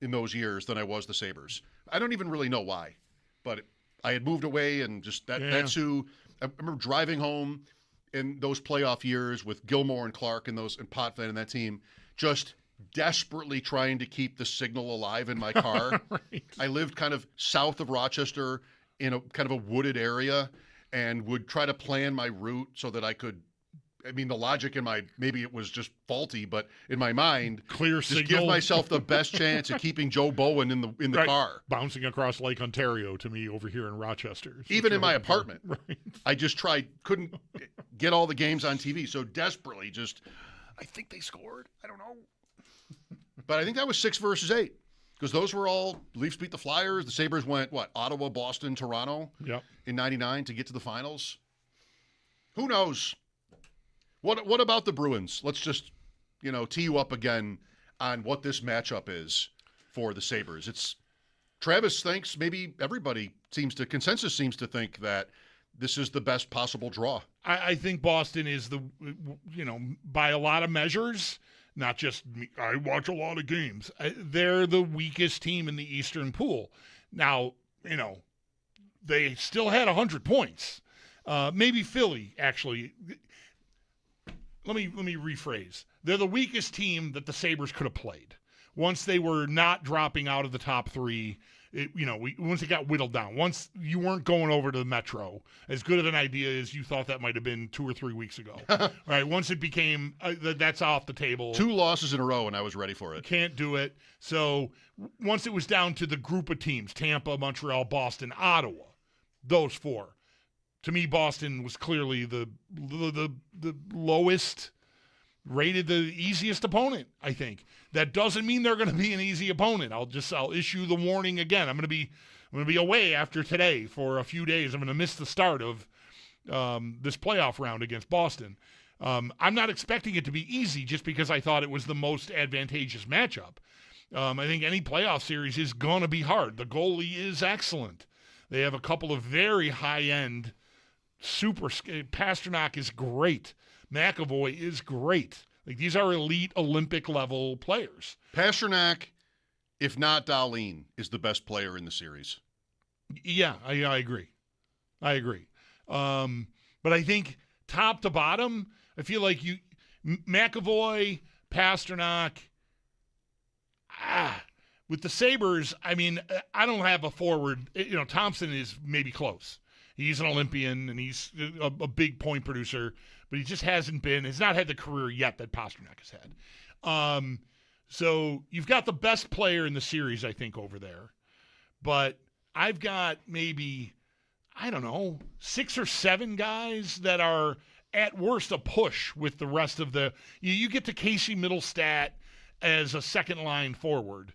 in those years than I was the Sabres. I don't even really know why, but I had moved away, and just that's who. I remember driving home in those playoff years with Gilmore and Clark and Potvin and that team, just desperately trying to keep the signal alive in my car. Right. I lived kind of south of Rochester in a kind of a wooded area, and would try to plan my route so that I could. I mean, the logic in maybe it was just faulty, but in my mind, clear just signal. give myself the best chance of keeping Joe Bowen in the Right. car. Bouncing across Lake Ontario to me over here in Rochester. Even in my apartment. Right. I just couldn't get all the games on TV, so desperately I think they scored. I don't know. But I think that was 6 versus 8, because those were all, Leafs beat the Flyers. The Sabres went, Ottawa, Boston, Toronto in 99 to get to the finals. Who knows? What about the Bruins? Let's just, tee you up again on what this matchup is for the Sabres. Travis thinks, maybe everybody consensus seems to think that this is the best possible draw. I think Boston is by a lot of measures, not just me, I watch a lot of games. They're the weakest team in the Eastern pool. Now, they still had 100 points. Maybe Philly, actually. Let me rephrase. They're the weakest team that the Sabres could have played. Once they were not dropping out of the top 3, once it got whittled down, once you weren't going over to the Metro, as good of an idea as you thought that might have been 2 or 3 weeks ago. Right? Once it became, that's off the table. 2 losses in a row, and I was ready for it. Can't do it. So once it was down to the group of teams, Tampa, Montreal, Boston, Ottawa, those 4. To me, Boston was clearly the lowest rated, the easiest opponent, I think. That doesn't mean they're going to be an easy opponent. I'll issue the warning again. I'm going to be away after today for a few days. I'm going to miss the start of this playoff round against Boston. I'm not expecting it to be easy just because I thought it was the most advantageous matchup. I think any playoff series is going to be hard. The goalie is excellent. They have a couple of very high-end Pasternak is great. McAvoy is great. Like, these are elite Olympic level players. Pasternak, if not Dahlin, is the best player in the series. Yeah, I agree. But I think top to bottom, I feel like McAvoy, Pasternak, with the Sabres, I mean, I don't have a forward. Thompson is maybe close. He's an Olympian, and he's a big point producer, but he just has not had the career yet that Pasternak has had. So you've got the best player in the series, I think, over there. But I've got maybe, 6 or 7 guys that are at worst a push with the rest of the – you get to Casey Middlestat as a second-line forward.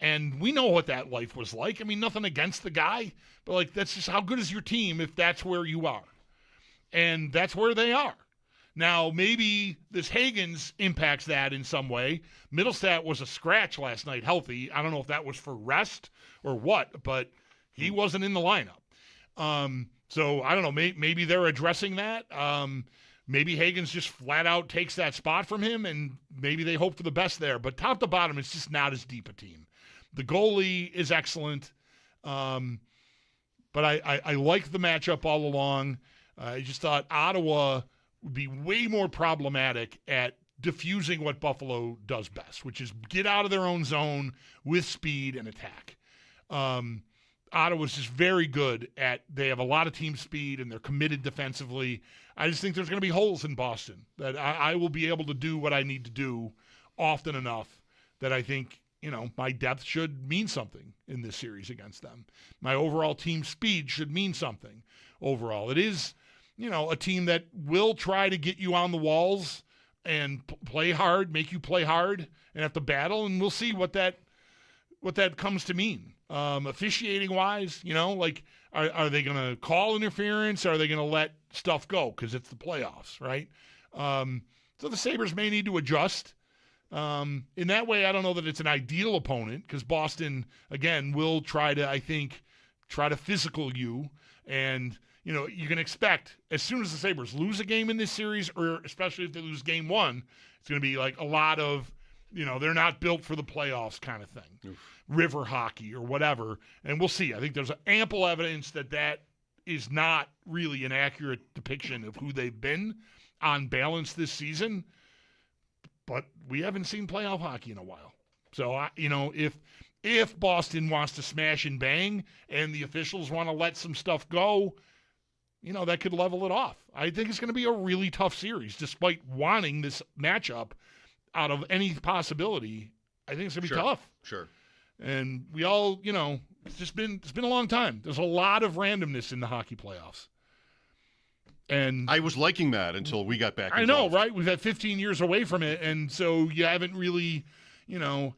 And we know what that life was like. I mean, nothing against the guy, but, that's just how good is your team if that's where you are. And that's where they are. Now, maybe this Hagens impacts that in some way. Middlestat was a scratch last night, healthy. I don't know if that was for rest or what, but he wasn't in the lineup. So, I don't know. Maybe they're addressing that. Maybe Hagens just flat out takes that spot from him, and maybe they hope for the best there. But top to bottom, it's just not as deep a team. The goalie is excellent, but I like the matchup all along. I just thought Ottawa would be way more problematic at diffusing what Buffalo does best, which is get out of their own zone with speed and attack. Ottawa's just very good they have a lot of team speed, and they're committed defensively. I just think there's going to be holes in Boston that I will be able to do what I need to do often enough that I think, my depth should mean something in this series against them. My overall team speed should mean something overall. It is, a team that will try to get you on the walls and play hard, make you play hard and have to battle, and we'll see what that comes to mean. Officiating wise, are they going to call interference? Or are they going to let stuff go because it's the playoffs, right? So the Sabres may need to adjust. In that way, I don't know that it's an ideal opponent because Boston, again, will try to physical you. And, you can expect as soon as the Sabres lose a game in this series, or especially if they lose game one, it's going to be like a lot of, they're not built for the playoffs kind of thing. Oof. River hockey or whatever. And we'll see. I think there's ample evidence that is not really an accurate depiction of who they've been on balance this season. But we haven't seen playoff hockey in a while. So, if Boston wants to smash and bang and the officials want to let some stuff go, that could level it off. I think it's going to be a really tough series, despite wanting this matchup out of any possibility. I think it's going to be tough. Sure. And we all, it's been a long time. There's a lot of randomness in the hockey playoffs. And I was liking that until we got back involved. I know, right? We've had 15 years away from it, and so you haven't really,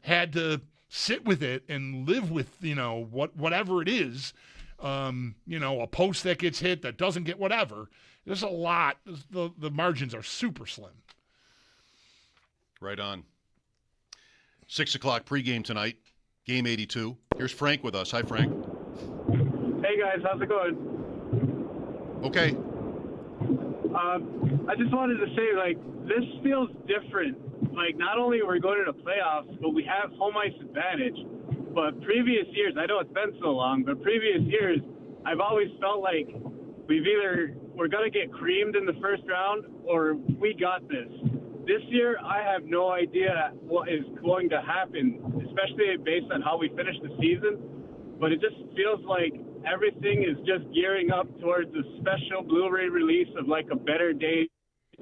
had to sit with it and live with, whatever it is. A post that gets hit that doesn't get whatever. There's a lot. The margins are super slim. Right on. 6 o'clock pregame tonight, game 82. Here's Frank with us. Hi, Frank. Hey, guys. How's it going? Okay. I just wanted to say, this feels different. Not only are we going to the playoffs, but we have home ice advantage. But previous years, I know it's been so long, but previous years, I've always felt like we're going to get creamed in the first round or we got this. This year, I have no idea what is going to happen, especially based on how we finished the season. But it just feels like everything is just gearing up towards a special Blu-ray release of a Better Day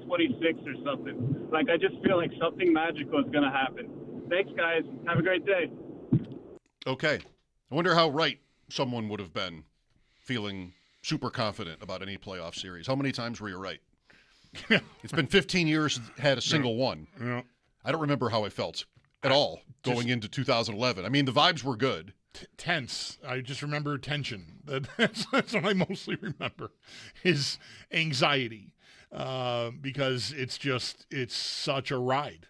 26 or something. I just feel like something magical is going to happen. Thanks, guys. Have a great day. Okay. I wonder how right someone would have been feeling super confident about any playoff series. How many times were you right? It's been 15 years, had a single one. Yeah. I don't remember how I felt at all going into 2011. I mean, the vibes were good. Tense. I just remember tension. That's what I mostly remember, is anxiety, because it's such a ride.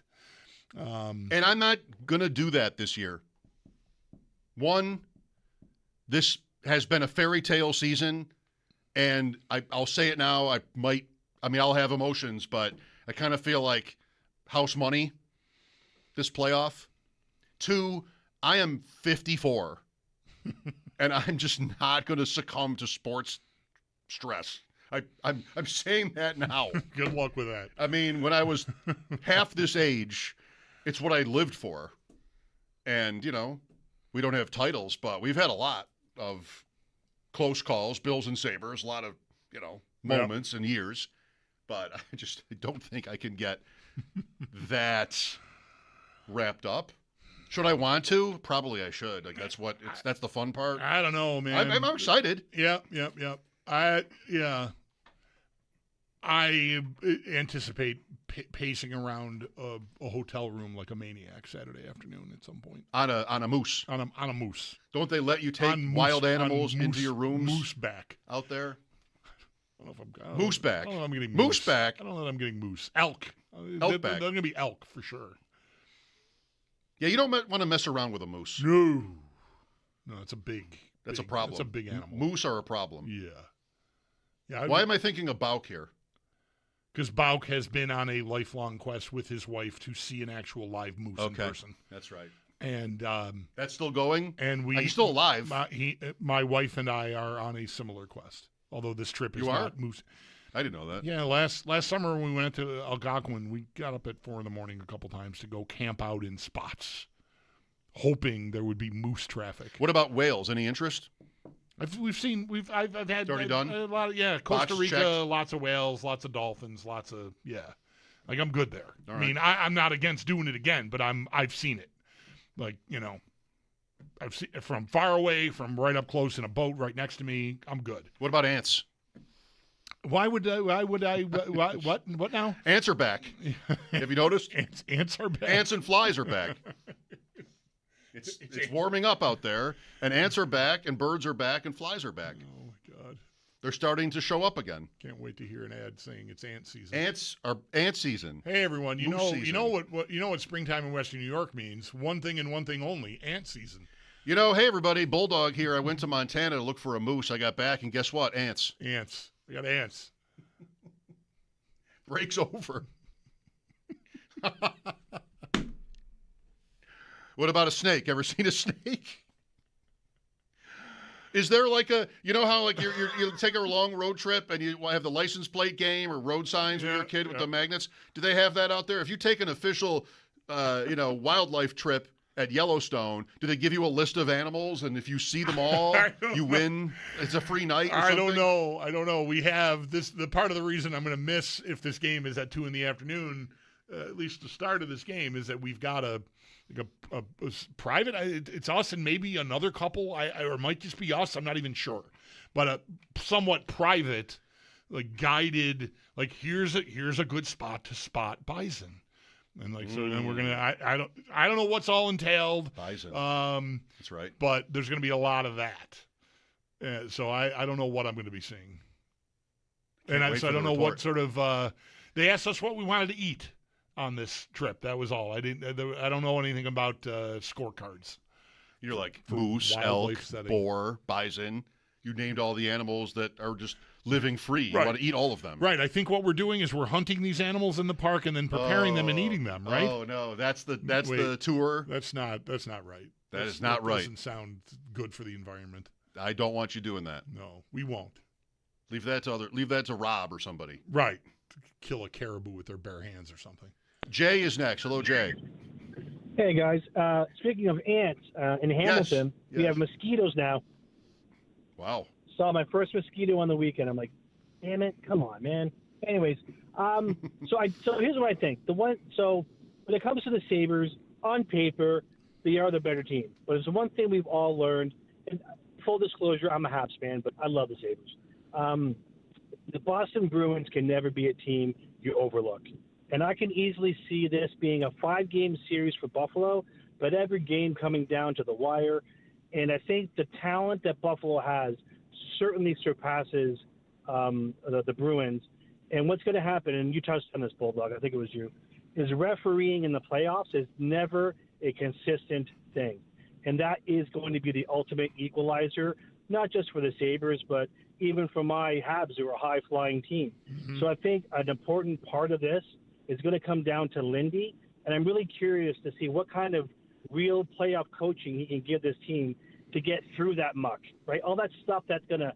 And I'm not going to do that this year. One, this has been a fairy tale season, and I'll say it now. I'll have emotions, but I kind of feel like house money this playoff. Two, I am 54, and I'm just not going to succumb to sports stress. I'm saying that now. Good luck with that. I mean, when I was half this age, it's what I lived for. And, we don't have titles, but we've had a lot of close calls, Bills and Sabres, a lot of, moments and years. But I don't think I can get that wrapped up. Should I want to? Probably I should. That's the fun part. I don't know, man. I'm excited. Yep. I anticipate pacing around a hotel room like a maniac Saturday afternoon at some point. On a moose. On a moose. Don't they let you take wild animals into your rooms? Moose back. Out there? I don't know if I'm moose back. I don't know if I'm getting moose back. I don't know that I'm getting moose. Elk. Elk back. They're going to be elk for sure. Yeah, you don't want to mess around with a moose. No, it's a big. That's a problem. It's a big animal. Moose are a problem. Yeah. Why am I thinking of Bauk here? Because Bauk has been on a lifelong quest with his wife to see an actual live moose in person. That's right. And that's still going. And he's still alive. My wife and I are on a similar quest. Although this trip is not moose. I didn't know that. Yeah, last summer when we went to Algonquin, we got up at 4 a.m. a couple times to go camp out in spots, hoping there would be moose traffic. What about whales? Any interest? I've had it's already done? A lot of, Costa Rica, lots of whales, lots of dolphins, lots of I'm good there. All I mean, I'm not against doing it again, but I've seen it. Like, I've seen from far away, from right up close in a boat right next to me. I'm good. What about ants? Why would I? What now? Ants are back. Have you noticed? Ants are back. Ants and flies are back. It's warming up out there, and ants are back, and birds are back, and flies are back. Oh my God! They're starting to show up again. Can't wait to hear an ad saying it's ant season. Ants are ant season. Hey everyone, you Moose know season. what springtime in Western New York means? One thing and one thing only: ant season. Hey everybody, Bulldog here. I went to Montana to look for a moose. I got back, and guess what? Ants. Ants. We got ants. Break's over. What about a snake? Ever seen a snake? Is there like a, how like you take a long road trip and you have the license plate game or road signs when you're a kid with the magnets? Do they have that out there? If you take an official, wildlife trip at Yellowstone, do they give you a list of animals, and if you see them all, you win? It's a free night or something? I don't know. We have this. The part of the reason I'm going to miss if this game is at 2 p.m, at least the start of this game, is that we've got a private. It's us and maybe another couple, or it might just be us. I'm not even sure, but a somewhat private, like guided. Like here's a good spot to spot bison. And so then we're gonna. I don't know what's all entailed. Bison. That's right. But there's gonna be a lot of that. So I don't know what I'm gonna be seeing. And I don't know what sort of. They asked us what we wanted to eat on this trip. That was all. I don't know anything about scorecards. You're like moose, elk, boar, bison. You named all the animals that are just living free. You want to eat all of them. Right. I think what we're doing is we're hunting these animals in the park and then preparing them and eating them, right? Oh, no. That's the tour. That's not right. That is not right. That doesn't sound good for the environment. I don't want you doing that. No, we won't. Leave that to Rob or somebody. Right. Kill a caribou with their bare hands or something. Jay is next. Hello, Jay. Hey, guys. Speaking of ants, in Hamilton, we have mosquitoes now. Wow. Saw my first mosquito on the weekend. I'm like, damn it, come on, man. Anyways, so here's what I think. So when it comes to the Sabres, on paper, they are the better team. But there's one thing we've all learned. And full disclosure, I'm a Habs fan, but I love the Sabres. The Boston Bruins can never be a team you overlook. And I can easily see this being a 5-game series for Buffalo, but every game coming down to the wire. And I think the talent that Buffalo has certainly surpasses the Bruins. And what's going to happen, and you touched on this, Bulldog, I think it was you, is refereeing in the playoffs is never a consistent thing. And that is going to be the ultimate equalizer, not just for the Sabres, but even for my Habs, who are a high-flying team. Mm-hmm. So I think an important part of this is going to come down to Lindy, and I'm really curious to see what kind of real playoff coaching he can give this team to get through that muck, right? All that stuff that's going to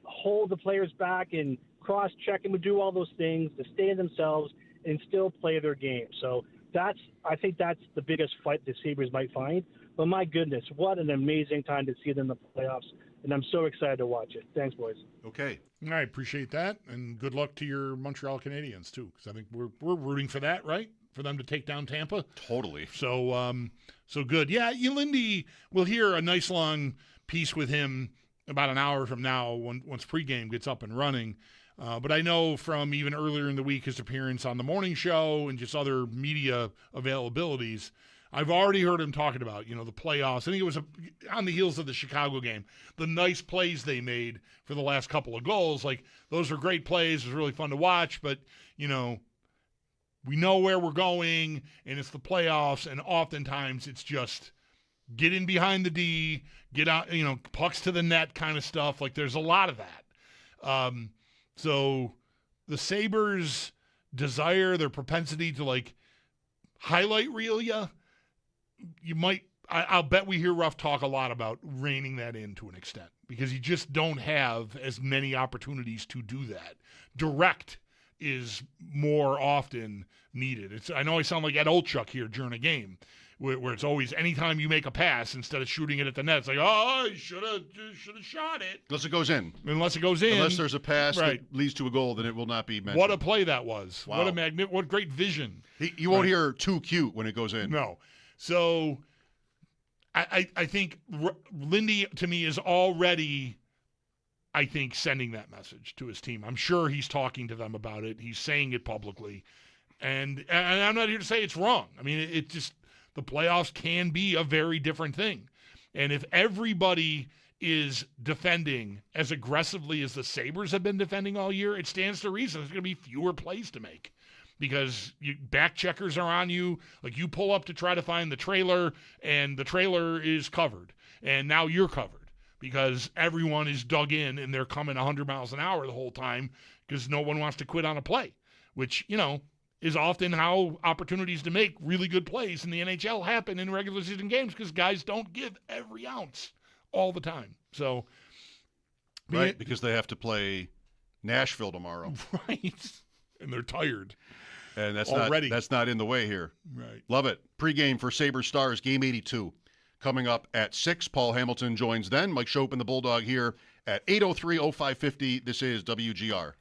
hold the players back and cross-check them and do all those things to stay in themselves and still play their game. So I think that's the biggest fight the Sabres might find. But my goodness, what an amazing time to see them in the playoffs, and I'm so excited to watch it. Thanks, boys. Okay. I appreciate that, and good luck to your Montreal Canadiens, too, because I think we're rooting for that, right? For them to take down Tampa. Totally. So good. Yeah, Lindy, we'll hear a nice long piece with him about an hour from now once pregame gets up and running. But I know from even earlier in the week, his appearance on the morning show and just other media availabilities, I've already heard him talking about, the playoffs. I think it was on the heels of the Chicago game, the nice plays they made for the last couple of goals. Like, those are great plays. It was really fun to watch, but, we know where we're going, and it's the playoffs, and oftentimes it's just get in behind the D, get out, pucks to the net kind of stuff. Like, there's a lot of that. So the Sabres' desire, their propensity to, highlight reel you might – I'll bet we hear Ruff talk a lot about reining that in to an extent, because you just don't have as many opportunities to do that. Direct is more often needed. I know I sound like Ed Olchuk here during a game, where it's always anytime you make a pass, instead of shooting it at the net, it's like, oh, you should have shot it. Unless it goes in. Unless there's a pass that leads to a goal, then it will not be mentioned. What a play that was. Wow. What great vision. You won't hear too cute when it goes in. No. So I think Lindy, to me, is already, I think, sending that message to his team. I'm sure he's talking to them about it. He's saying it publicly. And I'm not here to say it's wrong. I mean, it just, the playoffs can be a very different thing. And if everybody is defending as aggressively as the Sabres have been defending all year, it stands to reason there's going to be fewer plays to make. Because back checkers are on you. Like, you pull up to try to find the trailer, and the trailer is covered. And now you're covered because everyone is dug in, and they're coming 100 miles an hour the whole time because no one wants to quit on a play, which, is often how opportunities to make really good plays in the NHL happen in regular season games because guys don't give every ounce all the time. So, right, because they have to play Nashville tomorrow. Right. And they're tired. And that's already. That's not in the way here. Right. Love it. Pre-game for Sabres Stars, Game 82. Coming up at 6, Paul Hamilton joins then. Mike Schopp and the Bulldog here at 803-0550. This is WGR.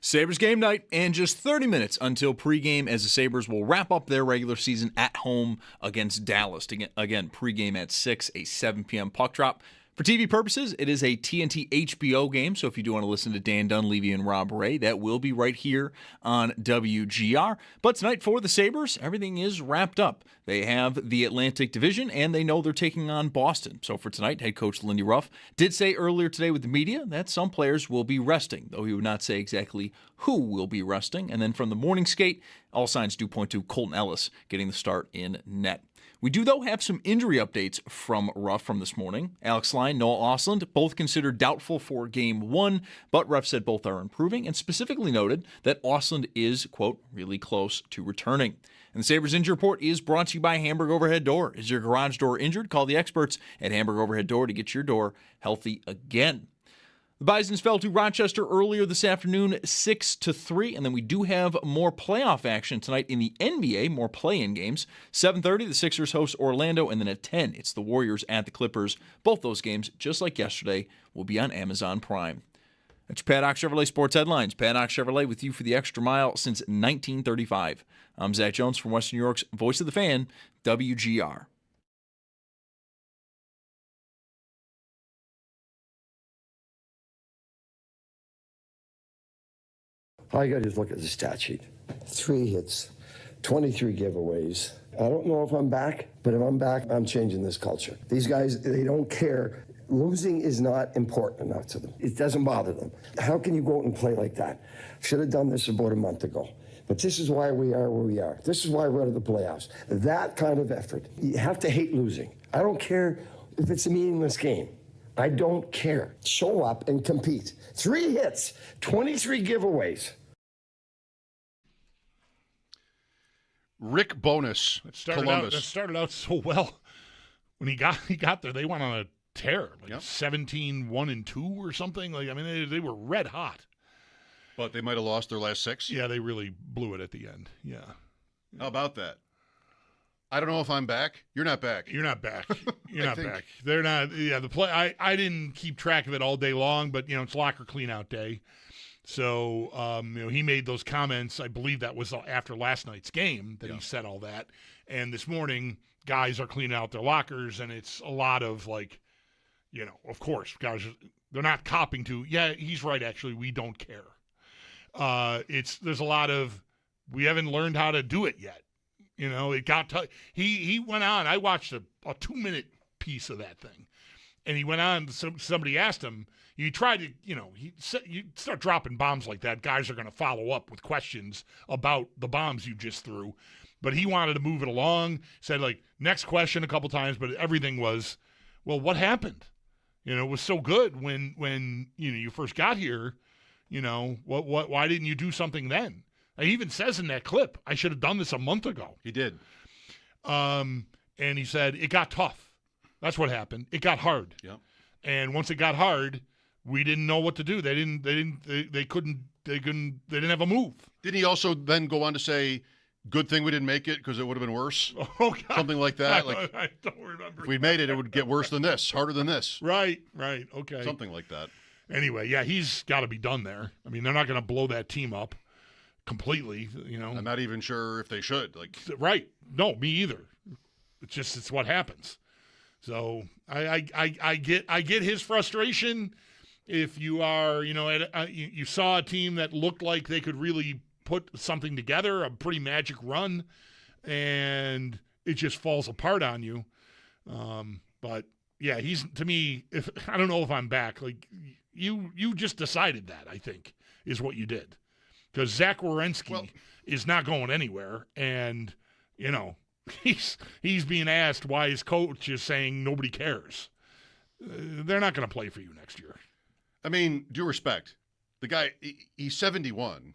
Sabres game night, and just 30 minutes until pregame as the Sabres will wrap up their regular season at home against Dallas. Again, pregame at 6, a 7 p.m. puck drop. For TV purposes, it is a TNT HBO game, so if you do want to listen to Dan Dunleavy and Rob Ray, that will be right here on WGR. But tonight for the Sabres, everything is wrapped up. They have the Atlantic Division, and they know they're taking on Boston. So for tonight, head coach Lindy Ruff did say earlier today with the media that some players will be resting, though he would not say exactly who will be resting. And then from the morning skate, all signs do point to Colton Ellis getting the start in net. We do, though, have some injury updates from Ruff from this morning. Alex Line, Noah Ostlund, both considered doubtful for Game 1, but Ruff said both are improving and specifically noted that Ostlund is, quote, really close to returning. And the Sabres Injury Report is brought to you by Hamburg Overhead Door. Is your garage door injured? Call the experts at Hamburg Overhead Door to get your door healthy again. The Bisons fell to Rochester earlier this afternoon, 6-3, and then we do have more playoff action tonight in the NBA, more play-in games. 7:30, the Sixers host Orlando, and then at 10, it's the Warriors at the Clippers. Both those games, just like yesterday, will be on Amazon Prime. That's your Paddock Chevrolet Sports Headlines. Paddock Chevrolet with you for the extra mile since 1935. I'm Zach Jones from Western New York's Voice of the Fan, WGR. All you got to do is look at the stat sheet. 3 hits, 23 giveaways. I don't know if I'm back, but if I'm back, I'm changing this culture. These guys, they don't care. Losing is not important enough to them. It doesn't bother them. How can you go out and play like that? Should have done this about a month ago. But this is why we are where we are. This is why we're out of the playoffs. That kind of effort. You have to hate losing. I don't care if it's a meaningless game. I don't care. Show up and compete. 3 hits, 23 giveaways. Rick Bowness, Columbus. That started out so well. When he got there, they went on a tear, like 17-1-2 or something. Like, I mean, they were red hot. But they might have lost their last 6. Yeah, they really blew it at the end. Yeah. How about that? I don't know if I'm back. You're not back. You're not back. You're not back. They're not. Yeah, the play. I didn't keep track of it all day long, but it's locker cleanout day. So, he made those comments. I believe that was after last night's game that he said all that. And this morning, guys are cleaning out their lockers, and it's a lot of of course, guys, they're not copping to, yeah, he's right, actually, we don't care. There's a lot of, we haven't learned how to do it yet. It got he went on. I watched a 2-minute piece of that thing, and he went on. Somebody asked him. You try to, you start dropping bombs like that, guys are going to follow up with questions about the bombs you just threw. But he wanted to move it along. Said next question a couple times, but everything was, well, what happened? It was so good when you first got here. Why didn't you do something then? He even says in that clip, I should have done this a month ago. He did. And he said, it got tough. That's what happened. It got hard. Yep. And once it got hard, we didn't know what to do. They didn't have a move. Didn't he also then go on to say, good thing we didn't make it because it would have been worse? Oh, God. Something like that. I don't remember. If we made it, it would get worse than this, harder than this. Right. Okay. Something like that. Anyway, yeah, he's got to be done there. I mean, they're not going to blow that team up completely, I'm not even sure if they should. Right. No, me either. It's what happens. So I get his frustration. If you are, you saw a team that looked like they could really put something together, a pretty magic run, and it just falls apart on you. But yeah, he's, to me, I don't know if I'm back. You just decided that, I think, is what you did. Because Zach Werenski is not going anywhere, and he's being asked why his coach is saying nobody cares. They're not going to play for you next year. I mean, due respect, the guy, he's 71.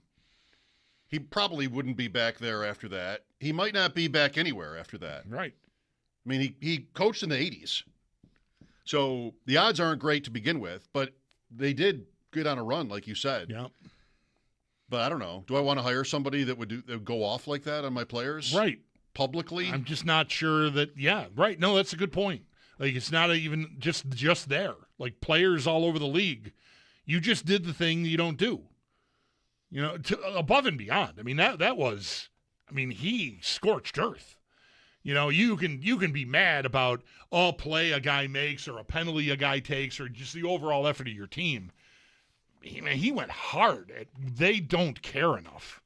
He probably wouldn't be back there after that. He might not be back anywhere after that. Right. I mean, he coached in the 80s. So the odds aren't great to begin with, but they did get on a run, like you said. Yeah. But I don't know. Do I want to hire somebody that would go off like that on my players? Right. Publicly? I'm just not sure that, yeah, right. No, that's a good point. It's not even just there. Players all over the league, you just did the thing you don't do. above and beyond. I mean, that was, he scorched earth. You can be mad about all play a guy makes or a penalty a guy takes or just the overall effort of your team. He went hard. They don't care enough.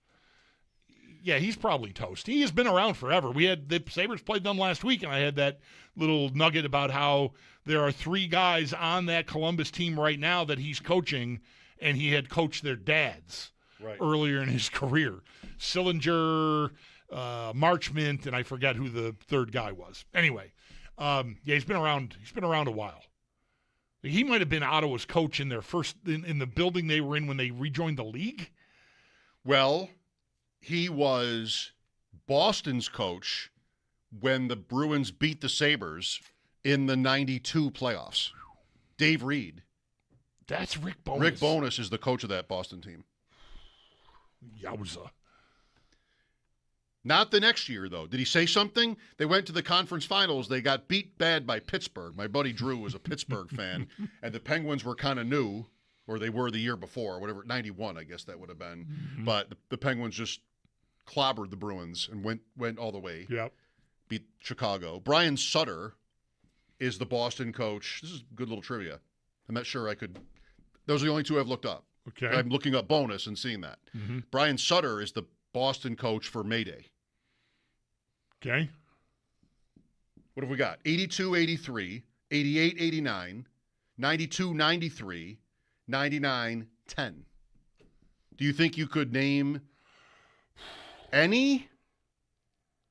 Yeah, he's probably toast. He has been around forever. The Sabres played them last week, and I had that little nugget about how there are 3 guys on that Columbus team right now that he's coaching, and he had coached their dads earlier in his career. Sillinger, Marchment, and I forget who the third guy was. Anyway, he's been around. He's been around a while. He might have been Ottawa's coach in their first in the building they were in when they rejoined the league. Well, he was Boston's coach when the Bruins beat the Sabres in the 92 playoffs. Dave Reed. That's Rick Bowness. Rick Bowness is the coach of that Boston team. Yowza. Not the next year, though. Did he say something? They went to the conference finals. They got beat bad by Pittsburgh. My buddy Drew was a Pittsburgh fan, and the Penguins were kind of new, or they were the year before, whatever, 91, I guess that would have been. Mm-hmm. But the Penguins just clobbered the Bruins and went all the way. Yep. Beat Chicago. Brian Sutter is the Boston coach. This is good little trivia. I'm not sure I could. Those are the only 2 I've looked up. Okay. I'm looking up Bonus and seeing that. Mm-hmm. Brian Sutter is the Boston coach for Mayday. Okay. What have we got? 82-83, 88-89, 92-93, 99-10. Do you think you could name any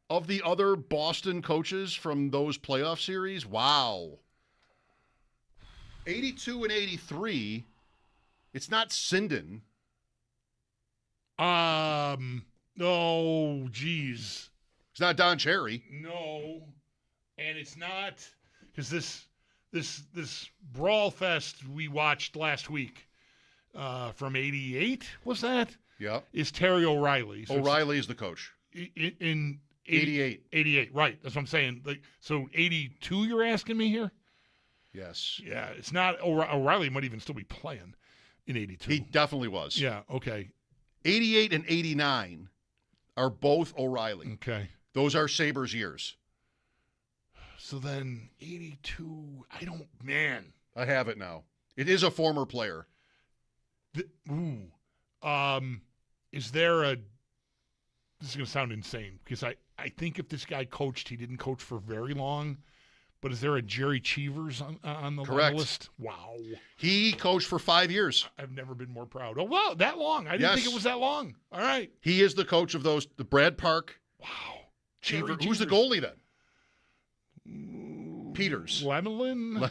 of the other Boston coaches from those playoff series? Wow. 82 and 83, it's not Sinden. Oh, geez. It's not Don Cherry. No, and it's not because this brawl fest we watched last week from '88 was that? Yeah, is Terry O'Reilly. So O'Reilly is the coach in 88. 88, right? That's what I'm saying. So 82, you're asking me here? Yes. Yeah, it's not O'Reilly. Might even still be playing in 82. He definitely was. Yeah. Okay. 88 and 89 are both O'Reilly. Okay. Those are Sabres years. So then 82, I have it now. It is a former player. Is there this is going to sound insane because I think if this guy coached, he didn't coach for very long, but is there a Jerry Cheevers on the Correct. list? Wow. He coached for 5 years. I've never been more proud. Oh, wow, that long. I didn't think it was that long. All right. He is the coach of the Brad Park. Wow. Cheever. Who's the goalie then? Peters. Lemelin?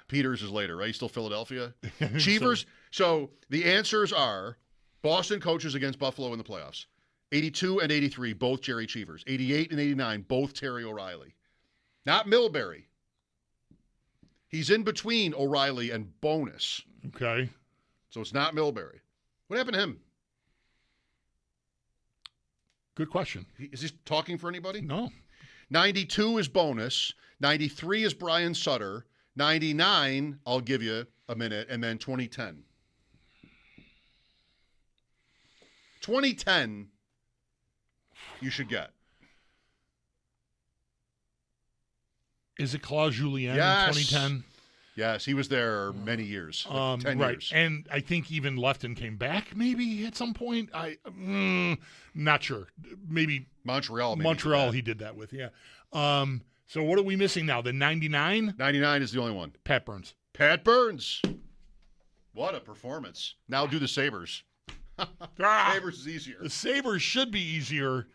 Peters is later, right? He's still Philadelphia. Cheevers. So the answers are Boston coaches against Buffalo in the playoffs. 82 and 83, both Jerry Cheevers. 88 and 89, both Terry O'Reilly. Not Milbury. He's in between O'Reilly and Bonus. Okay. So it's not Milbury. What happened to him? Good question. Is he talking for anybody? No. 92 is Bonus. 93 is Brian Sutter. 99, I'll give you a minute, and then 2010. 2010, you should get. Is it Claude Julien in 2010? Yes, he was there many years, 10 right. years. And I think even left and came back maybe at some point. Not sure. Maybe Montreal he did that with, yeah. So what are we missing now? The 99? 99 is the only one. Pat Burns. Pat Burns. What a performance. Now do the Sabres. Sabres is easier. The Sabres should be easier.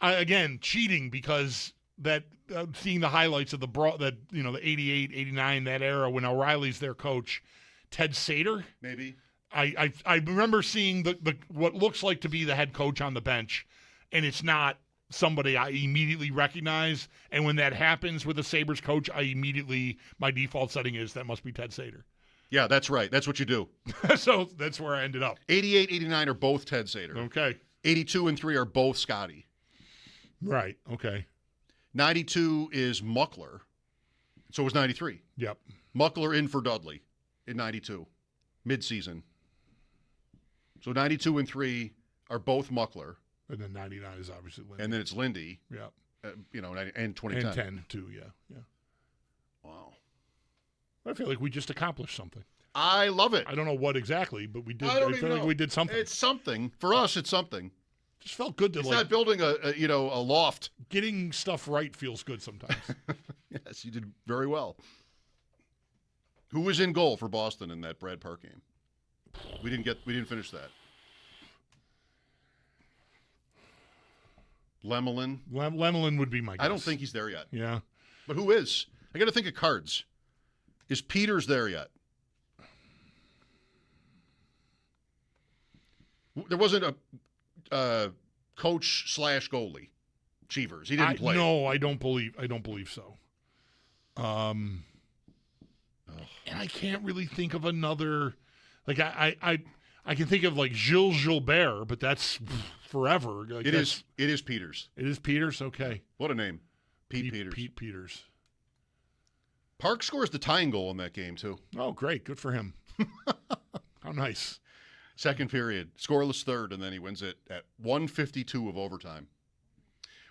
Again, cheating because that seeing the highlights of the 88, 89, that era when O'Reilly's their coach, Ted Sater. Maybe. I remember seeing the what looks like to be the head coach on the bench, and it's not somebody I immediately recognize. And when that happens with a Sabres coach, my default setting is that must be Ted Sater. Yeah, that's right. That's what you do. So that's where I ended up. 88, 89 are both Ted Sater. Okay. 82 and 3 are both Scotty. Right. Okay. 92 is Muckler. So was 93. Yep. Muckler in for Dudley in 92. Mid-season. So 92 and 3 are both Muckler. And then 99 is obviously Lindy. And then it's Lindy. Yeah. And 2010. And 10, too, yeah. Wow. I feel like we just accomplished something. I love it. I don't know what exactly, but we did. I feel like we did something. It's something. For us, it's something. Just felt good to It's not building a loft. Getting stuff right feels good sometimes. Yes, you did very well. Who was in goal for Boston in that Brad Park game? We didn't finish that. Lemelin. Lemelin would be my guess. I don't think he's there yet. Yeah. But who is? I got to think of Cards. Is Peters there yet? There wasn't a coach/goalie, Cheevers. He didn't play. No, I don't believe so. And I can't really think of another. Like I can think of like Gilles Gilbert, but that's forever. Like It is Peters. It is Peters. Okay. What a name, Pete Peters. Pete Peters. Park scores the tying goal in that game too. Oh, great! Good for him. How nice. Second period, scoreless third, and then he wins it at 1:52 of overtime.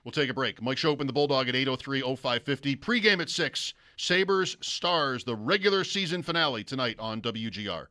We'll take a break. Mike Schopp and the Bulldog at 803-0550. Pregame at 6. Sabres Stars, the regular season finale tonight on WGR.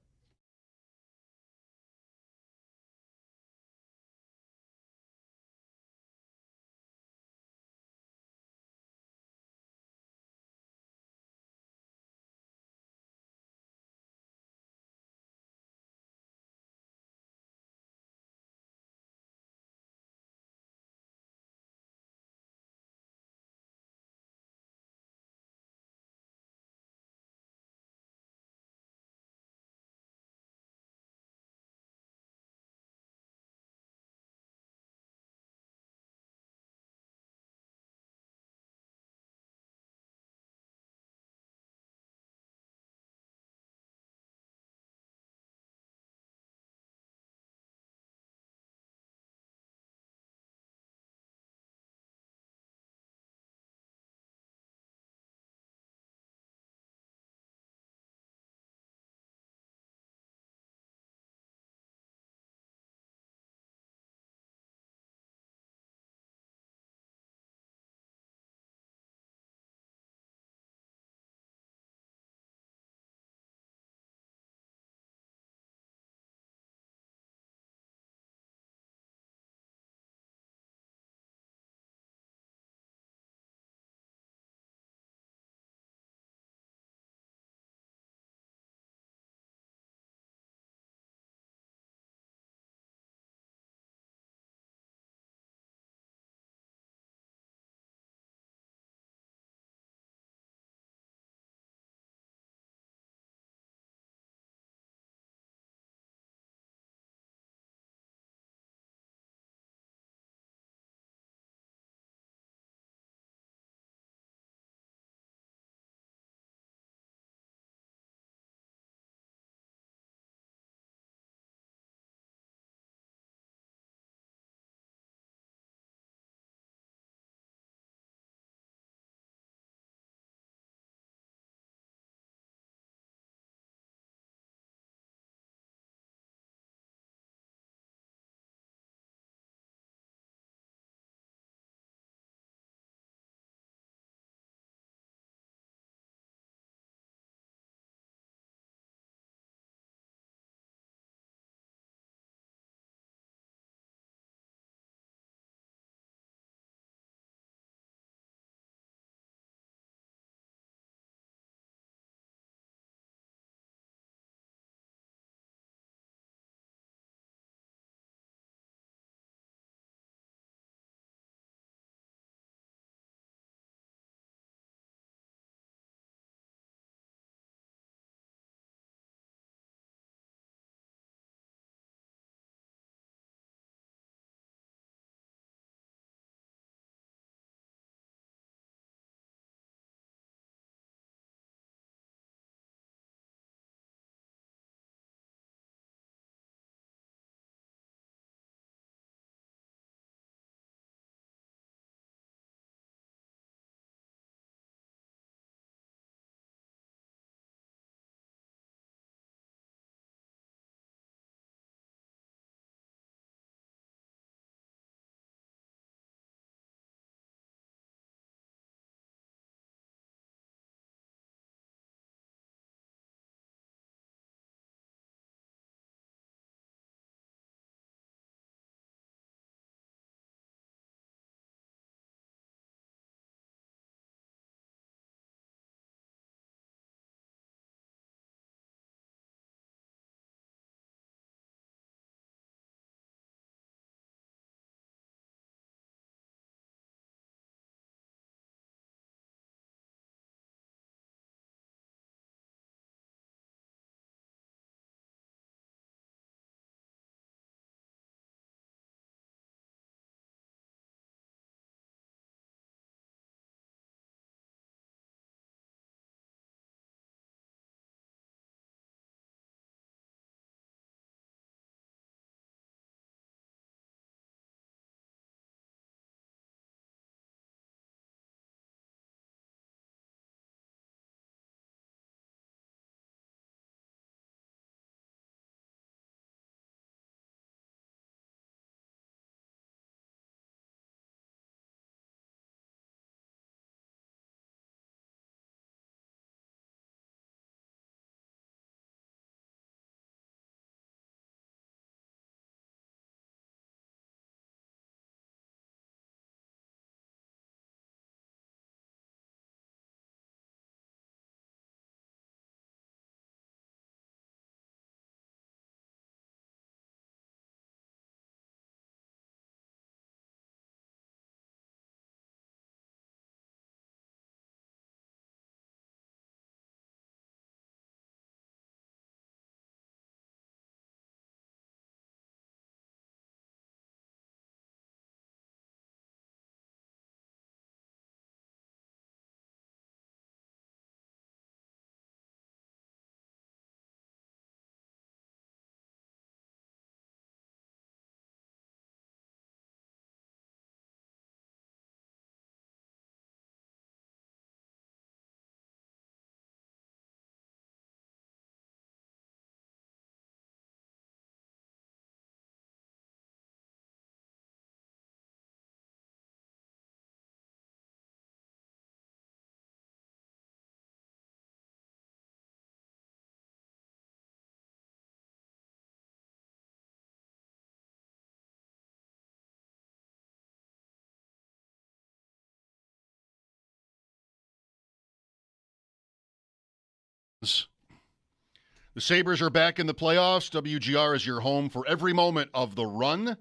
The Sabres are back in the playoffs. WGR is your home for every moment of the run.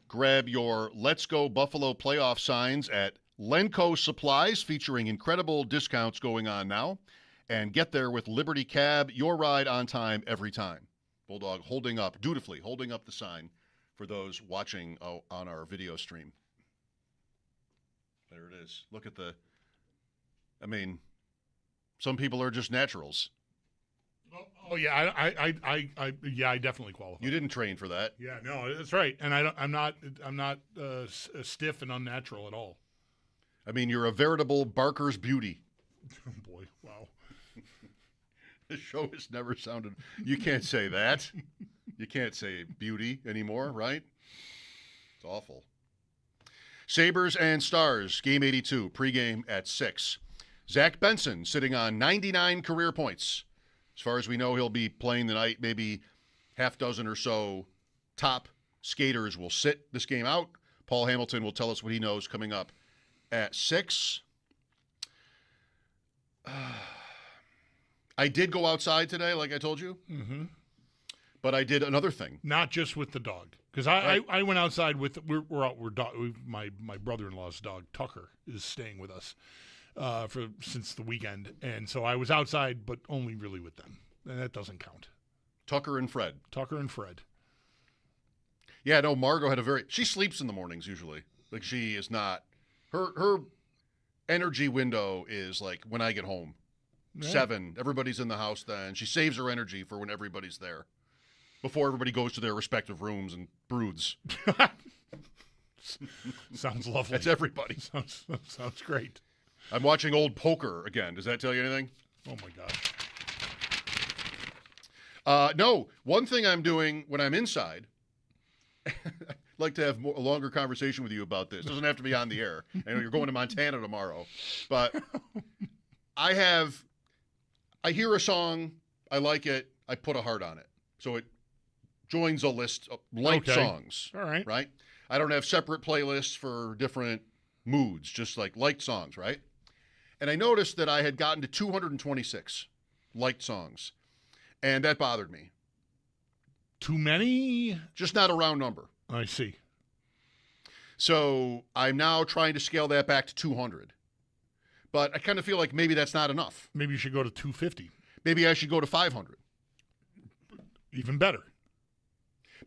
Grab your Let's Go Buffalo playoff signs at Lenco Supplies, featuring incredible discounts going on now. And get there with Liberty Cab, your ride on time every time. Bulldog dutifully holding up the sign for those watching on our video stream. There it is. Look at some people are just naturals. Oh yeah, I definitely qualify. You didn't train for that. Yeah, no, that's right. And I'm not stiff and unnatural at all. I mean, you're a veritable Barker's beauty. Oh boy, wow. The show has never sounded. You can't say that. You can't say beauty anymore, right? It's awful. Sabres and Stars, game 82, pregame at 6. Zach Benson sitting on 99 career points. As far as we know, he'll be playing tonight. Maybe half dozen or so top skaters will sit this game out. Paul Hamilton will tell us what he knows coming up at 6. I did go outside today, like I told you. Mm-hmm. But I did another thing. Not just with the dog. Because I went outside with my brother-in-law's dog, Tucker, is staying with us since the weekend. And so I was outside, but only really with them. And that doesn't count. Tucker and Fred. Yeah, no, Margot had she sleeps in the mornings usually. Like, she is not, her energy window is like when I get home. Yeah. 7, everybody's in the house then. She saves her energy for when everybody's there. Before everybody goes to their respective rooms and broods. Sounds lovely. That's everybody. Sounds great. I'm watching old poker again. Does that tell you anything? Oh, my God. No, one thing I'm doing when I'm inside, I'd like to have a longer conversation with you about this. It doesn't have to be on the air. I know you're going to Montana tomorrow. But I hear a song, I like it, I put a heart on it. So it joins a list of liked songs. All right. Right? I don't have separate playlists for different moods, just like liked songs, right? And I noticed that I had gotten to 226 liked songs, and that bothered me. Too many? Just not a round number. I see. So I'm now trying to scale that back to 200. But I kind of feel like maybe that's not enough. Maybe you should go to 250. Maybe I should go to 500. Even better.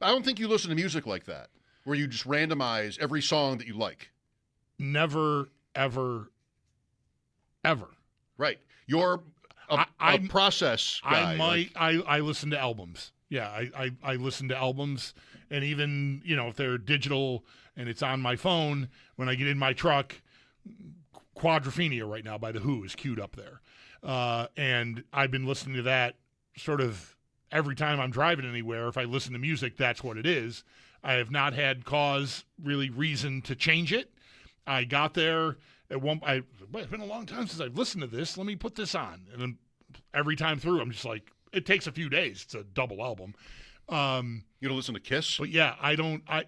I don't think you listen to music like that, where you just randomize every song that you like. Never, ever, ever. Right. You're a process guy. I listen to albums. Yeah, I listen to albums, and even, if they're digital and it's on my phone, when I get in my truck, Quadrophenia right now by The Who is queued up there. And I've been listening to that sort of every time I'm driving anywhere. If I listen to music, that's what it is. I have not had reason to change it. I got there at one. It's been a long time since I've listened to this. Let me put this on, and then every time through, I'm just like, it takes a few days. It's a double album. You don't listen to Kiss? But yeah, I don't. I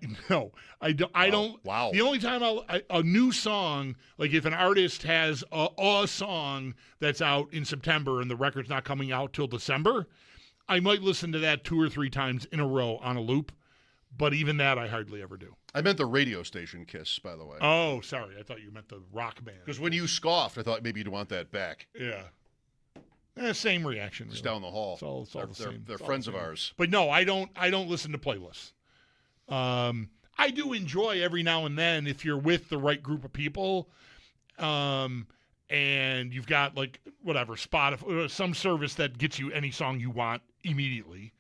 don't. Wow. The only time a new song, like if an artist has a song that's out in September and the record's not coming out till December, I might listen to that 2 or 3 times in a row on a loop. But even that, I hardly ever do. I meant the radio station Kiss, by the way. Oh, sorry. I thought you meant the rock band. Because when you scoffed, I thought maybe you'd want that back. Yeah. Same reaction. Just down the hall. It's all the same. They're friends of ours. But no, I don't listen to playlists. I do enjoy every now and then if you're with the right group of people, and you've got Spotify, some service that gets you any song you want immediately.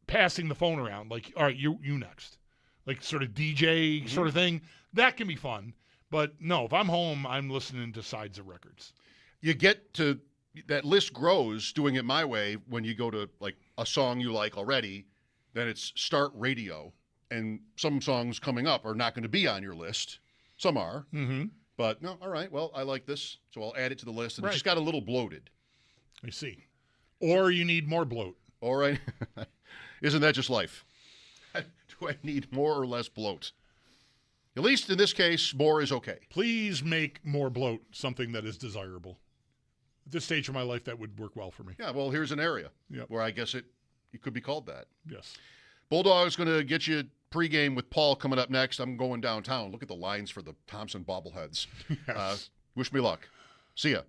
Passing the phone around, like, all right, you next, like sort of DJ sort of thing. That can be fun. But no, if I'm home, I'm listening to sides of records. You get to that list grows doing it my way when you go to like a song you like already, then it's start radio. And some songs coming up are not going to be on your list. Some are. Mm-hmm. But no, all right, well, I like this, so I'll add it to the list. And it just got a little bloated. I see. Or you need more bloat. All right. Isn't that just life? Do I need more or less bloat? At least in this case, more is okay. Please make more bloat something that is desirable. this stage of my life, that would work well for me. Yeah, well, here's an area Yep. where I guess it could be called that. Yes. Bulldog's going to get you pregame with Paul coming up next. I'm going downtown. Look at the lines for the Thompson bobbleheads. Yes. Wish me luck. See ya.